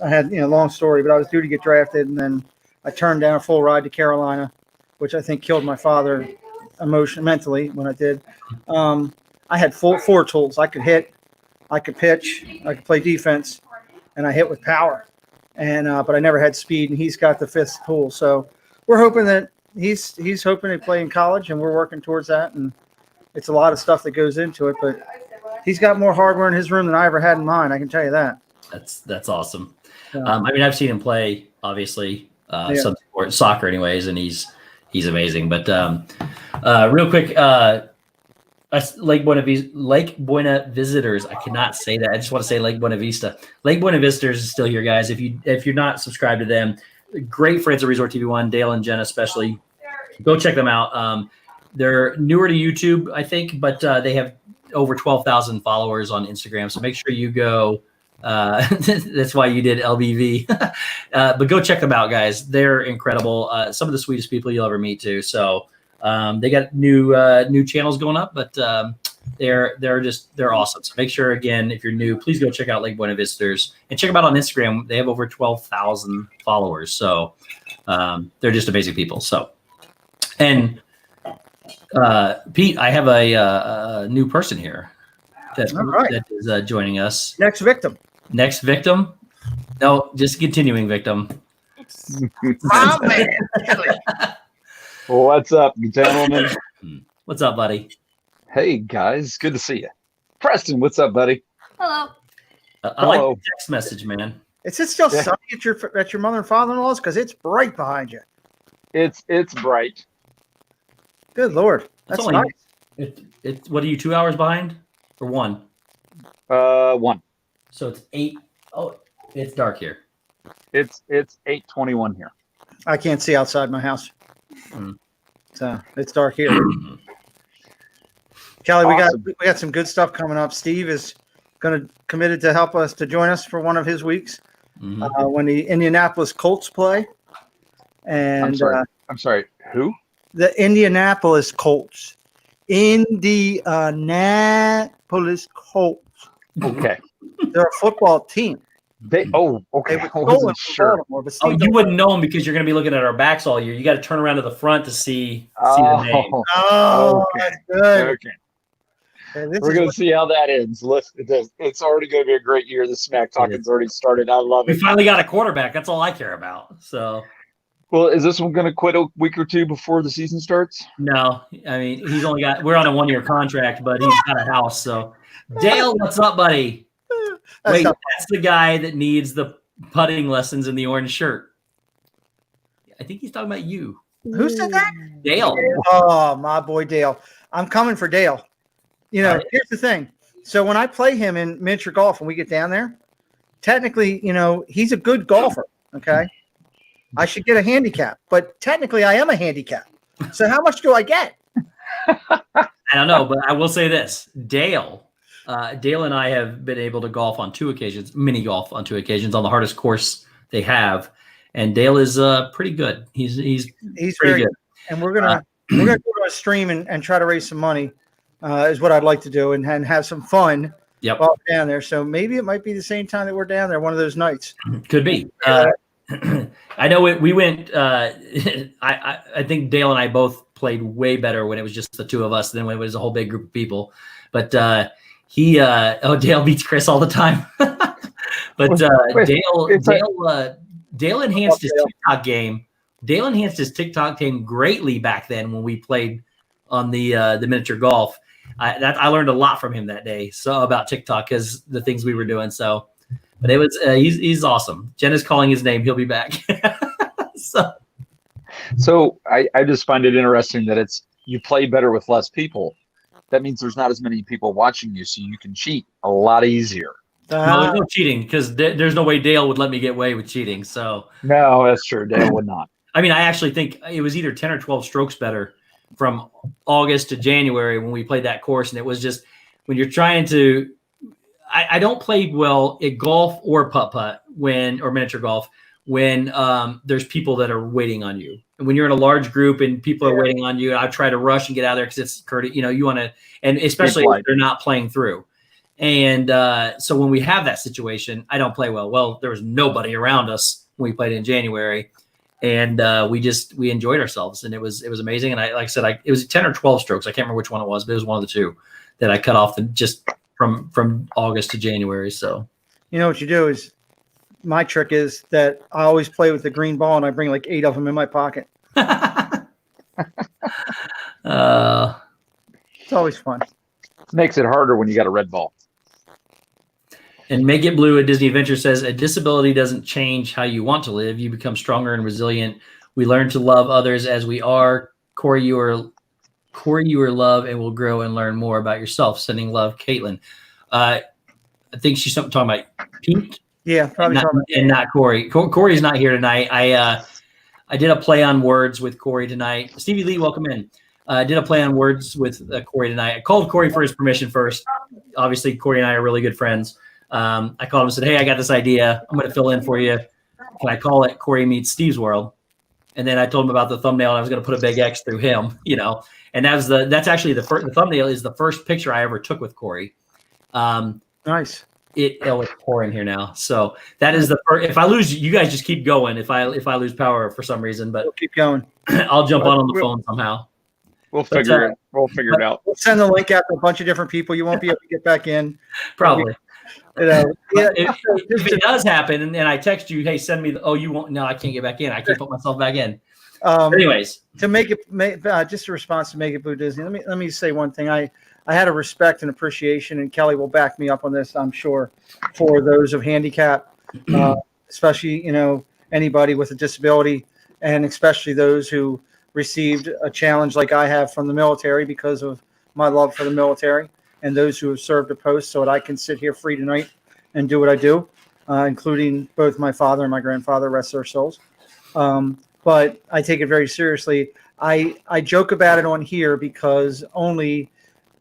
had, long story, but I was due to get drafted, and then I turned down a full ride to Carolina, which I think killed my father mentally when I did. I had 4 tools. I could hit, I could pitch, I could play defense, and I hit with power. And but I never had speed, and he's got the 5th tool. So we're hoping that he's hoping to play in college, and we're working towards that. And it's a lot of stuff that goes into it, but he's got more hardware in his room than I ever had in mine. I can tell you that. That's awesome. Yeah. I mean, I've seen him play, obviously, some sport, soccer, anyways, and he's amazing. But real quick, Lake Buena Visitors. I cannot say that. I just want to say Lake Buena Vista. Lake Buena Visitors is still here, guys. If you're not subscribed to them, great friends of Resort TV One, Dale and Jen especially. Go check them out. They're newer to YouTube, I think, but they have over 12,000 followers on Instagram. So make sure you go. That's why you did LBV. But go check them out, guys. They're incredible. Some of the sweetest people you'll ever meet too. So they got new channels going up, but they're awesome. So make sure, again, if you're new, please go check out Lake Buena Visitors and check them out on Instagram. They have over 12,000 followers. So they're just amazing people. So, and Pete, I have a new person here that is joining us. Next victim. Next victim? No, just continuing victim. Oh, man. What's up, gentlemen? What's up, buddy? Hey, guys. Good to see you. Preston, what's up, buddy? Hello. I like Hello. the text message, man. Is it still Yeah. sunny at your mother and father-in-law's? Because it's bright behind you. It's bright. Good Lord. That's only- nice. It's what are you, 2 hours behind or one? 1. So it's 8. Oh, it's dark here. It's 8:21 here. I can't see outside my house. Hmm. So it's dark here. Kelly, Awesome. we got some good stuff coming up. Steve is committed to help us to join us for one of his weeks when the Indianapolis Colts play. And I'm sorry. Who? the Indianapolis Colts. Indianapolis Colts. Okay. They're a football team. Okay. They were I stolen wasn't from sure. Baltimore, but Oh, Steve you wouldn't know them because you're going to be looking at our backs all year. You got to turn around to the front to see the name. Oh, Okay. that's good. Okay. Okay, this We're is going to what- see how that ends. It's already going to be a great year. The smack talking's already started. I love We it. finally got a quarterback. That's all I care about. So Well, is this one going to quit a week or two before the season starts? no, I mean we're on a 1-year contract, but he's got a house. So Dale, what's up, buddy? that's Wait, not- that's the guy that needs the putting lessons in the orange shirt. I think he's talking about you, who said that? Dale. Oh, my boy Dale. I'm coming for Dale. You know, here's the thing. So when I play him in miniature golf and we get down there, technically, you know, he's a good golfer. Okay. I should get a handicap, but technically I am a handicap. So how much do I get? I don't know, but I will say this: Dale and I have been able to golf on 2 occasions, mini golf on 2 occasions on the hardest course they have, and Dale is pretty good. He's He's pretty very good. good. And we're gonna go to a stream and try to raise some money. Is what I'd like to do and have some fun Yep, while we're down there. So maybe it might be the same time that we're down there, one of those nights. could be. I know we went. I think Dale and I both played way better when it was just the 2 of us than when it was a whole big group of people. But Dale beats Chris all the time. But Dale enhanced his TikTok game. Dale enhanced his TikTok game greatly back then when we played on the miniature golf. I learned a lot from him that day. So about TikTok because the things we were doing. So, but it was he's awesome. Jen is calling his name. He'll be back. So I just find it interesting that you play better with less people. That means there's not as many people watching you, so you can cheat a lot easier. No, there's no cheating because there's no way Dale would let me get away with cheating. So No, that's true. Dale would not. I mean, I actually think it was either 10 or 12 strokes better from August to January when we played that course. And it was just when you're trying to, I don't play well at golf or putt-putt or miniature golf when there's people that are waiting on you. And when you're in a large group and people are waiting on you, I try to rush and get out of there because it's courteous. You know, you want to, and especially if they're not playing through. And so when we have that situation, I don't play well. Well, there was nobody around us when we played in January. And we enjoyed ourselves, and it was amazing. And like I said, it was 10 or 12 strokes. I can't remember which one it was, but it was one of the 2 that I cut off just from August to January. So, You know what you do is my trick is that I always play with the green ball and I bring like 8 of them in my pocket. It's always fun. Makes it harder when you got a red ball. And Make It Blue at Disney Adventure says, a disability doesn't change how you want to live. You become stronger and resilient. We learn to love others as we are. Cory, you are love and will grow and learn more about yourself. Sending love, Caitlin. I think she's talking about Pete. Yeah, probably. Not Cory. Cory's not here tonight. I did a play on words with Cory tonight. Stevie Lee, welcome in. I did a play on words with Cory tonight. I called Cory for his permission first. Obviously, Cory and I are really good friends. I called him and said, "Hey, I got this idea. I'm going to fill in for you. Can I call it Cory Meets Stevesworld?" And then I told him about the thumbnail, and I was going to put a big X through him, you know. And that's actually the thumbnail is the first picture I ever took with Cory. Nice. It's pouring here now. So that is the first. If I lose, you guys just keep going. If I lose power for some reason, but We'll keep going. I'll jump on the phone somehow. We'll figure it out. We'll send the link out to a bunch of different people. You won't be able to get back in. Probably. You know, yeah, If it does happen, and I text you, hey, send me. You won't. No, I can't get back in. I can't put myself back in. Anyways, to just a response to Make It Blue Disney. Let me say one thing. I had a respect and appreciation, and Kelly will back me up on this, I'm sure, for those of handicap, especially anybody with a disability, and especially those who received a challenge like I have from the military because of my love for the military, and those who have served a post, so that I can sit here free tonight and do what I do, including both my father and my grandfather, rest their souls. But I take it very seriously. I joke about it on here because only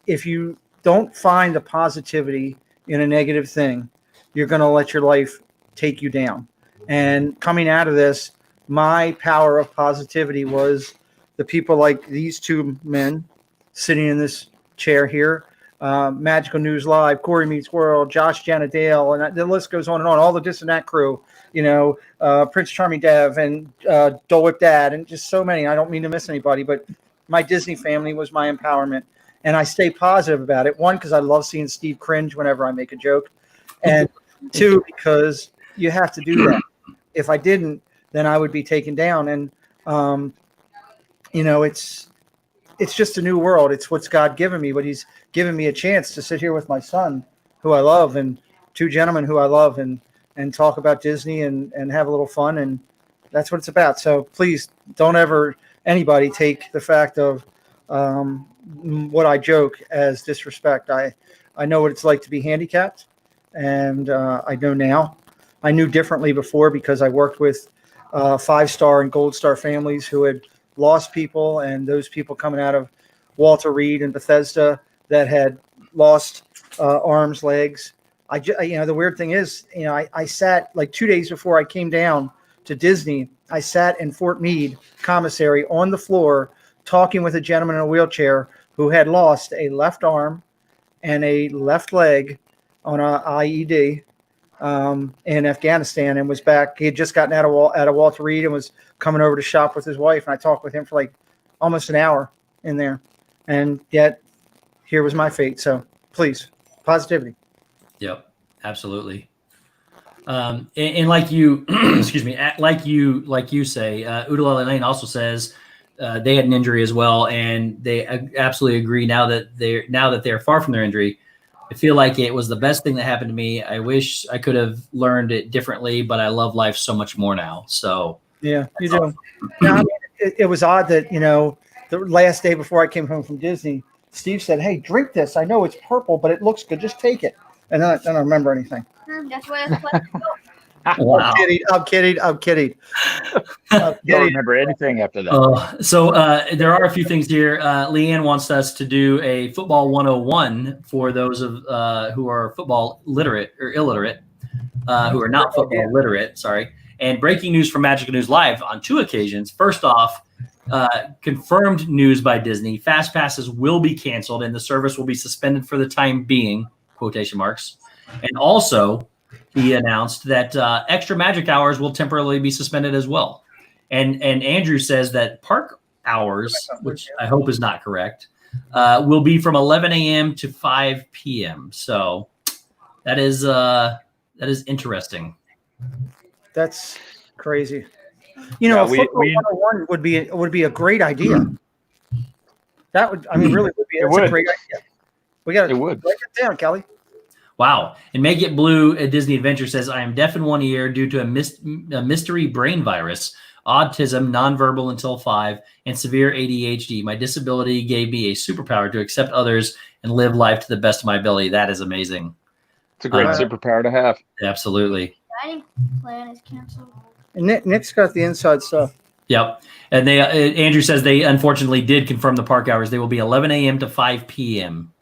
if you don't find the positivity in a negative thing, you're going to let your life take you down. And coming out of this, my power of positivity was the people like these two men sitting in this chair here, Magical News Live, Cory Meets World, Josh Janadale, and the list goes on, all the This and That crew, Prince Charming Dev and Dole Whip Dad, and just so many. I don't mean to miss anybody, but my Disney family was my empowerment. And I stay positive about it. One, because I love seeing Steve cringe whenever I make a joke. And two, because you have to do that. If I didn't, then I would be taken down. And, it's just a new world. It's what's God given me, but he's given me a chance to sit here with my son, who I love, and two gentlemen who I love, and talk about Disney and have a little fun. And that's what it's about. So please don't ever anybody take the fact of what I joke as disrespect. I know what it's like to be handicapped, and I know now. I knew differently before because I worked with 5-star and gold star families who had lost people, and those people coming out of Walter Reed and Bethesda that had lost arms, legs. The weird thing is, I sat like 2 days before I came down to Disney. I sat in Fort Meade commissary on the floor talking with a gentleman in a wheelchair who had lost a left arm and a left leg on a IED in Afghanistan, and was back. He had just gotten out of Walter Reed and was coming over to shop with his wife. And I talked with him for like almost an hour in there. And yet here was my fate. So please, positivity. Yep, absolutely. And like you, excuse me, like you say, Udalali Lane also says they had an injury as well, and they absolutely agree. Now that they're far from their injury, I feel like it was the best thing that happened to me. I wish I could have learned it differently, but I love life so much more now. So yeah, you do. Now, I mean, it was odd that the last day before I came home from Disney, Steve said, "Hey, drink this. I know it's purple, but it looks good. Just take it." And then I don't remember anything. That's why it's like, Wow. I'm kidding. Don't remember anything after that. So there are a few things here. Leanne wants us to do a football 101 for those of who are football literate or illiterate, who are not football literate. Sorry. And breaking news from Magical News Live on 2 occasions. First off, confirmed news by Disney: Fast Passes will be canceled and the service will be suspended for the time being. Quotation marks. And also, he announced that extra magic hours will temporarily be suspended as well. And Andrew says that park hours, which I hope is not correct, will be from 11 a.m. to 5 p.m. So that is interesting. That's crazy. A football 101 would be a great idea. That would, really would be. That's a great idea. We got to break it down, Kelly. Wow. And Make It Blue at Disney Adventure says, I am deaf in 1 ear due to a mystery brain virus, autism, nonverbal until 5, and severe ADHD. My disability gave me a superpower to accept others and live life to the best of my ability. That is amazing. It's a great superpower to have. Absolutely. dining plan is canceled. And Nick's got the inside stuff. Yep. And they Andrew says they unfortunately did confirm the park hours. They will be 11 a.m. to 5 p.m.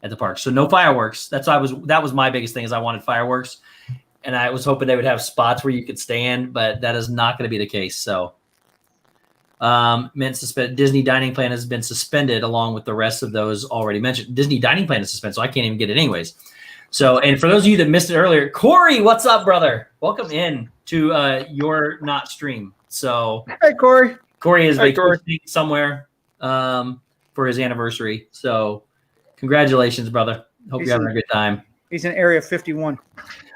at the park. So no fireworks. That was my biggest thing is I wanted fireworks. And I was hoping they would have spots where you could stand, but that is not going to be the case. So Disney dining plan has been suspended along with the rest of those already mentioned. Disney dining plan is suspended, so I can't even get it anyways. So, and for those of you that missed it earlier, Cory, what's up, brother? Welcome in to your not stream. So, Hey, Cory. Cory is Hey, Cory. vacationing somewhere for his anniversary. So, congratulations, brother. Hope you're having a good time. He's in Area 51.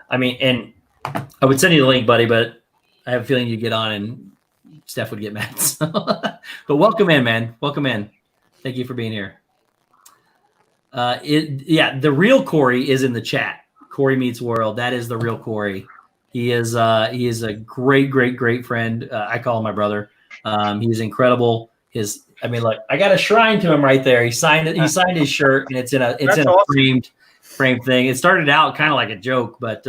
I mean, and I would send you the link, buddy, but I have a feeling you'd get on and Steph would get mad. So. But welcome in, man. Welcome in. Thank you for being here. The real Cory is in the chat. Cory Meets World. That is the real Cory. He is a great, great, great friend. I call him my brother. He's incredible. Look, I got a shrine to him right there. He signed it. He signed his shirt, and it's in a awesome. framed thing. It started out kind of like a joke, but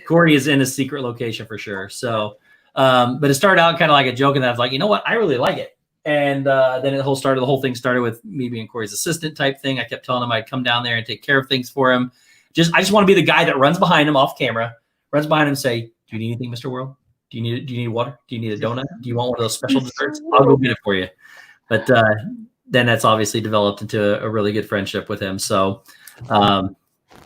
Cory is in a secret location for sure. So, but it started out kind of like a joke, and then I was like, you know what? I really like it. And then the whole thing started with me being Cory's assistant type thing. I kept telling him I'd come down there and take care of things for him. I just want to be the guy that runs behind him off camera, runs behind him and say, "Do you need anything, Mr. World? Do you need water? Do you need a donut? Do you want one of those special desserts? I'll go get it for you." But then that's obviously developed into a really good friendship with him. So,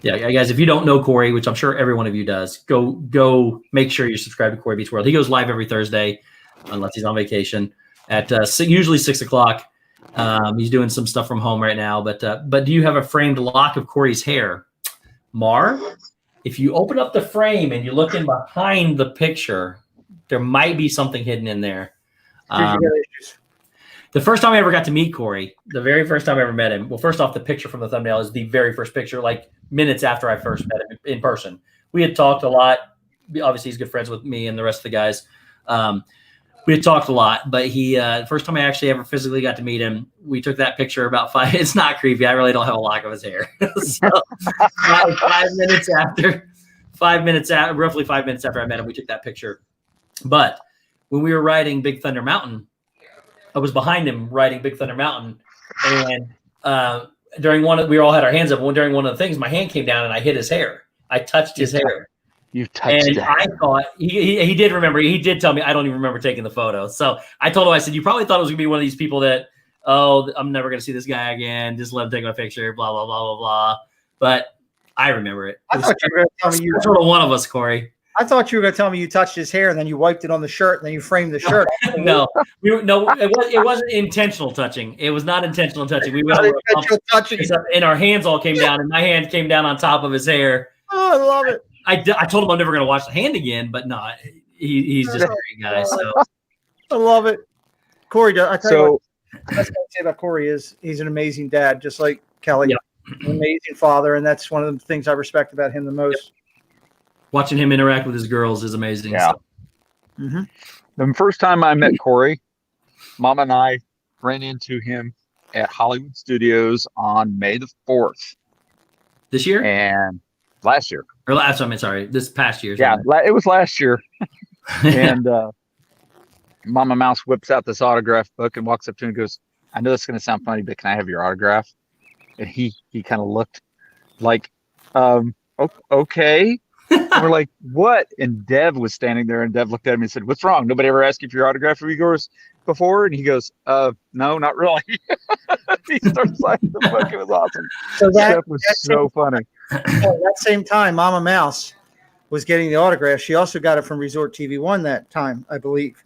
yeah, guys, if you don't know Cory, which I'm sure every one of you does, go make sure you're subscribed to Cory Meets World. He goes live every Thursday, unless he's on vacation, at usually 6 o'clock. He's doing some stuff from home right now. But do you have a framed lock of Cory's hair? Mar, if you open up the frame and you look in behind the picture, there might be something hidden in there. The first time I ever got to meet Cory, the very first time I ever met him, well, first off, the picture from the thumbnail is the very first picture, like minutes after I first met him in person. We had talked a lot. Obviously, he's good friends with me and the rest of the guys. We had talked a lot, but the first time I actually ever physically got to meet him, we took that picture about 5. It's not creepy. I really don't have a lock of his hair. So roughly 5 minutes after I met him, we took that picture. But when we were riding Big Thunder Mountain, I was behind him riding Big Thunder Mountain, and we all had our hands up. During one of the things, my hand came down and I hit his hair. I touched his hair. You touched it. I thought he did remember. He did tell me. I don't even remember taking the photo. So I told him, I said, you probably thought it was gonna be one of these people that, I'm never gonna see this guy again. Just let him take my picture. Blah blah blah blah blah. But I remember it. I thought you were going to tell me sort of one of us, Cory. I thought you were going to tell me you touched his hair and then you wiped it on the shirt and then you framed the shirt. No, it wasn't intentional touching. It was not intentional touching. We went over and our hands all came down, and my hand came down on top of his hair. Oh, I love it. I told him I'm never going to watch the hand again, but no, he's just a great guy. So I love it. Cory, I tell you what, that's what I say about Cory is he's an amazing dad, just like Kelly. Yeah. An amazing father, and that's one of the things I respect about him the most. Yep. Watching him interact with his girls is amazing. Yeah. So. Mm-hmm. The first time I met Cory, Mom and I ran into him at Hollywood Studios on May the 4th. This year? And last year. Or last, this past year. Yeah, it was last year. And Mama Mouse whips out this autograph book and walks up to him and goes, "I know this is going to sound funny, but can I have your autograph?" And he kind of looked like, okay. And we're like, "What?" And Dev was standing there, and Dev looked at him and said, "What's wrong? Nobody ever asked you for your autograph of yours before?" And he goes, "No, not really." He starts signing the book. It was awesome. So that was so funny. That same time, Mama Mouse was getting the autograph. She also got it from Resort TV 1 that time, I believe.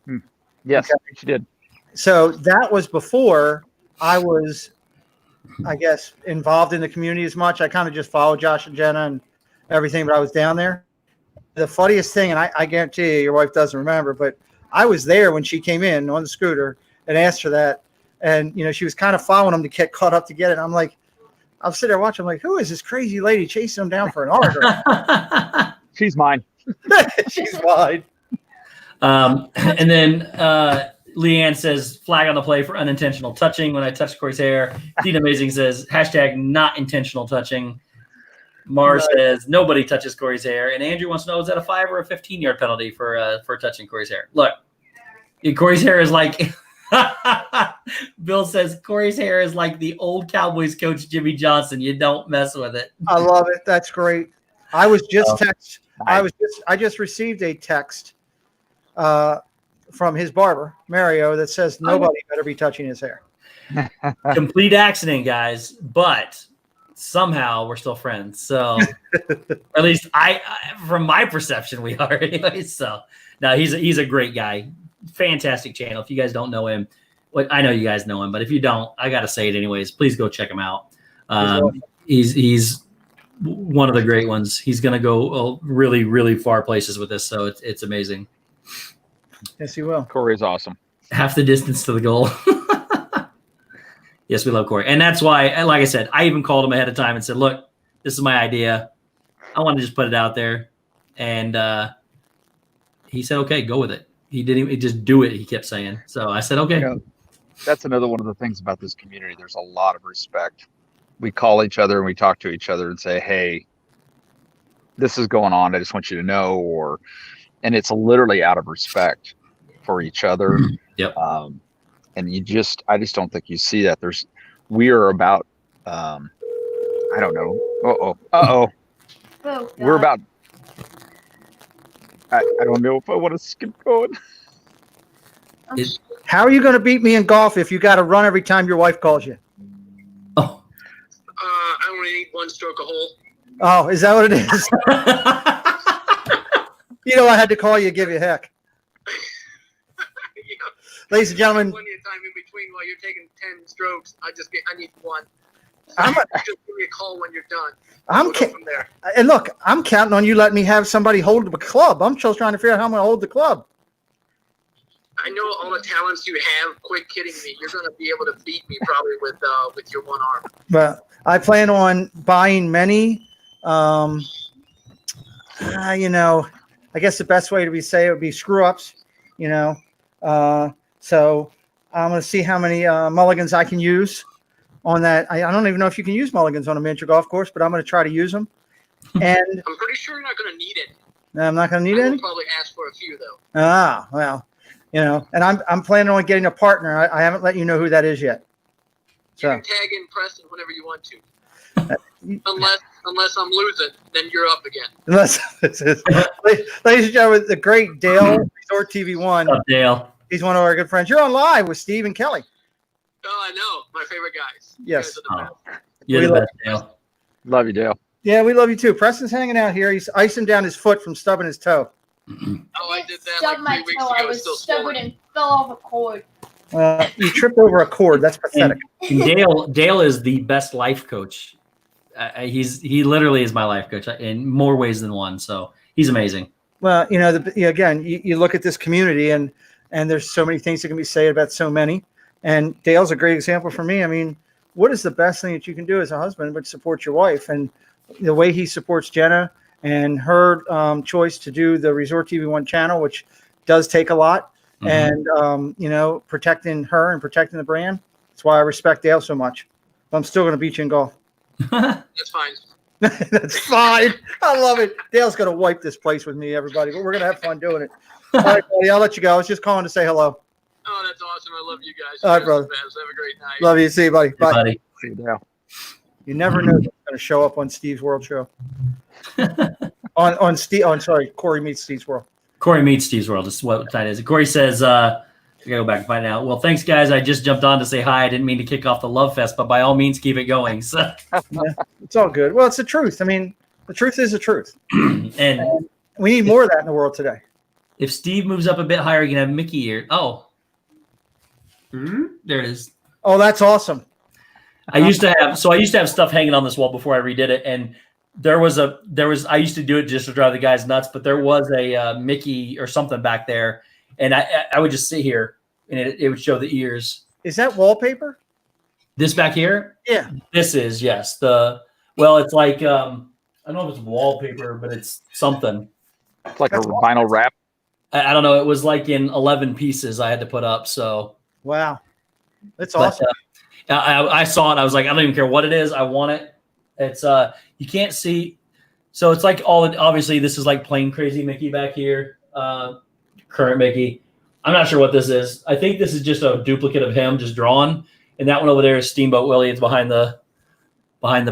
Yes, okay. She did. So that was before I was, I guess, involved in the community as much. I kind of just followed Josh and Jenna and everything, but I was down there. The funniest thing, and I guarantee you your wife doesn't remember, but I was there when she came in on the scooter and asked for that. And, she was kind of following him to get caught up to get it. I'm like, I'm sitting there watching. I'm like, who is this crazy lady chasing him down for an autograph? She's mine. She's mine. And then Leanne says, flag on the play for unintentional touching when I touched Cory's hair. Dean Amazing says, hashtag not intentional touching. Mar says, nobody touches Cory's hair. And Andrew wants to know, is that a 5 or a 15-yard penalty for touching Cory's hair? Look, Yeah, Corey's hair is like Bill says Corey's hair is like the old Cowboys coach Jimmy Johnson. You don't mess with it. I love it. That's great. I was just Oh, text. I just received a text from his barber Mario that says nobody better be touching his hair. Complete accident, guys, but somehow we're still friends. So at least I from my perception, we are anyway. So no, he's a great guy. Fantastic channel. If you guys don't know him, well, I know you guys know him, but if you don't, I got to say it anyways. Please go check him out. He's one of the great ones. He's going to go really, really far places with this. So it's amazing. Yes, he will. Corey is awesome. Half the distance to the goal. Yes, we love Cory. And that's why, like I said, I even called him ahead of time and said, look, this is my idea. I want to just put it out there. And he said, okay, go with it. He didn't even just do it. He kept saying. So I said, okay. Yeah. That's another one of the things about this community. There's a lot of respect. We call each other and we talk to each other and say, hey, this is going on. I just want you to know. And it's literally out of respect for each other. Yep. And I just don't think you see that. We are about, I don't know. Oh, We're about, I don't know if I want to skip going. How are you going to beat me in golf if you got to run every time your wife calls you? Oh. I only need one stroke a hole. Oh, is that what it is? I had to call you, give you heck. Ladies and gentlemen, Plenty of time in between while you're taking 10 strokes. I need one. So I'm just give me a call when you're done. I'm We'll go from there. and look, I'm counting on you letting me have somebody hold the club. I'm just trying to figure out how I'm going to hold the club. I know all the talents you have. Quit kidding me. You're going to be able to beat me probably with your one arm. But I plan on buying many. I guess the best way to say it would be screw ups. So I'm going to see how many mulligans I can use on that. I don't even know if you can use mulligans on a miniature golf course, but I'm going to try to use them. And I'm pretty sure you're not going to need it. I'm not going to need I will any. probably ask for a few though. Ah, well, and I'm planning on getting a partner. I haven't let you know who that is yet. You So can tag in Preston whenever you want to. Unless I'm losing, then you're up again. Ladies and gentlemen, the great Dale Resort TV1. What's up, Dale? He's one of our good friends. You're on live with Steve and Kelly. Oh, I know. My favorite guys. You Yes. guys are the best. You're We the love best, Dale. Love you, Dale. Yeah, we love you too. Preston's hanging out here. He's icing down his foot from stubbing his toe. Oh, I did that Stubbed like 3 my weeks toe. ago. I It's was still stubborn swollen. and fell off a cord. You tripped over a cord. That's pathetic. And Dale is the best life coach. He literally is my life coach in more ways than one. So he's amazing. Well, again, you look at this community and there's so many things that can be said about so many. And Dale's a great example for me. I mean, what is the best thing that you can do as a husband but support your wife? And the way he supports Jenna and her choice to do the Resort TV1 channel, which does take a lot, and protecting her and protecting the brand. That's why I respect Dale so much. But I'm still going to beat you in golf. That's fine. That's fine. I love it. Dale's going to wipe this place with me, everybody, but we're going to have fun doing it. All right, buddy, I'll let you go. I was just calling to say hello. Oh, that's awesome. I love you guys. All right, You guys are brother. the best. Have a great night. Love you. See you, buddy. Hey, Bye. buddy. See you, Dale. You never know who's going to show up on Steve's World show. Sorry, Cory meets Steve's World. Cory meets Steve's World. This is what that is. Cory says, I gotta go back and find out. Well, thanks, guys. I just jumped on to say hi. I didn't mean to kick off the love fest, but by all means, keep it going. So, It's all good. Well, it's the truth. I mean, the truth is the truth. and We need more of that in the world today. if Steve moves up a bit higher, you can have Mickey here. Oh, there it is. Oh, that's awesome. I used to have stuff hanging on this wall before I redid it, and I used to do it just to drive the guys nuts, but there was a Mickey or something back there, and I would just sit here and it would show the ears. Is that wallpaper? This back here, Yeah. this is, yes. It's like I don't know if it's wallpaper, but it's something. It's like That's a vinyl wrap. I don't know. It was like in 11 pieces I had to put up. So Wow. That's but, awesome. I saw it. I was like, I don't even care what it is. I want it. It's you can't see. So it's like obviously this is like plain crazy Mickey back here. Current Mickey. I'm not sure what this is. I think this is just a duplicate of him, just drawn. And that one over there is Steamboat Willie. It's behind the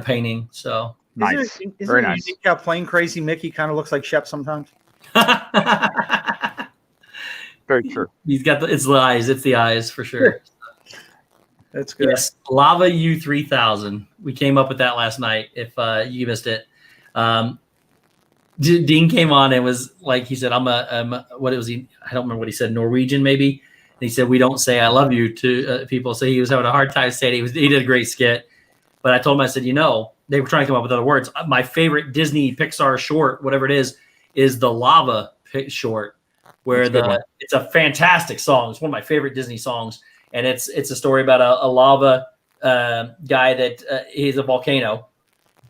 painting. So Nice. Isn't Very it nice. unique how plain crazy Mickey kind of looks like Shep sometimes? Very true. He's got it's the eyes. It's the eyes for sure. That's good. Yes, Lava U3000. We came up with that last night. If you missed it, Dean came on and was like, he said, "I'm what was he? I don't remember what he said. Norwegian maybe." And he said, "We don't say I love you to people." So he was having a hard time saying it. He did a great skit, but I told him, I said, they were trying to come up with other words. My favorite Disney Pixar short, whatever it is the Lava short, where it's a fantastic song. It's one of my favorite Disney songs. And it's a story about a lava guy that he's a volcano,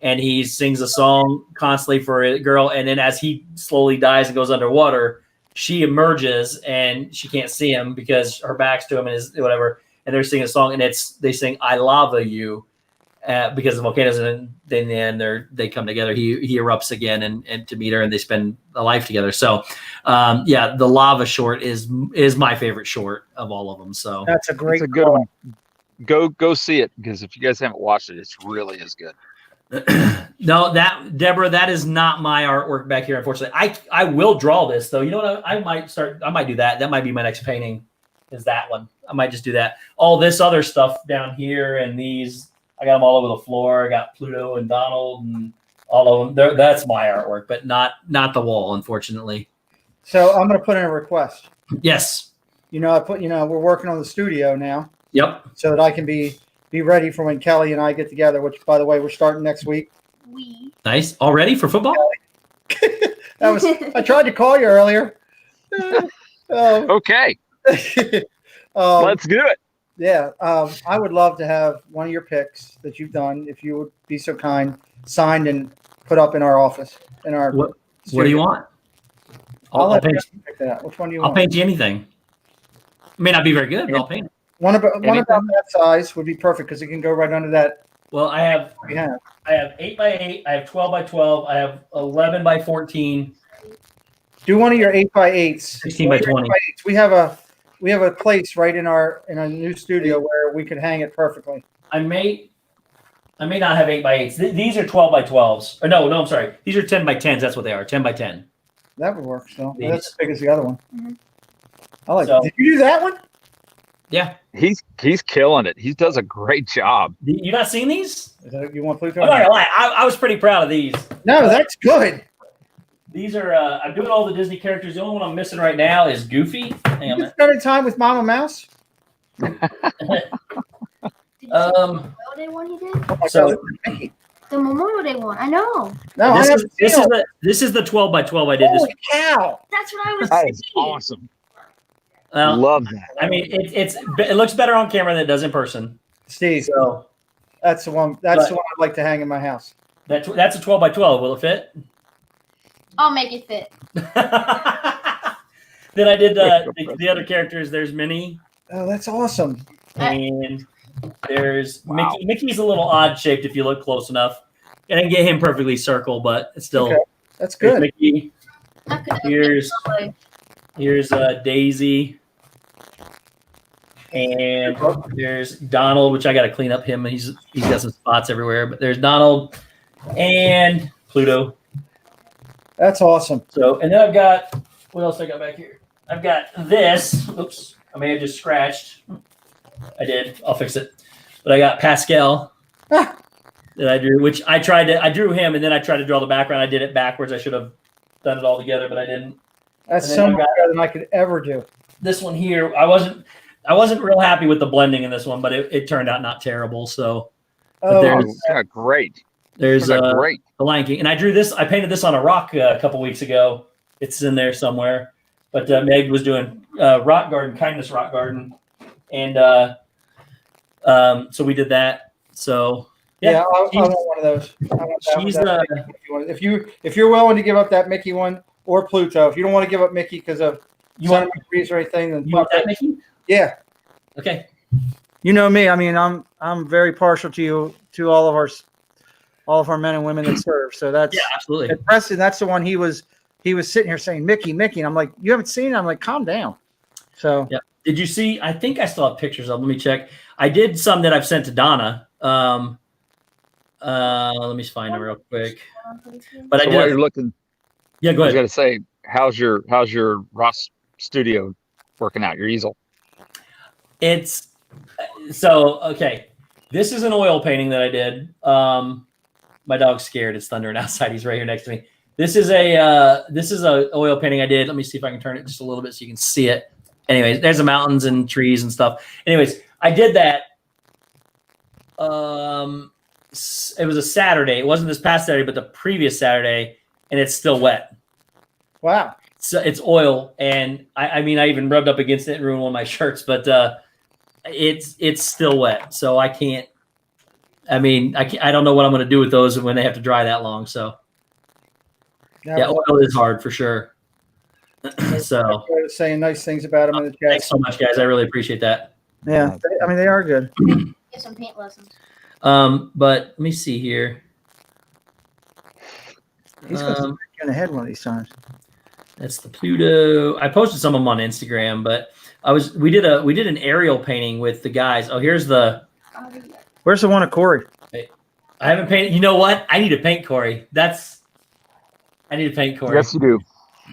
and he sings a song constantly for a girl. And then as he slowly dies and goes underwater, she emerges and she can't see him because her back's to him and is whatever. And they're singing a song, and they sing "I Lava You" because the volcanoes. And then in the end, they come together. He erupts again and to meet her, and they spend a life together. So, the Lava short is my favorite short of all of them. So That's a great It's a good one. Go see it, because if you guys haven't watched it, it's really is good. No, Deborah, that is not my artwork back here. Unfortunately, I will draw this though. You know what? I might do that. That might be my next painting. Is that one? I might just do that. All this other stuff down here and these, I got them all over the floor. I got Pluto and Donald and all of them. That's my artwork, but not the wall, unfortunately. So I'm going to put in a request. Yes. We're working on the studio now. Yep. So that I can be ready for when Kelly and I get together, which, by the way, we're starting next week. Nice. All ready for football? I tried to call you earlier. Okay. Let's do it. Yeah. I would love to have one of your picks that you've done, if you would be so kind, signed and put up in our office. What do you want? I'll paint you. Pick that out. Which one do you I'll want? paint you anything. It may not be very good, but I'll paint it. One about that size would be perfect because it can go right under that. Well, I have 8x8, I have 12x12, I have 11x14. Do one of your 8x8s. 16x20. We have a place right in our new studio where we could hang it perfectly. I may not have 8x8s. These are 12x12s. Or no, I'm sorry. These are 10x10s. That's what they are. 10x10. That would work still. These. That's as big as the other one. Mhm. I like it. Did you do that one? Yeah. He's killing it. He does a great job. You not seen these? You want Pluto? I'm not gonna lie. I was pretty proud of these. No, that's good. These are. I'm doing all the Disney characters. The only one I'm missing right now is Goofy. Hang on a You minute. spending time with Mama Mouse? Did you see the Memorial Day one he did? Oh my So- God. The Memorial Day one. I know. No, this I is this is the 12x12 I did. Holy cow! That's what I was That is saying. awesome. Well, Love that. I mean, it looks better on camera than it does in person. Steve, So that's the one. That's the one I'd like to hang in my house. that's a 12x12. Will it fit? I'll make it fit. Then I did the other characters. There's Minnie Oh, that's awesome. and there's Mickey. Mickey's a little odd shaped if you look close enough. I didn't get him perfectly circle, but it's still Okay. That's here's good. Mickey. Here's Here's Daisy. And there's Donald, which I got to clean up him. He's got some spots everywhere. But there's Donald and Pluto. That's awesome. So, and then I've got, what else I got back here? I've got this. Oops, I may have just scratched. I did. I'll fix it. But I got Pascal that I drew, which I drew him, and then I tried to draw the background. I did it backwards. I should have done it all together, but I didn't. That's And then so I've much got- better than I could ever do. This one here, I wasn't real happy with the blending in this one, but it turned out not terrible. So Oh, there's- It's kind of great. there's Great. the Lion King, and I drew this. I painted this on a rock a couple weeks ago. It's in there somewhere. But Meg was doing rock garden, kindness rock garden, and so we did that. So yeah, I she's- want one of those. I want that one, she's, that Mickey. If you're willing to give up that Mickey one or Pluto, if you don't want to give up Mickey because of You want- sentimental reasons or anything, then you want that, Mickey? yeah. Okay. You know me. I mean, I'm very partial to all of our men and women that serve. So that's Yeah, absolutely. and Preston. That's the one he was sitting here saying Mickey, and I'm like, you haven't seen it? I'm like, calm down. So yeah. Did you see? I think I still have pictures of them. Let me check. I did some that I've sent to Donna. Let me find them real quick. But So I while did. you're looking, Yeah, go I was ahead. gonna say, how's your Ross studio working out? Your easel. It's so okay. This is an oil painting that I did. My dog's scared. It's thundering outside. He's right here next to me. This is a oil painting I did. Let me see if I can turn it just a little bit so you can see it. Anyways, there's the mountains and trees and stuff. Anyways, I did that. It was a Saturday. It wasn't this past Saturday, but the previous Saturday, and it's still wet. wow. So it's oil, and I mean, I even rubbed up against it and ruined one of my shirts, but it's still wet, so I can't. I mean, I don't know what I'm going to do with those when they have to dry that long. So yeah, oil is hard for sure. So saying nice things about them in the chat. thanks so much, guys. I really appreciate that. Yeah, I mean they are good. Get some paint lessons. But let me see here. He's going to get ahead one of these times. That's the Pluto. I posted some of them on Instagram, but we did an aerial painting with the guys. Oh, here's the. Where's the one of Cory? I haven't painted. You know what? I need to paint Cory. I need to paint Cory. Yes, you do.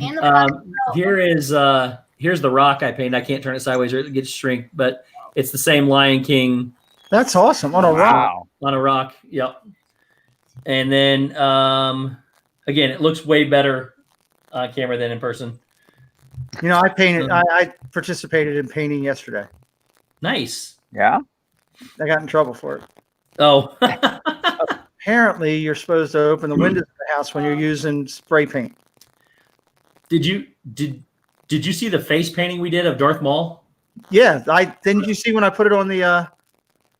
And the Here's the rock I painted. I can't turn it sideways or it gets shrink, but it's the same Lion King That's awesome. On a rock. Wow. on a rock. Yep. And then again, it looks way better on camera than in person. You know, I painted. I participated in painting yesterday. Nice. Yeah. I got in trouble for it. Oh. Apparently, you're supposed to open the windows of the house when you're using spray paint. Did you see the face painting we did of Darth Maul? Yeah, didn't you see when I put it on the?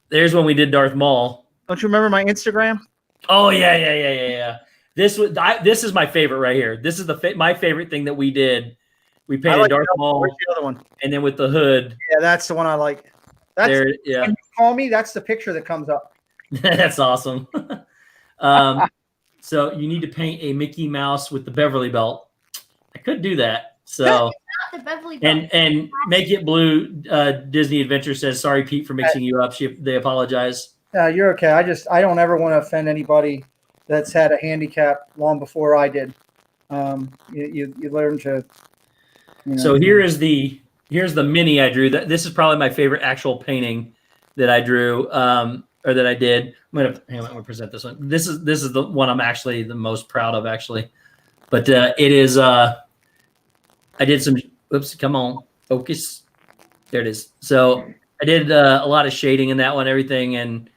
There's when we did Darth Maul. Don't you remember my Instagram? Oh yeah. This is my favorite right here. This is my favorite thing that we did. We I painted like Darth the Maul, Where's the other one? and then with the hood. Yeah, that's the one I like. That's There, yeah, when you call me. That's the picture that comes up. that's awesome. So you need to paint a Mickey Mouse with the Beverly belt. I could do that. So Not the Beverly Belt. and make it blue. Disney Adventure says sorry, Pete, for mixing you up. They apologize. You're okay. I don't ever want to offend anybody that's had a handicap long before I did. You learn to. You know. So here's the mini I drew. This is probably my favorite actual painting that I drew, or that I did. I'm gonna present this one. This is the one I'm actually the most proud of, actually. But it is. I did some. Oops! Come on, focus. There it is. So I did a lot of shading in that one, everything, and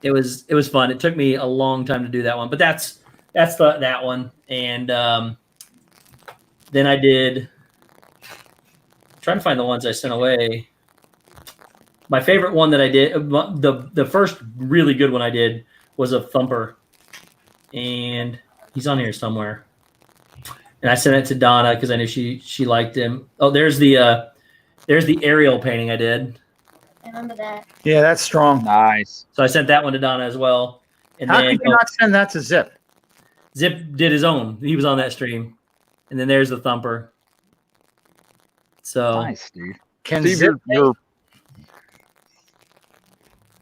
it was fun. It took me a long time to do that one, but that's that one. And then I did. Trying to find the ones I sent away. My favorite one that I did, the first really good one I did was a Thumper, and he's on here somewhere. And I sent it to Donna because I knew she liked him. Oh, there's the aerial painting I did. I remember that. Yeah, that's strong. Nice. So I sent that one to Donna as well. And How then could you not send that to Zip? Zip did his own. He was on that stream. And then there's the Thumper. So Nice, Steve. Can Steve, Zip you're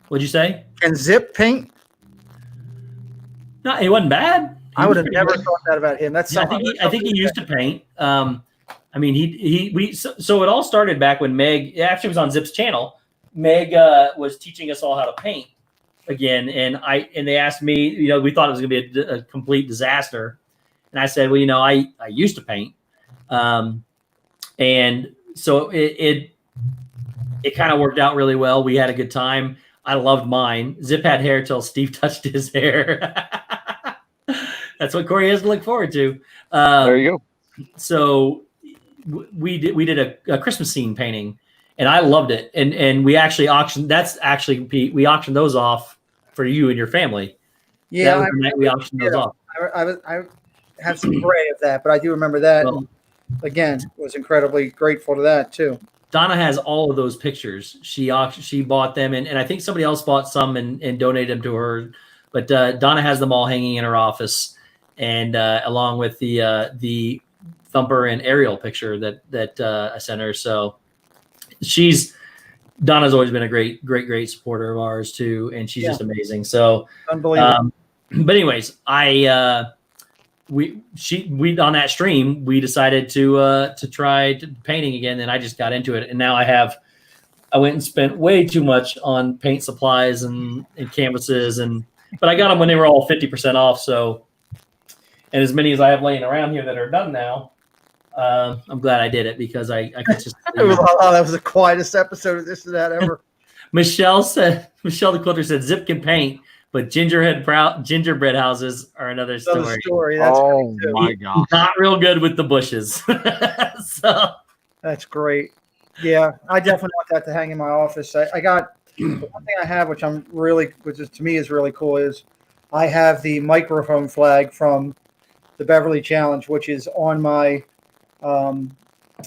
what'd you say? can Zip paint? No, he wasn't bad. I would have never thought that about him. That's Yeah, something. I think he used to paint. I mean, so it all started back when Meg actually was on Zip's channel. Meg was teaching us all how to paint again, and they asked me. You know, we thought it was going to be a complete disaster, and I said, well, you know, I used to paint, and so it kind of worked out really well. We had a good time. I loved mine. Zip had hair till Steve touched his hair. That's what Cory has to look forward to. there you go. So we did a Christmas scene painting, and I loved it. And we actually auctioned. That's actually, Pete, we auctioned those off for you and your family. Yeah, That was the night we auctioned those off. I have some gray of that, but I do remember that. Well, and again, was incredibly grateful to that too. Donna has all of those pictures. She bought them, and I think somebody else bought some and donated them to her. But Donna has them all hanging in her office. And along with the Thumper and aerial picture that I sent her. So Donna's always been a great supporter of ours too, and she's just amazing. So Unbelievable. but anyways, we on that stream we decided to try painting again, and I just got into it, and now I went and spent way too much on paint supplies and canvases, but I got them when they were all 50% off. So, and as many as I have laying around here that are done now, I'm glad I did it because I could just. That was the quietest episode of this and that ever. Michelle the quilter said Zip can paint, but gingerbread houses are another story. That's my God. Not real good with the bushes. So that's great. Yeah, I definitely want that to hang in my office. I got the one thing I have, which to me is really cool, is I have the microphone flag from the Beverly Challenge, which is on my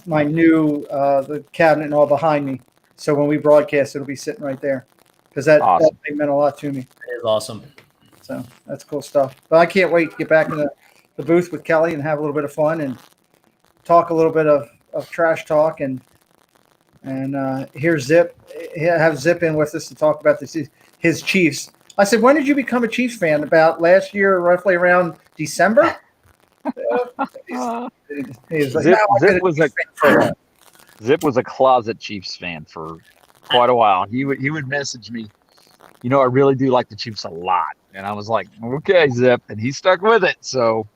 my new the cabinet and all behind me. So when we broadcast, it'll be sitting right there because that thing meant a lot to me. It is awesome. So that's cool stuff. But I can't wait to get back in the booth with Kelly and have a little bit of fun and talk a little bit of trash talk and here's Zip. Have Zip in with us to talk about his Chiefs. I said, when did you become a Chiefs fan? About last year, roughly around December. Zip was a closet Chiefs fan for quite a while. He would message me, I really do like the Chiefs a lot, and I was like, okay, Zip, and he stuck with it. So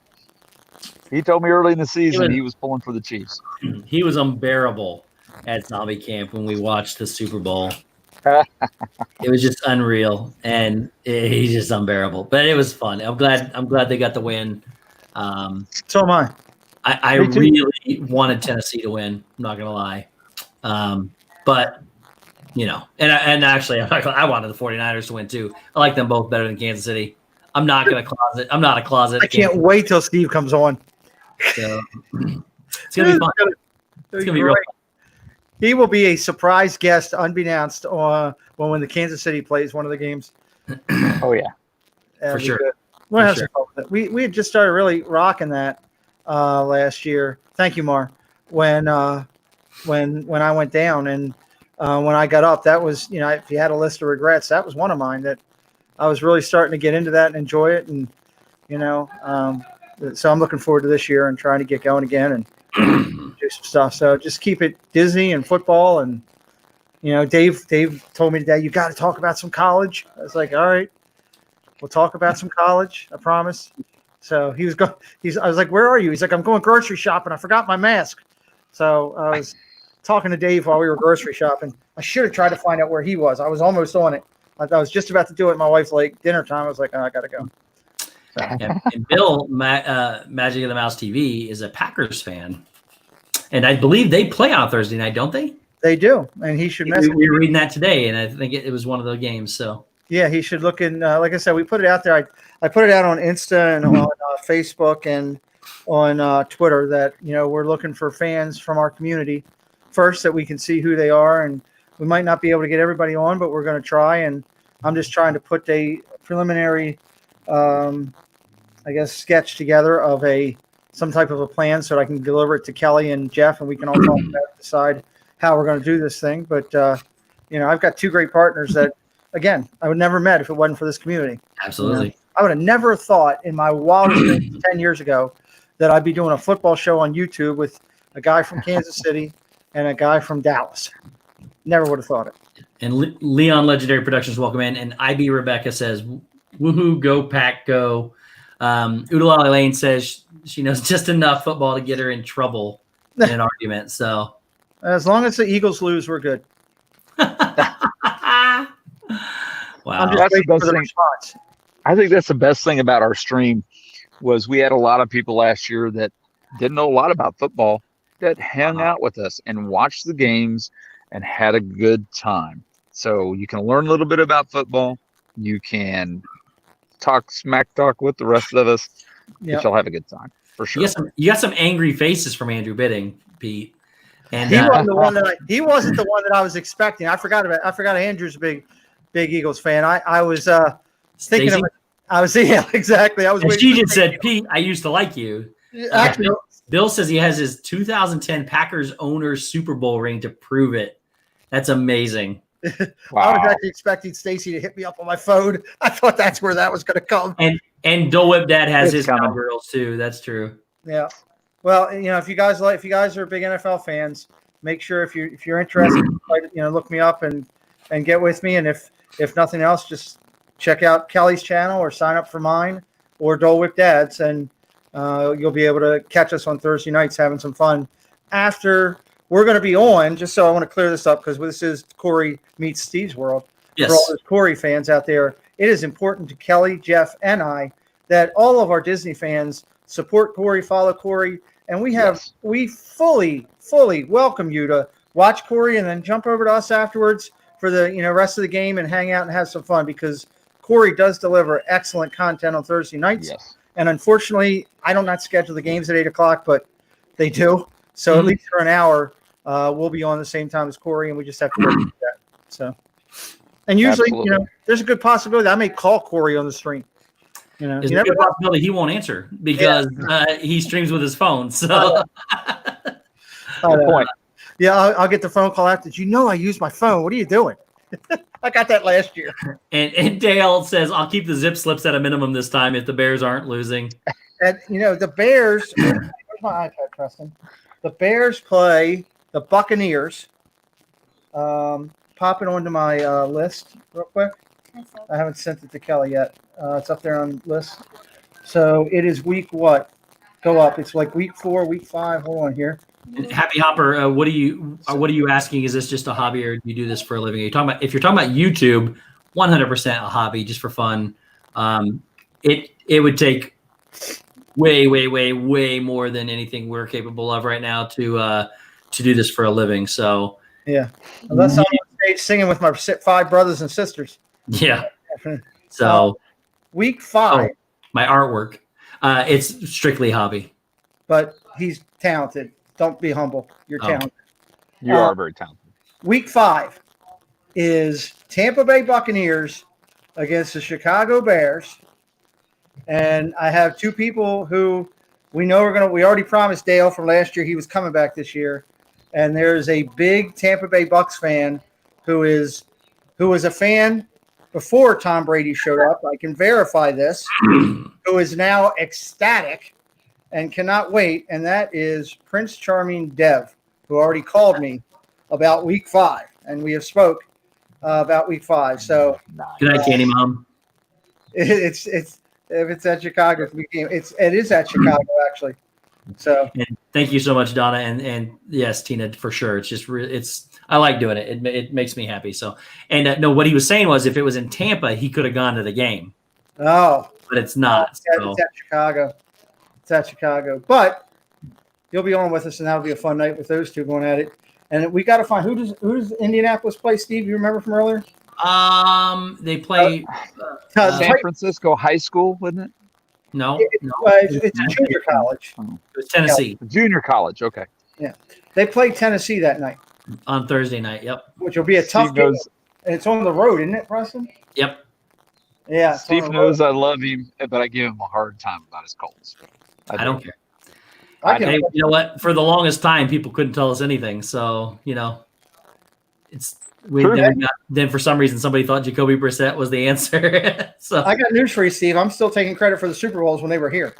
he told me early in the season he was pulling for the Chiefs. He was unbearable at Zombie Camp when we watched the Super Bowl. It was just unreal, and he's just unbearable. But it was fun. I'm glad they got the win. So am I. I really wanted Tennessee to win. I'm not gonna lie, but and actually, I wanted the 49ers to win too. I like them both better than Kansas City. I'm not a closet. I can't wait till Steve comes on. So, it's gonna be fun. It's gonna be real fun. He will be a surprise guest, unbeknownst, when the Kansas City plays one of the games. Oh yeah, for sure. We'll have some fun with it. We had just started really rocking that last year. Thank you, Mar. When I went down and when I got up, that was if you had a list of regrets, that was one of mine. That I was really starting to get into that and enjoy it, and so I'm looking forward to this year and trying to get going again and do some stuff. So just keep it Disney and football. And, Dave told me today, you got to talk about some college. I was like, all right, we'll talk about some college. I promise. So I was like, where are you? He's like, I'm going grocery shopping. I forgot my mask. So I was talking to Dave while we were grocery shopping. I should have tried to find out where he was. I was almost on it. I was just about to do it. My wife's like dinner time. I was like, I got to go. And Bill, Magic of the Mouse TV, is a Packers fan, and I believe they play on Thursday night, don't they? They do, and he should message. We were reading that today, and I think it was one of the games. So yeah, he should look in. Like I said, we put it out there. I put it out on Insta and on Facebook and on Twitter that we're looking for fans from our community first, that we can see who they are, and we might not be able to get everybody on, but we're going to try. And I'm just trying to put a preliminary sketch together of some type of a plan so that I can deliver it to Kelly and Jeff, and we can all talk about it, decide how we're going to do this thing. But I've got two great partners that, again, I would never met if it wasn't for this community. Absolutely. I would have never thought in my wildest dreams 10 years ago that I'd be doing a football show on YouTube with a guy from Kansas City and a guy from Dallas. Never would have thought it. And Leon Legendary Productions, welcome in. And IB Rebecca says, woohoo, go Pack, go. Udalali Lane says she knows just enough football to get her in trouble in an argument. So as long as the Eagles lose, we're good. Wow. That's the best thing. I think that's the best thing about our stream was we had a lot of people last year that didn't know a lot about football that hung out with us and watched the games and had a good time. So you can learn a little bit about football. You can smack talk with the rest of us. Yep. You'll have a good time for sure. You got some angry faces from Andrew Bidding, Pete. And he wasn't the one that I was expecting. I forgot Andrew's a big Eagles fan. I was thinking Stacey? of it. Exactly. I was. And she just said, Pete, I used to like you. Bill says he has his 2010 Packers owner Super Bowl ring to prove it. That's amazing. I Wow. was actually expecting Stacy to hit me up on my phone. I thought that's where that was going to come. And Dole Whip Dad has It's his coming. cowgirls too. That's true. Yeah. Well, if you guys are big NFL fans, make sure if you're interested, look me up and get with me. And if nothing else, just check out Kelly's channel or sign up for mine or Dole Whip Dad's, and you'll be able to catch us on Thursday nights having some fun. After we're going to be on, just so I want to clear this up because this is Cory meets Stevesworld. Yes. For all those Cory fans out there, it is important to Kelly, Jeff, and I that all of our Disney fans support Cory, follow Cory, and we fully welcome you to watch Cory and then jump over to us afterwards for the rest of the game and hang out and have some fun, because Cory does deliver excellent content on Thursday nights. Yes. And unfortunately, I don't not schedule the games at 8 o'clock, but they do. So at least for an hour, we'll be on the same time as Cory, and we just have to work with that. So, and usually, Absolutely. there's a good possibility I may call Cory on the stream. There's you a never good know. possibility he won't answer because he streams with his phone. So Good point. Yeah, I'll get the phone call after. Did you know I use my phone? What are you doing? I got that last year. and Dale says, I'll keep the zip slips at a minimum this time if the Bears aren't losing. And the Bears. Where's my iPad, Preston? The Bears play the Buccaneers. Pop it onto my list real quick. I haven't sent it to Kelly yet. It's up there on the list. So it is week what? Go up. It's like week 4, week 5. Hold on here. Happy Hopper, what are you asking? Is this just a hobby or do you do this for a living? If you're talking about YouTube, 100% a hobby just for fun. It would take way more than anything we're capable of right now to do this for a living. So yeah, unless I'm on stage singing with my 5 brothers and sisters. Yeah. So week 5. My artwork. It's strictly hobby. But he's talented. Don't be humble. You're talented. You are very talented. Week 5 is Tampa Bay Buccaneers against the Chicago Bears. And I have 2 people who we know we already promised Dale from last year he was coming back this year. And there's a big Tampa Bay Bucs fan who was a fan before Tom Brady showed up. I can verify this. Who is now ecstatic and cannot wait, and that is Prince Charming Dev, who already called me about week 5, and we have spoke about week 5. So good night, Candy Mom. It's if it's at Chicago, it is at Chicago actually. So and thank you so much, Donna, and yes, Tina, for sure. It's just I like doing it. It makes me happy. So and no, what he was saying was if it was in Tampa, he could have gone to the game. Oh, but it's not. It's at Chicago. It's at Chicago. But you'll be on with us, and that'll be a fun night with those 2 going at it. And we got to find who does Indianapolis play, Steve? You remember from earlier? They play San Francisco High School, wasn't it? No, it's a junior college. It was Tennessee. Junior college, okay. Yeah. They play Tennessee that night. On Thursday night, yep. Which will be a tough game. And it's on the road, isn't it, Preston? Yep. Yeah. Steve knows I love him, but I give him a hard time about his Colts. I don't care. Hey, you know what? For the longest time, people couldn't tell us anything. So, then for some reason, somebody thought Jacoby Brissett was the answer. So I got news for you, Steve. I'm still taking credit for the Super Bowls when they were here.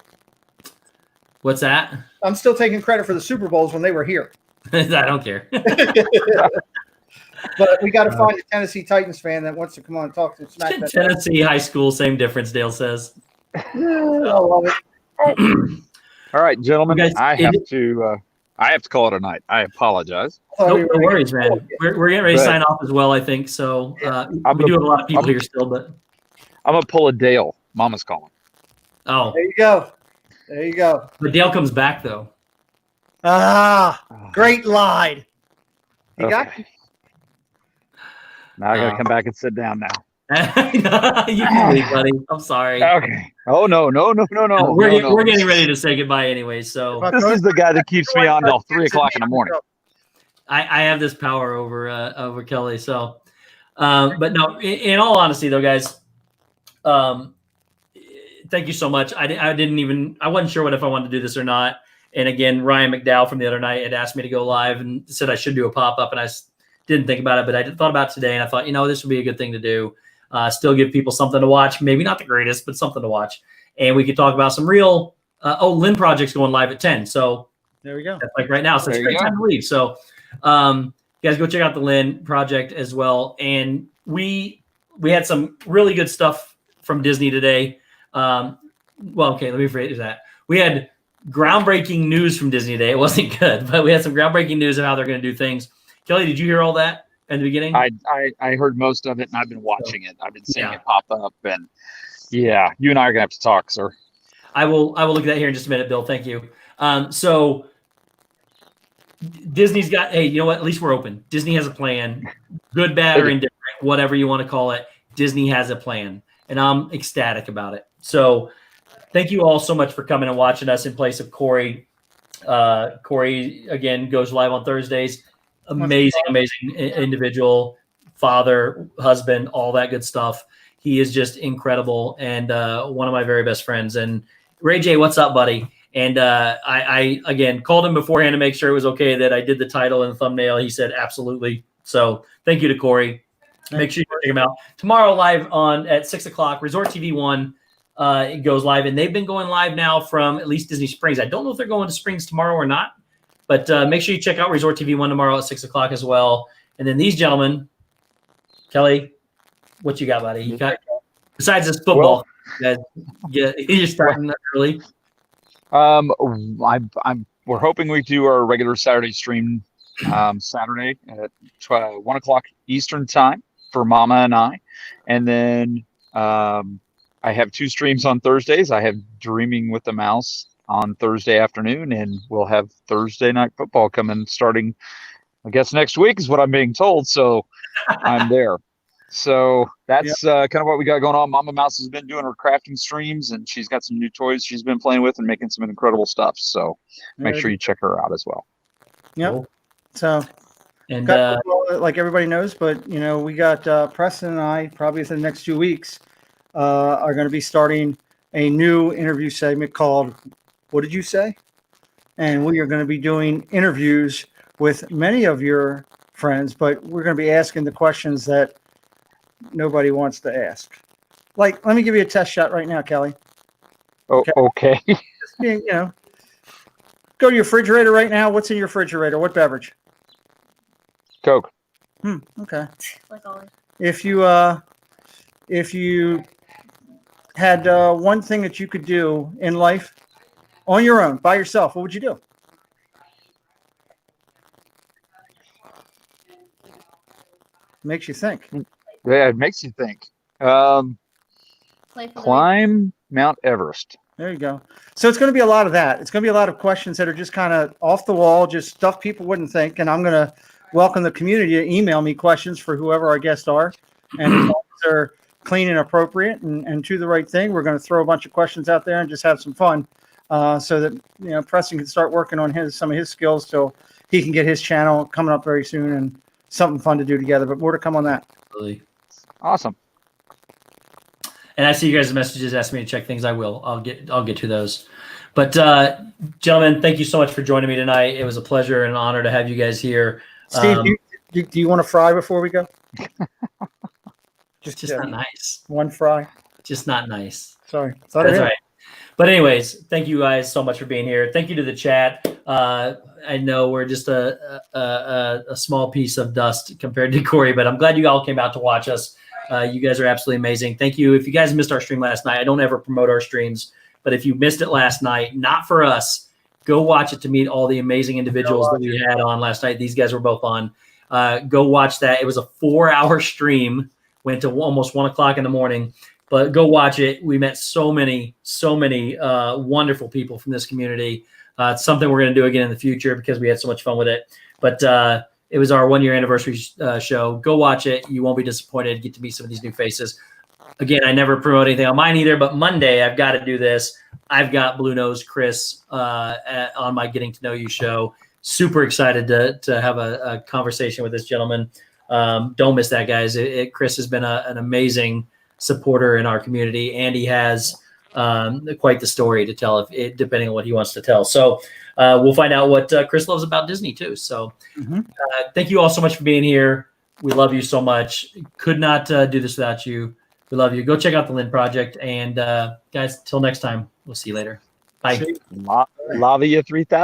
What's that? I'm still taking credit for the Super Bowls when they were here. I don't care. But we got to find a Tennessee Titans fan that wants to come on and talk to smack that. Tennessee high school, same difference, Dale says. I love it. All right, gentlemen, Guys, I have to call it a night. I apologize. No worries, man. We're getting ready to sign off as well, I think. So we do have a lot of people here still, but I'm gonna pull a Dale. Mama's calling. Oh, there you go. There you go. But Dale comes back though. Great lied. You got me. Now I gotta come back and sit down now. You can leave, buddy. I'm sorry. Okay. Oh no. We're getting ready to say goodbye anyway. So this is the guy that keeps me on till 3 o'clock in the morning. I have this power over Kelly. So, but no. In all honesty, though, guys, thank you so much. I wasn't sure if I wanted to do this or not. And again, Ryan McDowell from the other night had asked me to go live and said I should do a pop up, and I didn't think about it, but I thought about it today, and I thought, this would be a good thing to do. Still give people something to watch. Maybe not the greatest, but something to watch. And we could talk about some real Lynn Project's going live at 10. So There we go. that's like right now. So it's a There you great go. time to leave. So you guys go check out the Lynn Project as well. And we had some really good stuff from Disney today. Well, okay, let me phrase that. We had groundbreaking news from Disney today. It wasn't good, but we had some groundbreaking news of how they're going to do things. Kelly, did you hear all that in the beginning? I heard most of it, and I've been watching it. I've been seeing Yeah. it pop up, and yeah, you and I are gonna have to talk, sir. I will look at that here in just a minute, Bill. Thank you. So Disney's got, hey, you know what? At least we're open. Disney has a plan, good, bad, or indifferent, whatever you want to call it. Disney has a plan, and I'm ecstatic about it. So thank you all so much for coming and watching us in place of Cory. Cory, again, goes live on Thursdays. Amazing individual, father, husband, all that good stuff. He is just incredible and one of my very best friends. And Ray J, what's up, buddy? And I again called him beforehand to make sure it was okay that I did the title and the thumbnail. He said absolutely. So thank you to Cory. Make sure you check him out tomorrow live at 6 o'clock. Resort TV 1 it goes live, and they've been going live now from at least Disney Springs. I don't know if they're going to Springs tomorrow or not, but make sure you check out Resort TV 1 tomorrow at 6 o'clock as well. And then these gentlemen, Kelly, what you got, buddy? You got besides this football, you're starting early. We're hoping we do our regular Saturday stream Saturday at 1 o'clock Eastern time for Mama and I, and then I have 2 streams on Thursdays. I have Dreaming with the Mouse on Thursday afternoon, and we'll have Thursday night football coming starting, I guess, next week is what I'm being told. So I'm there. So that's kind of what we got going on. Mama Mouse has been doing her crafting streams, and she's got some new toys she's been playing with and making some incredible stuff. So make sure you check her out as well. Yep. Cool. So, And like everybody knows, but we got Preston and I probably within the next 2 weeks are going to be starting a new interview segment called "What Did You Say?" And we are going to be doing interviews with many of your friends, but we're going to be asking the questions that nobody wants to ask. Like, let me give you a test shot right now, Kelly. Oh, okay. Go to your refrigerator right now. What's in your refrigerator? What beverage? Coke. Okay. Like always. If you had one thing that you could do in life on your own, by yourself, what would you do? Makes you think. Yeah, it makes you think. Play for the Climb Mount Everest. There you go. So it's going to be a lot of that. It's going to be a lot of questions that are just kind of off the wall, just stuff people wouldn't think. And I'm going to welcome the community to email me questions for whoever our guests are. And as long as they're clean and appropriate and do the right thing, we're going to throw a bunch of questions out there and just have some fun so that, Preston can start working on some of his skills so he can get his channel coming up very soon and something fun to do together. But more to come on that. Really. Awesome. And I see you guys' messages asking me to check things. I will. I'll get to those. But gentlemen, thank you so much for joining me tonight. It was a pleasure and an honor to have you guys here. Steve, do you want to fry before we go? Just not nice. One fry. Just not nice. Sorry. That's right. But anyways, thank you guys so much for being here. Thank you to the chat. I know we're just a small piece of dust compared to Cory, but I'm glad you all came out to watch us. You guys are absolutely amazing. Thank you. If you guys missed our stream last night, I don't ever promote our streams, but if you missed it last night, not for us, go watch it to meet all the amazing individuals that we had on last night. These guys were both on. Go watch that. It was a 4-hour stream, went to almost 1 o'clock in the morning, but go watch it. We met so many wonderful people from this community. It's something we're going to do again in the future because we had so much fun with it. But it was our 1-year anniversary show. Go watch it. You won't be disappointed. Get to meet some of these new faces. Again, I never promote anything on mine either, but Monday I've got to do this. I've got Blue Nose Chris on my Getting to Know You show. Super excited to have a conversation with this gentleman. Don't miss that, guys. Chris has been an amazing supporter in our community, and he has quite the story to tell, depending on what he wants to tell. So we'll find out what Chris loves about Disney too. So thank you all so much for being here. We love you so much. Could not do this without you. We love you. Go check out the Lynn Project. And guys, till next time, we'll see you later. Bye. Lava 3000.